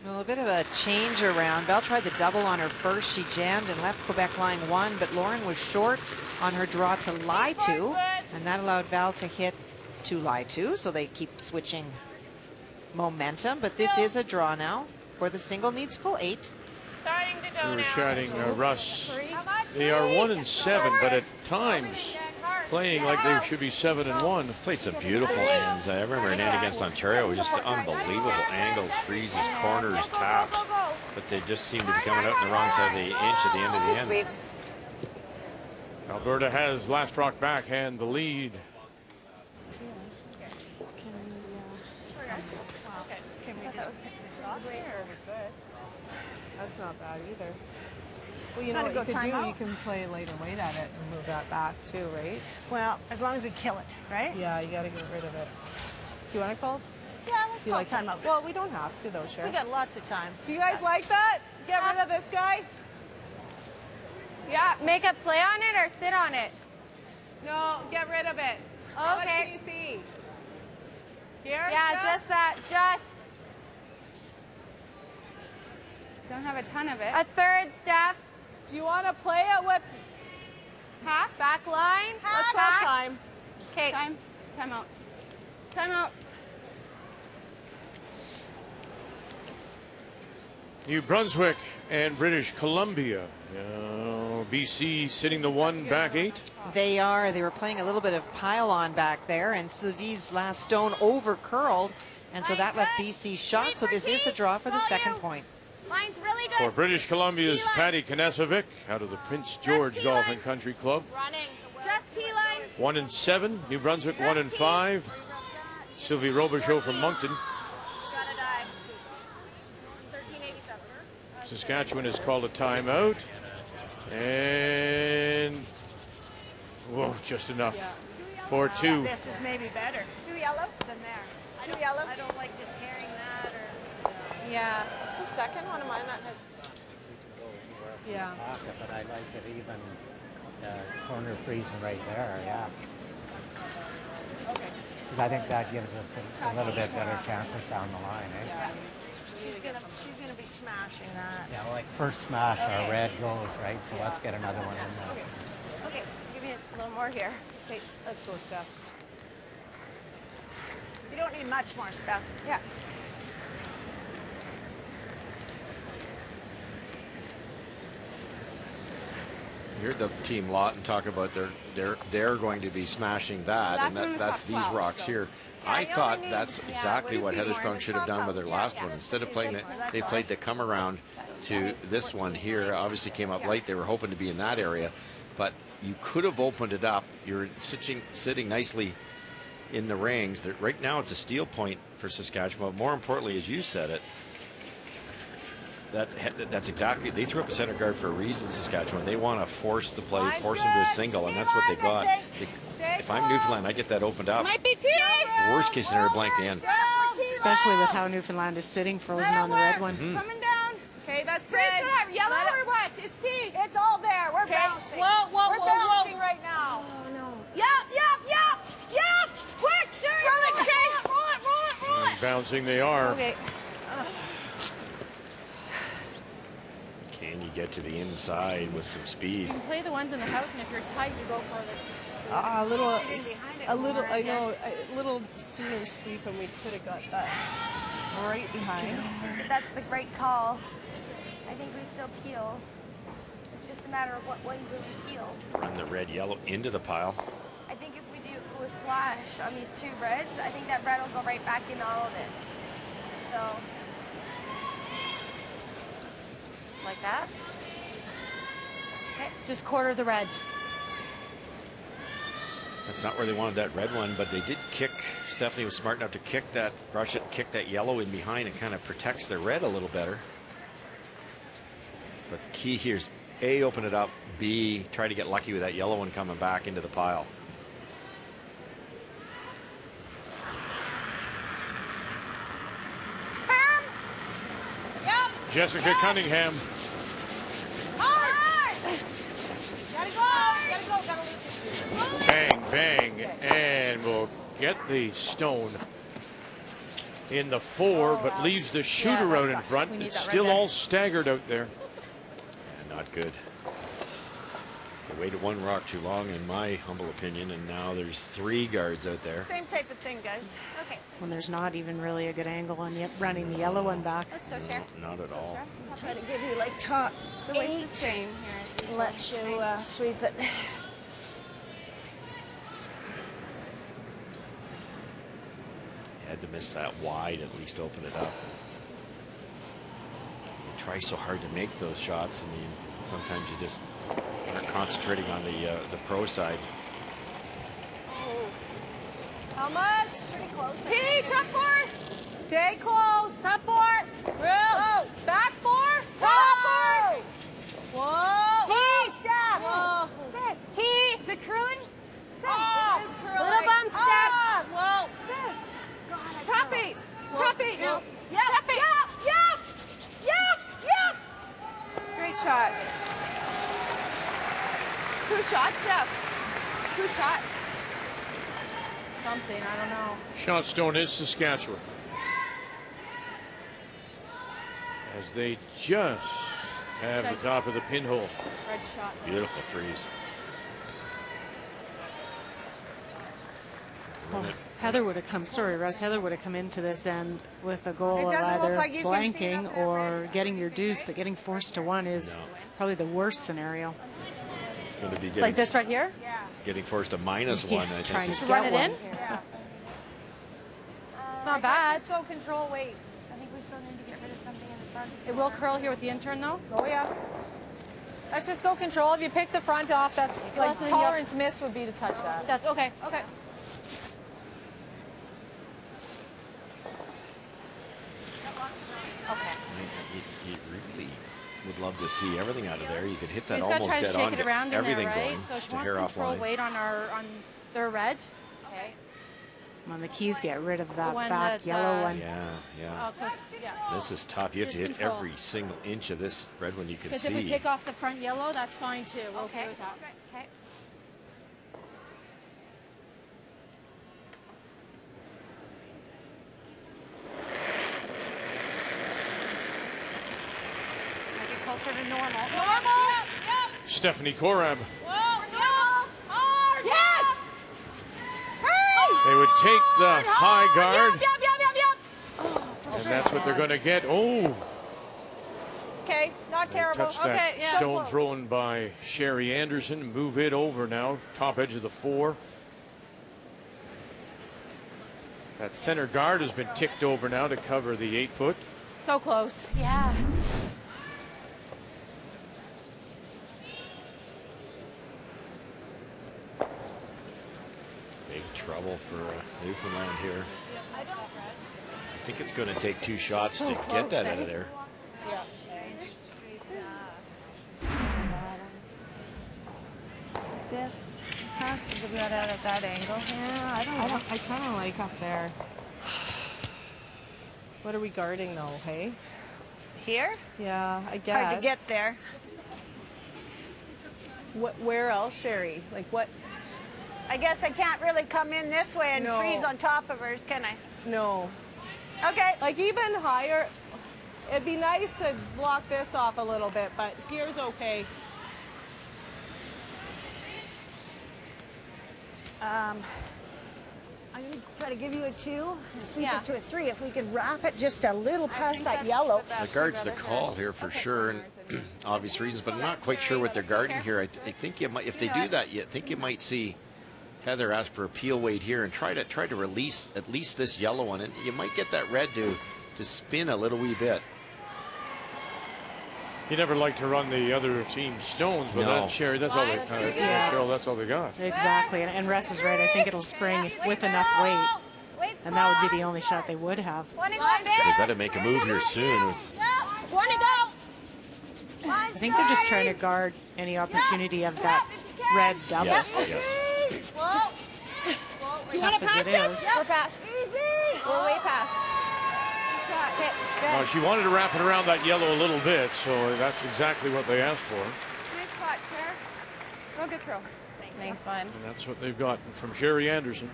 Well, a bit of a change around. Bell tried the double on her first. She jammed and left Quebec line 1, but Lauren was short on her draw to lie 2, and that allowed Val to hit to lie 2, so they keep switching momentum. But this is a draw now. For the single, needs full 8. Starting to go We were now. chatting, Russ. They are 1-7, but at times playing like they should be 7-1. Played some beautiful ends. I remember an end against Ontario. It was just unbelievable angles, freezes, corners, taps. But they just seemed to be coming out on the wrong side of the inch at the end of the end. Alberta has last rock backhand the lead. That's not bad either. Well, you know what you could do? You can play lighter weight at it and move that back too, right? Well, as long as we kill it, right? Yeah, you got to get rid of it. Do you want to call? Yeah, let's Do you like timeout? Well, we don't have to though, Sharon. We got lots of time. Do you guys like that? Get rid of this guy? Yeah, make a play on it or sit on it. No, get rid of it. How much Okay. can you see? Here? Yeah, Steph? just that. Just. Don't have a ton of it. A third, Steph. Do you want to play it with Half. Back line. Let's call time. Okay. Time. Time out. Time out. New Brunswick and British Columbia. BC sitting the 1 back 8. They are. They were playing a little bit of pile-on back there, and Sylvie's last stone over-curled, and so that left BC shot. So this is the draw for the second point. Line's really good. For British Columbia's Patty Knesevic out of the Prince George Golf and Country Club. Running. Just T-line. 1-7. New Brunswick 1-5. Sylvie Robichaud from Moncton. Gotta die. 1387. Saskatchewan has called a timeout. And whoa, just enough. For 2. This is maybe better 2 yellow. than there. 2 yellow. I don't like just hearing that or. Yeah. It's the second one of mine that has. Yeah. But I like it even corner freezing right there, yeah. Okay. Because I think that gives us a little bit better chances down the line, eh? Yeah. She's gonna be smashing that. Yeah, like first smash, our red goes, right? So let's get another one in there. Okay. Give me a little more here. Okay, let's go, Steph. You don't need much more stuff. Yeah. You heard the team Lawton talk about they're going to be smashing that, and that's these rocks here. I thought that's exactly what Heather Strong should have done with their last one. Instead of playing it, they played the come around to this one here. Obviously came up late. They were hoping to be in that area, but you could have opened it up. You're sitting nicely in the rings. Right now it's a steal point for Saskatchewan. But more importantly, as you said it, that's exactly, they threw up a center guard for a reason, Saskatchewan. They want to force the play, force them to a single, and that's what they got. If I'm Newfoundland, I get that opened up. Might be 2. Worst case scenario, blank the end. Especially with how Newfoundland is sitting frozen on the red one. Coming down. Okay, that's good. Right there. Yellow or what? It's T. It's all there. We're bouncing. Whoa, whoa, We're whoa, bouncing whoa. right now. Oh, no. Bouncing they are. Okay. Can you get to the inside with some speed? You can play the ones in the house, and if you're tight, you go further. A little sooner sweep, and we could have got that right behind. That's the great call. I think we still peel. It's just a matter of what ones we peel. Run the red, yellow into the pile. I think if we do a slash on these two reds, I think that red will go right back into all of it. So, like that. Okay, just quarter the red. That's not where they wanted that red one, but they did kick. Stefanie was smart enough to kick that, brush it, kick that yellow in behind, and kind of protects the red a little better. But the key here is A, open it up, B, try to get lucky with that yellow one coming back into the pile. Firm. Yep. Jessica Cunningham. Hard. Gotta go. Gotta lose this. Bang, bang, and we'll get the stone in the 4, but leaves the shooter out in front. It's still all staggered out there. Yeah, not good. They waited one rock too long, in my humble opinion, and now there's 3 guards out there. Same type of thing, guys. Okay. When there's not even really a good angle on yet running the yellow one back. Let's go, Cher. Not at all. I'm trying to give you like top The weight's 8. the same here. Let you sweep it. Had to miss that wide, at least open it up. You try so hard to make those shots, and sometimes you just are concentrating on the pro side. How much? Pretty close. T, top 4. Stay close. Top 4. Real. Back 4. Top 4. Whoa. T, step. Whoa. Sit. T. Is it curling? Sit. It is curling. Little bump, set. Whoa. Sit. Top 8. Top 8. No. Yep. Step 8. Yep. Great shot. Who shot, Steph? Who shot? Something, I don't know. Shot stone is Saskatchewan. As they just have the top of the pinhole. Red shot. Beautiful freeze. Well, Heather would have come, sorry, Russ, Heather would have come into this end with a goal It of doesn't look either like you can see it blanking up there, or getting your deuce, but getting forced to 1 is probably the worst scenario. It's going to be Like this right here? getting forced to -1, I think. Trying To run it in? Yeah. It's not bad. Just go control weight. I think we still need to get rid of something in the front. It will curl here with the intern, though? Oh, yeah. Let's just go control. If you pick the front off, that's like Like tolerance miss would be to touch that. That's okay. Okay. Okay. You really would love to see everything out of there. You could hit that We just got to almost try to dead shake on, it get around in everything there, right? going. So Just she a wants hair control offline. weight on their red. Okay. On the keys, get rid of that one back that, yellow one. Yeah. Oh, 'cause, yeah. This is tough. You have to Just hit control. every single inch of this red one you can Because if we see. pick off the front yellow, that's fine too. We're okay with that. Okay. Make it closer to normal. Stephanie Korab. Yes! They would take the high guard, Yep. and that's what they're going to get. Oh, Okay, not terrible. touch that Okay, yeah. stone thrown by Sherry Anderson. Move it over now. Top edge of the 4. That center guard has been ticked over now to cover the 8-foot. So close. Yeah. Big trouble for Newfoundland here. I think it's going to take 2 shots to get that out of there. This has to be out at that angle. Yeah, I don't know. I kind of like up there. What are we guarding though, hey? Here? Yeah, I guess. Hard to get there. Where else, Sherry? Like what? I guess I can't really come in this way and No. freeze on top of hers, can I? No. Okay. Like even higher, it'd be nice to block this off a little bit, but here's okay. I'm going to try to give you a 2 and sweep it to a 3. If we could wrap it just a little past that yellow. The guard's the call here for sure, and obvious reasons, but I'm not quite sure what they're guarding here. I think you might, if they do that, you think you might see Heather ask for a peel weight here and try to release at least this yellow one, and you might get that red to spin a little wee bit. You never like to run the other team's stones, but No. Sherry, that's all they Cheryl, that's all they got. Exactly, and Russ is right. I think it'll spring with enough weight, and that would be the only shot they would have. They've got to make a move here soon. One to go. I think they're just trying to guard any opportunity of that red double. Yes. Tough as it is. We're past. We're way past. Well, she wanted to wrap it around that yellow a little bit, so that's exactly what they asked for. Nice spot, Cher. Go good throw. Thanks, bud. And that's what they've gotten from Sherry Anderson.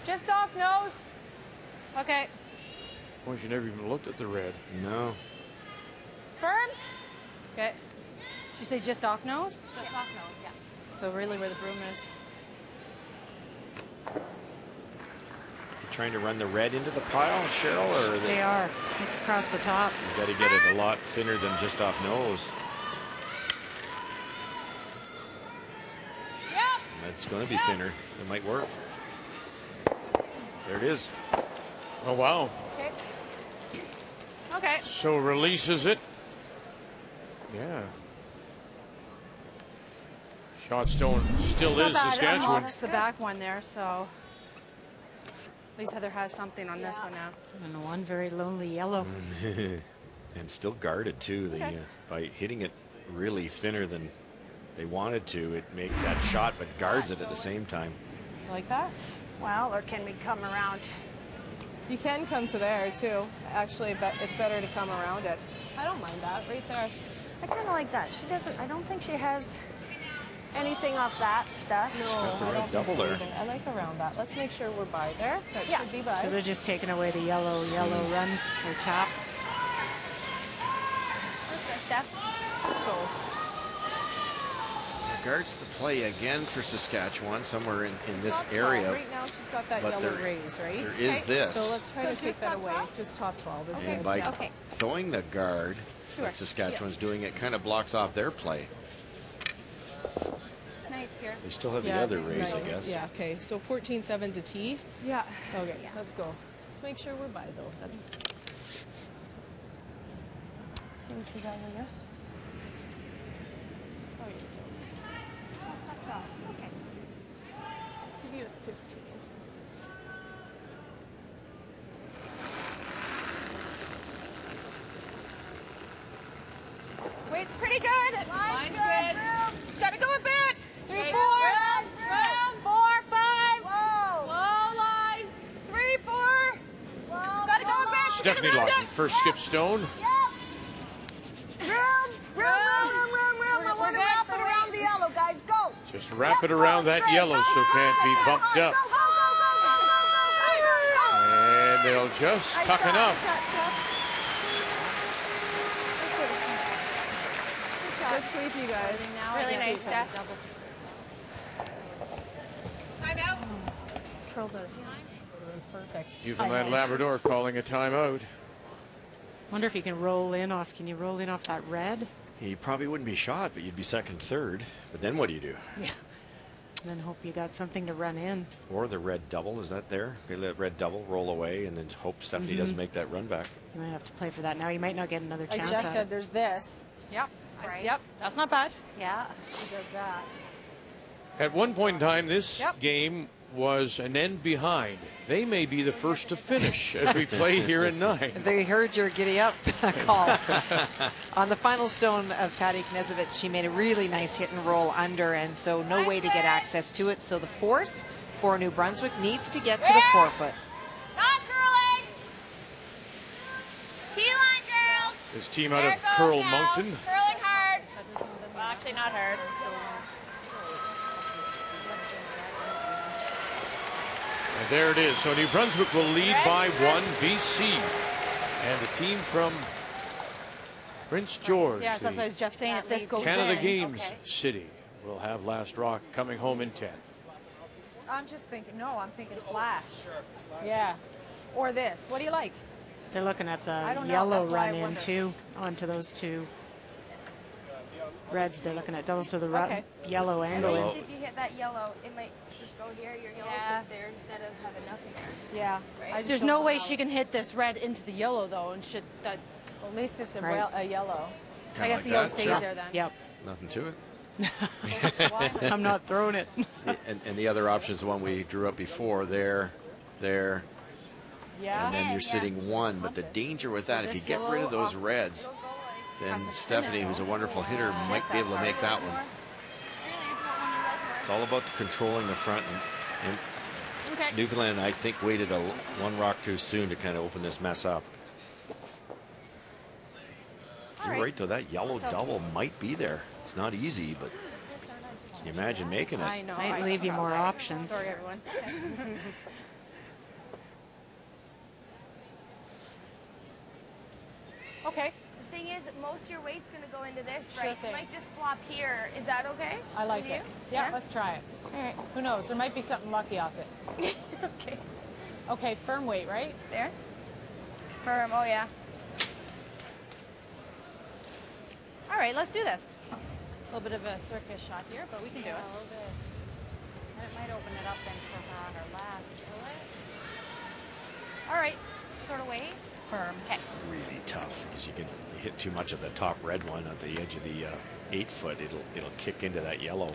Just off nose. Okay. Boy, she never even looked at the red. No. Firm. Okay. Did you say just off nose? Just off nose, yeah. So really where the broom is. Trying to run the red into the pile, Cheryl, or are They are across the top. You got to get it a lot thinner than just off nose. Yep. That's going to be thinner. It might work. There it is. Oh, wow. Okay. Okay. So releases it. Yeah. Shot stone still is Saskatchewan. It's the back one there, so at least Heather has something on this one now. And one very lonely yellow. And still guarded too. By hitting it really thinner than they wanted to, it makes that shot but guards it at the same time. Like that? Well, or can we come around? You can come to there too. Actually, it's better to come around it. I don't mind that right there. I kind of like that. She doesn't, I don't think she has anything off that stuff. No, Got the I red don't double think so there. either. I like around that. Let's make sure we're by there. That should be by. So they're just taking away the yellow run or tap. Let's go. Guards the play again for Saskatchewan somewhere in this Top 12. area. Right now she's got that But yellow there- raise, right? there is this. So let's try to take that away. Just top 12 is And good. by throwing the guard, Sure. like Saskatchewan's doing, it kind of blocks off their play. It's nice here. They still have the Yeah, other it's raise, nice. I guess. Yeah, okay. So 14-7 to T. Yeah. Okay, let's go. Let's make sure we're by though. That's. See what she does, I guess. Okay, so. Okay. Give you a 15. Weight's pretty good. Line's good. Gotta go a bit. 3, 4. Round. 4, 5. Whoa. Low line. 3, 4. Whoa. Gotta go a bit. Stefanie Lawton, first skip stone. Room. I want to wrap it around the yellow, guys. Go. Just wrap it around that yellow so it can't be bumped up. And they'll just tuck enough. Good sweep, you guys. Really nice, Steph. Time out. Curled it. Perfect. Newfoundland Labrador calling a timeout. Wonder if you can roll in off. Can you roll in off that red? He probably wouldn't be shot, but you'd be second, third. But then what do you do? Yeah. And then hope you got something to run in. Or the red double, is that there? They let red double roll away and then hope Stefanie doesn't make that run back. You might have to play for that now. You might not get another Like chance. Jess at said, it. there's this. Yep. Right. Yep. That's not bad. Yeah. She does that. At one point in time, this game was an end behind. They may be the first to finish as we play here in 9. They heard your giddy up call. On the final stone of Patty Knezovic, she made a really nice hit and roll under, and so no way to get access to it. So the force for New Brunswick needs to get to the forefoot. Not curling. Key line, girls. His team out of There it goes Curl now. Moncton. Curling hard. Well, actually not hard. And there it is. So New Brunswick will lead by 1. BC and the team from Prince George, Yeah, so that's the what Jeff saying. If this goes Canada in, Games City, will have Last Rock coming home in 10. I'm just thinking. No, I'm thinking slash. Yeah, or this. What do you like? They're looking at I the don't know, yellow that's why I run in wonder. too, onto those two reds. They're looking at those, so the Okay. yellow At angle. least if you hit that yellow, it might just go here. Your yellow Yeah. sits there instead of having nothing there. Yeah. Right? There's no way she can hit this red into the yellow though, and should that. At least it's a, Right. a yellow. Kinda I guess like the yellow that, stays sure. there then. Yep. Nothing to it. I'm not throwing it. And the other option is the one we drew up before. There, there, Yeah. and then you're sitting 1. But the danger with that, if you get rid of those reds, then Stefanie, who's a wonderful hitter, might be able to make that one. It's all about controlling the front. And Newfoundland, I think, waited one rock too soon to kind of open this mess up. You're right, though. That yellow double might be there. It's not easy, but can you imagine making it? I know. Might leave you more options. Sorry, everyone. Okay. The thing is, most of your weight's going to go into this, Sure right? thing. You might just flop here. Is that okay? I like with it. you? Yeah, let's try it. All right. Who knows? There might be something lucky off it. Okay. Okay, firm weight, right? There. Firm. Oh, yeah. All right, let's do this. A little bit of a circus shot here, but we can do it. A little bit. And it might open it up then for her on her last, will it? All right. Sort of weight. Firm. Okay. Really tough because you can hit too much of the top red one at the edge of the 8-foot. It'll kick into that yellow.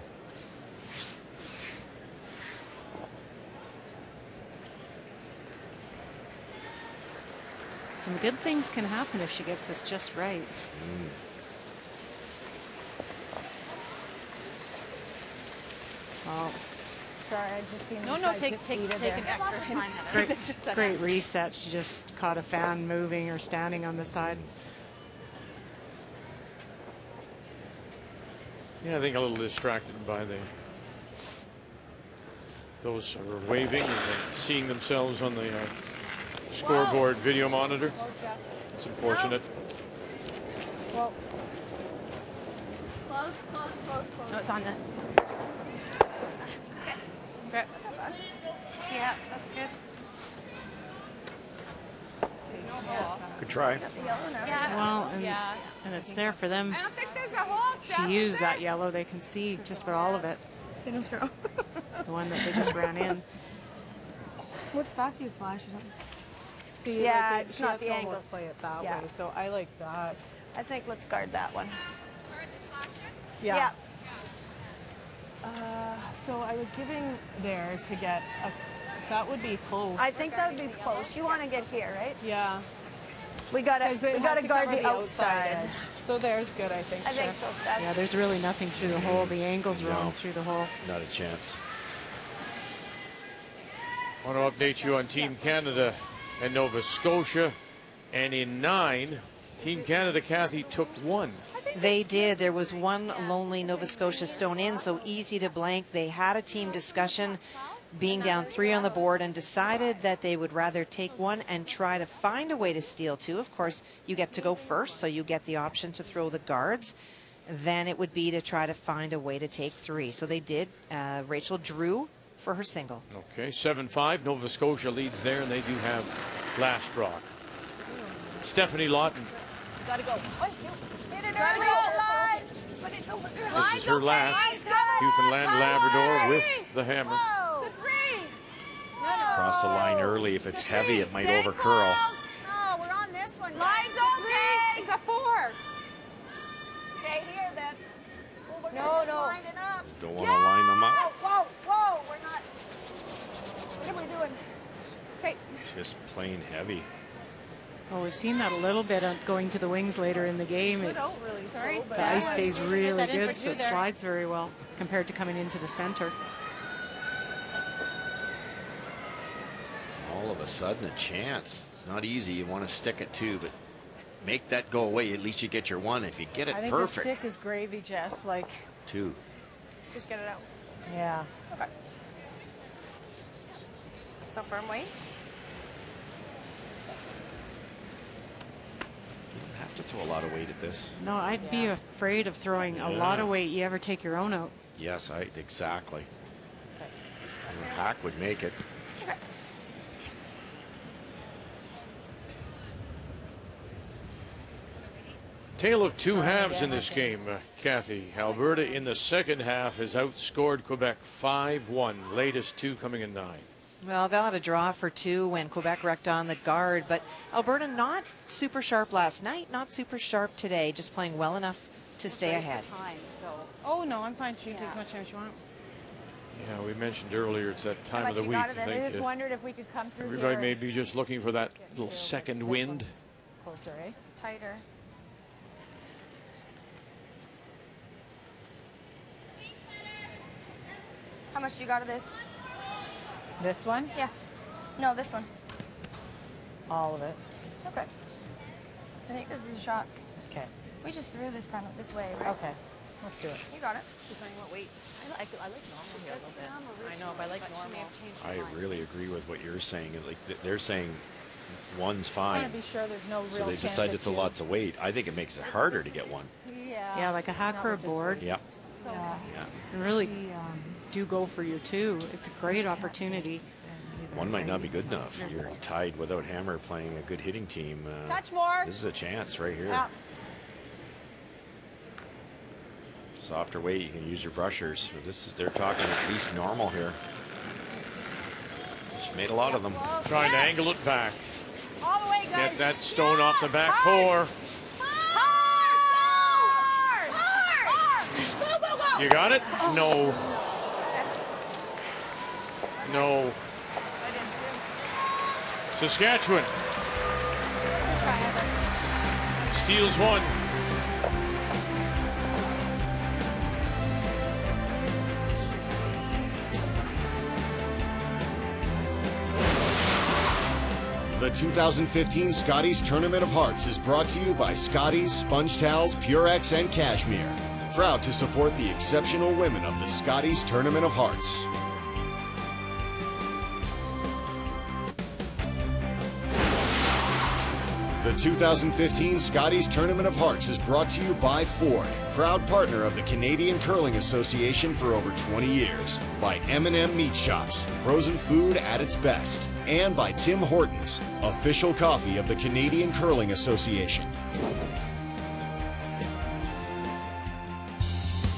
Some good things can happen if she gets this just right. Oh, Sorry, I just seen No, these no, guys take get seated an there. extra time. great, great reset. She just caught a fan moving or standing on the side. Yeah, I think a little distracted by those who are waving and seeing themselves on the scoreboard video monitor. It's unfortunate. Well, Close, close, close, close. no, it's on the. Okay. That's not bad. Yeah, that's good. Good try. Yeah. Well, and, Yeah. and it's there for them I don't think there's a hole. to use that yellow. They can see just about all of it. throw. The one that they just ran in. What stock do you flash or something? See, Yeah, like it's she not has the to angles. almost play it that Yeah. way, so I like that. I think let's guard that one. Yeah. So I was giving there to get a. That would be close. I think that would be close. You want to get here, right? Yeah. We gotta 'Cause it has guard to cover the outside. edge. So there's good, I think. I think Chef. so, Steph. Yeah, there's really nothing through the hole. The angle's wrong through the hole. Not a chance. I want to update you on Team Canada and Nova Scotia. And in 9, Team Canada, Kathy, took 1. They did. There was one lonely Nova Scotia stone in, so easy to blank. They had a team discussion, being down 3 on the board, and decided that they would rather take 1 and try to find a way to steal 2. Of course, you get to go first, so you get the option to throw the guards. Then it would be to try to find a way to take 3. So they did. Rachel drew for her single. Okay, 7-5. Nova Scotia leads there, and they do have Last Rock. Stefanie Lawton. Gotta go. 1, 2. Hit it Gotta early. go. Line. But it's over. This is her last Newfoundland Labrador with the hammer. Whoa. 3. Cross the line early. If it's heavy, it might overcurl. No, we're on this one. Line's okay. It's a 4. Okay, here then. Well, we're gonna just line it up. Don't want to line them up. Whoa, whoa, we're not. What are we doing? Okay. Just plain heavy. Oh, we've seen that a little bit going to the wings later in the game. It's, the ice stays really good, so it slides very well compared to coming into the center. All of a sudden, a chance. It's not easy. You want to stick it too, but make that go away. At least you get your 1. If you get it I think perfect. the stick is gravy, Jess. Like. 2. Just get it out. Yeah. Okay. So firm weight. You don't have to throw a lot of weight at this. No, I'd be afraid of throwing a lot of weight. You ever take your own out? Yes, exactly. A hack would make it. Okay. Tale of two halves in this game, Kathy. Alberta in the second half has outscored Quebec 5-1. Latest two coming in 9. Well, Val had a draw for 2 when Quebec wrecked on the guard, but Alberta not super sharp last night, not super sharp today, just playing well enough to stay ahead. Oh, no, I'm fine. She can take as much time as she wants. Yeah, we mentioned earlier it's that time of the week. I just wondered if we could come through everybody here. may be just looking for that little second wind. Closer, eh? It's tighter. How much do you got of this? This one? Yeah. No, this one. All of it. Okay. I think this is a shot. Okay. We just threw this kind of this way, right? Okay. Let's do it. You got it. Just wondering what weight. I like normal here a little bit. I know, but I like normal. I really agree with what you're saying. Like they're saying one's I fine. want to be sure there's no real So they chance decide that it's a lots of weight. I think it makes it harder to get one. Yeah, like a hack or a board. Yeah. Yeah. And really do go for you too. It's a great opportunity. One might not be good enough. You're tied without hammer playing a good hitting team. Touch more. This is a chance right here. Yeah. Softer weight, you can use your brushers. They're talking at least normal here. She made a lot of them. Trying to angle it back. All the way, guys. Get that stone off the back 4. You got it? No. No. Saskatchewan steals one. The 2015 Scotties Tournament of Hearts is brought to you by Scotties, Sponge Towels, Purex, and Cashmere. Proud to support the exceptional women of the Scotties Tournament of Hearts. The 2015 Scotties Tournament of Hearts is brought to you by Ford, proud partner of the Canadian Curling Association for over 20 years, by M&M Meat Shops, frozen food at its best, and by Tim Hortons, official coffee of the Canadian Curling Association.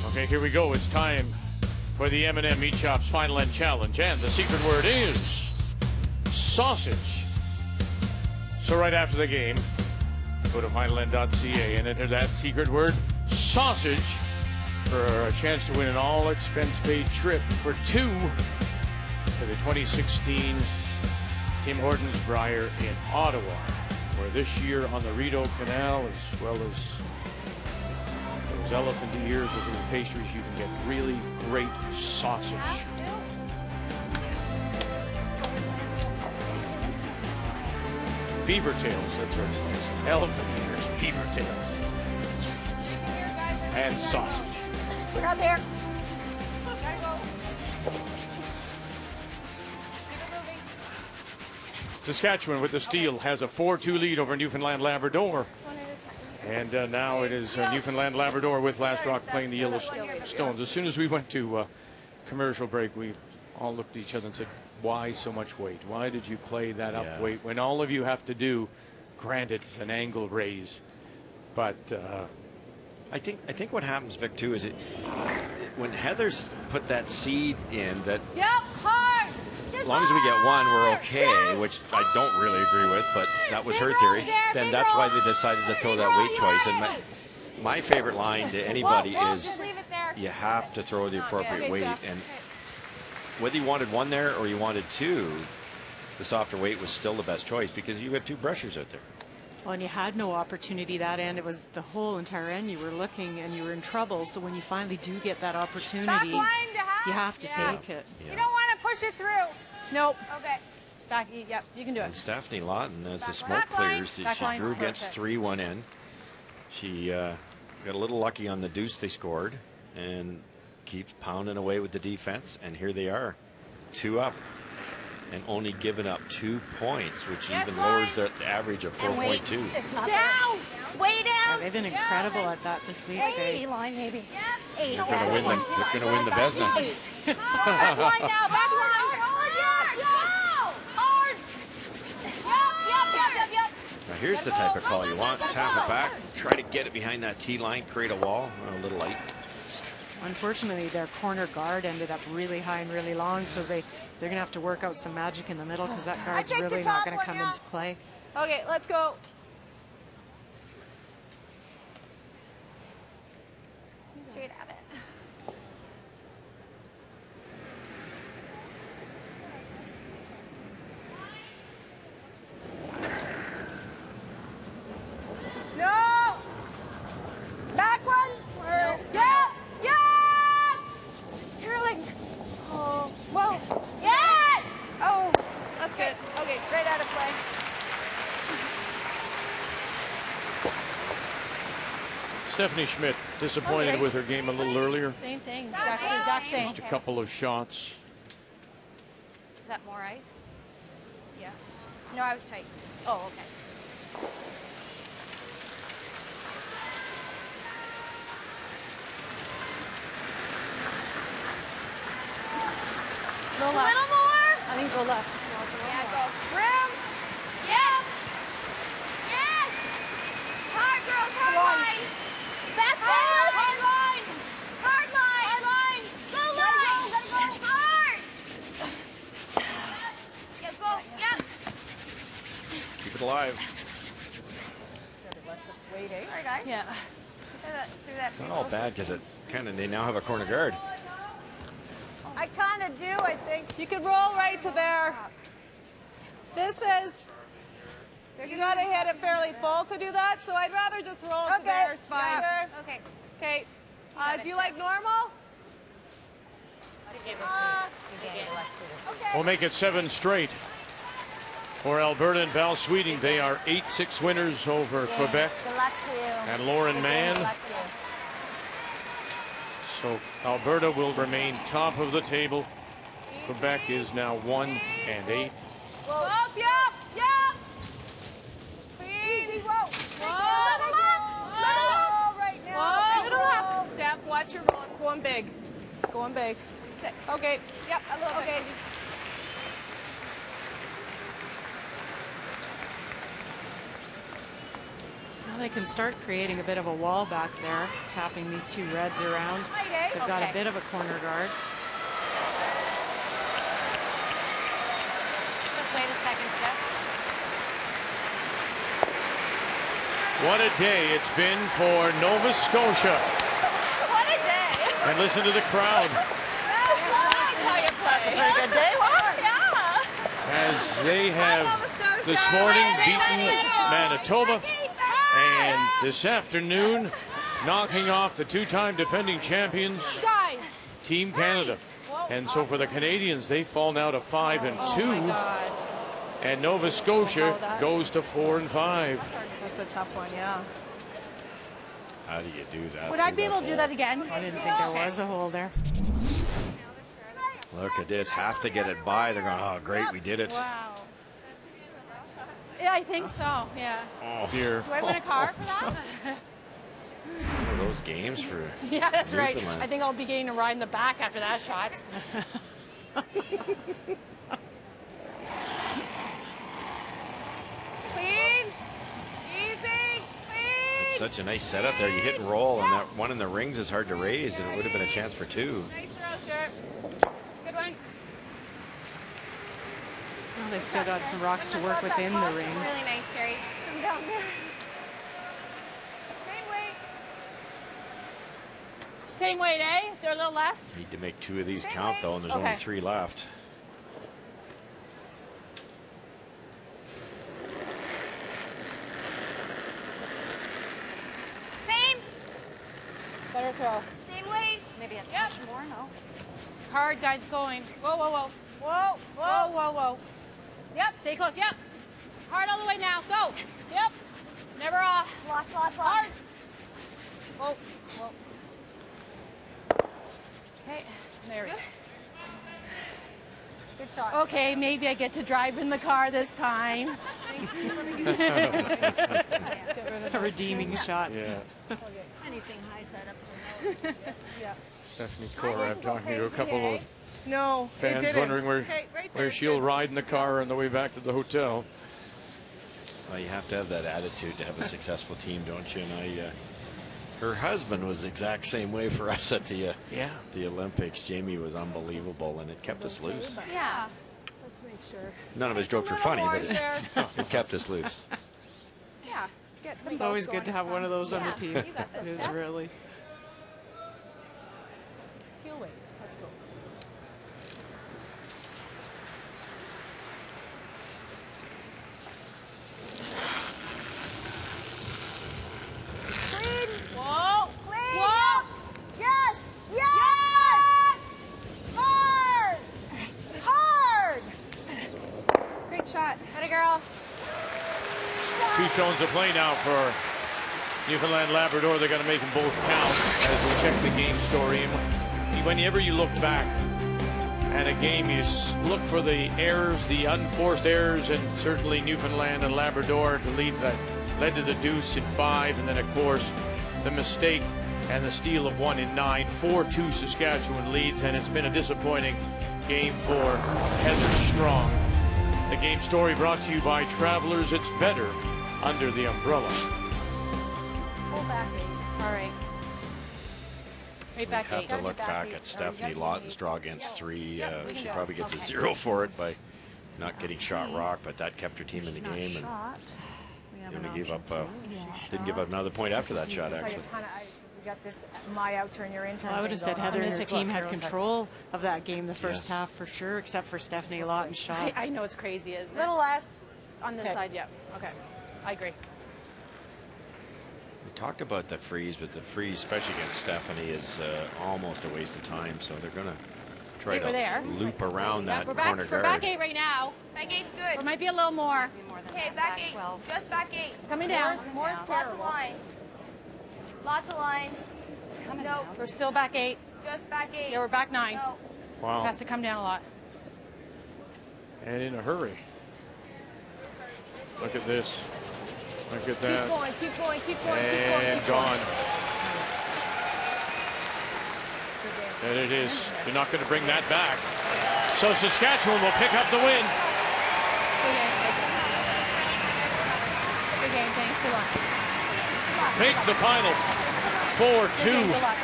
Okay, here we go. It's time for the M&M Meat Shops Final End Challenge, and the secret word is sausage. So right after the game, go to finalend.ca and enter that secret word, sausage, for a chance to win an all-expense-paid trip for 2 to the 2016 Tim Hortons Briar in Ottawa, where this year on the Rideau Canal, as well as those elephant ears, those little pastries, you can get really great sausage. Beaver tails, that's right. Elephant ears, beaver tails. And sausage. We're not there. Saskatchewan with the steal has a 4-2 lead over Newfoundland Labrador. And now it is Newfoundland Labrador with Last Rock playing the Yellowstones. As soon as we went to commercial break, we all looked at each other and said, why so much weight? Why did you play that up weight when all of you have to do, granted, it's an angle raise, but I think what happens, Vic, too, is when Heather's put that seed in that. Yep, hard. As long as we get one, we're okay, which I don't really agree with, but that was her theory. Then that's why they decided to throw that weight choice. And my favorite line to anybody is, you have to throw the appropriate weight. And whether you wanted one there or you wanted 2, the softer weight was still the best choice because you had 2 brushers out there. Well, and you had no opportunity that end. It was the whole entire end. You were looking and you were in trouble. So when you finally do get that opportunity, you have to take it. Yeah. You don't want to push it through. Nope. Okay. Back, yep, you can do it. And Stefanie Lawton, as the smoke clears, she drew against 3-1 in. She got a little lucky on the deuce they scored and keeps pounding away with the defense. And here they are, 2 up. and only given up 2 points, which even lowers their average of 4.2. It's not down. Way down. Yeah, they've been incredible at that this week. Line maybe. Yep. They're going to win the Vezina. Back line now. Back line. Yes. Hard. Yep. Now here's the type of call you want. Tap it back, try to get it behind that tee line, create a wall. A little light. Unfortunately, their corner guard ended up really high and really long, so they're going to have to work out some magic in the middle because that guard's really not going to come into play. Okay, let's go. Straight at it. No! Back one! Yeah! Yes! Curling. Oh, whoa. Yes! Oh, that's good. Okay, right out of play. Stephanie Schmidt disappointed with her game a little earlier. Same thing. Exact same. Just a couple of shots. Is that more ice? Yeah. No, I was tight. Oh, okay. A little more? I think go less. No, it's a little more. Go. Rim. Yes. Yes. Hard, girls. Hard line. Back hard. Hard line. Hard line. Hard line. Go line. Gotta go. Hard. Yeah, go. Yep. Keep it alive. Less weight, eh? Sorry, guys. Yeah. Through that Not all bad because they now have a corner guard. I kind of do, I think. You could roll right to there. This is, you got to hit it fairly full to do that, so I'd rather just roll to there. It's fine. Okay. Okay. Do you like normal? We'll make it 7 straight. For Alberta and Val Sweeting, they are 8-6 winners over Quebec Good luck to you. and Lauren Mann. Good luck to you. So Alberta will remain top of the table. Quebec is now 1 and 8. Up, yep, yep. Easy, whoa. Little up. Steph, watch your roll. It's going big. It's going big. 6. Okay. Yep, a little bit. Now they can start creating a bit of a wall back there, tapping these 2 reds around. They've got a bit of a corner guard. Just wait a second, Steph. What a day it's been for Nova Scotia. What a day. And listen to the crowd That's a pretty good day. Yeah. as they have this morning beaten Manitoba. And this afternoon, knocking off the 2-time defending champions, Team Canada. And so for the Canadians, they fall now to 5 and 2. And Nova Scotia goes to 4 and 5. That's a tough one, yeah. How do you do that? Would I be able to do that again? I didn't think there was a hole there. Look at this. Have to get it by. They're going, oh, great, we did it. Wow. Yeah, I think so, yeah. Oh, dear. Do I win a car for that? One of those games for Yeah, that's right. Newfoundland. I think I'll be getting a ride in the back after that shot. Clean. Easy. Clean. It's such a nice setup there. You hit and roll, and that one in the rings is hard to raise, and it would have been a chance for 2. Nice throw, Sharp. Good one. Well, they've still got some rocks to work within the rings. Really nice, Carrie. Come down there. Same weight. Same weight, eh? They're a little less. Need to make 2 of these count, though, and there's only 3 left. Same. Better throw. Same weight. Maybe a touch more, no? Hard, guys, going. Whoa, whoa, whoa. Whoa, Whoa, whoa, whoa. Yep, stay close. Yep. Hard all the way now. Go. Yep. Never off. Lots. Hard. Whoa, whoa. Okay, there we go. Good shot. Okay, maybe I get to drive in the car this time. A redeeming shot. Yeah. Anything high side up. Yeah. Stefanie Lawton talking to a couple of No, it fans didn't. wondering where, Okay, right there, where she'll ride in the car on the way back to the hotel. Well, you have to have that attitude to have a successful team, don't you? And her husband was the exact same way for us at the Olympics. Jamie was unbelievable, and it kept us loose. Yeah. Let's make sure. None of his jokes were funny, but it kept us loose. Yeah. It's always good to have one of those on the team. It is really. Heel weight. Let's go. Clean. Whoa. Clean. Whoa. Yes. Yes. Hard. Hard. Great shot. Atta girl. 2 stones to play now for Newfoundland Labrador. They're going to make them both count as we check the game story. And whenever you look back at a game, you look for the errors, the unforced errors, and certainly Newfoundland and Labrador to lead that led to the deuce in 5, and then of course the mistake and the steal of 1 in 9. 4-2 Saskatchewan leads, and it's been a disappointing game for Heather Strong. The game story brought to you by Travelers. It's better under the umbrella. Pull back 8. All right. Right back Have 8. to look back at Stefanie Lawton's draw against 3. She probably gets a 0 for it by not getting shot rock, but that kept her team in the game, and they only gave up. Didn't give up another point after that shot. It's like a Actually, ton of ice. We got this my outturn, your intern. Well, I would have said Heather and her team had Carol's control of that game the first half for sure, except for Stefanie Lawton's shots. I know it's crazy, isn't it? A little less. On this side, yeah. Okay. I agree. we talked about the freeze, but the freeze, especially against Stefanie, is almost a waste of time. So they're going to try We're there. to loop around that We're corner back, guard. we're back 8 right now. Back 8's good. Or might be a little more. Okay, back 8. Just back 8. It's coming down. Moore's lots of line. Lots of line. It's coming Nope. down. We're still back 8. Just back 8. Yeah, we're back 9. No. Wow. Has to come down a lot. And in a hurry. Look at this. Look at that. Keep going, keep going, keep going, keep going. And keep going. gone. And it is. You're not going to bring that back. So Saskatchewan will pick up the win. Good game, thanks. Good luck. Make the final 4-2. Good luck.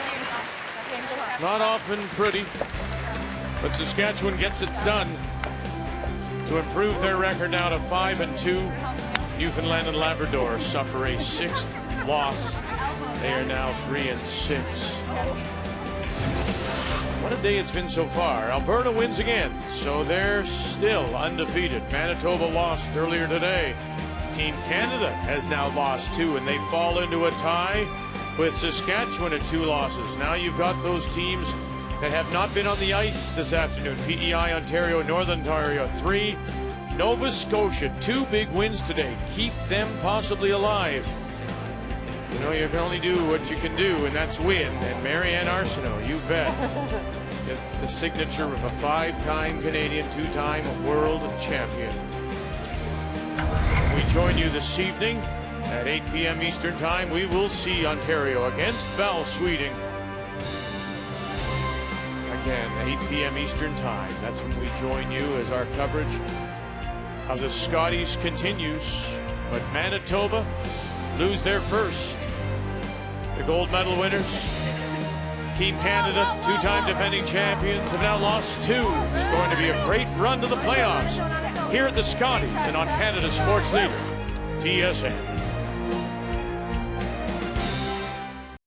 Good luck. Not often pretty, but Saskatchewan gets it done to improve their record now to 5-2. Newfoundland and Labrador suffer a 6th loss. They are now 3-6. What a day it's been so far. Alberta wins again, so they're still undefeated. Manitoba lost earlier today. Team Canada has now lost 2, and they fall into a tie with Saskatchewan at 2 losses. Now you've got those teams that have not been on the ice this afternoon. PEI, Ontario, Northern Ontario, 3. Nova Scotia, 2 big wins today. Keep them possibly alive. You know, you can only do what you can do, and that's win. And Marianne Arsenault, you bet. Get the signature of a 5-time Canadian, 2-time world champion. We join you this evening at 8 p.m. Eastern Time. We will see Ontario against Val Sweeting. Again, 8 p.m. Eastern Time. That's when we join you as our coverage of the Scotties continues. But Manitoba lose their first. The gold medal winners, Team Canada, 2-time defending champions, have now lost 2. It's going to be a great run to the playoffs here at the Scotties and on Canada's sports leader, TSN.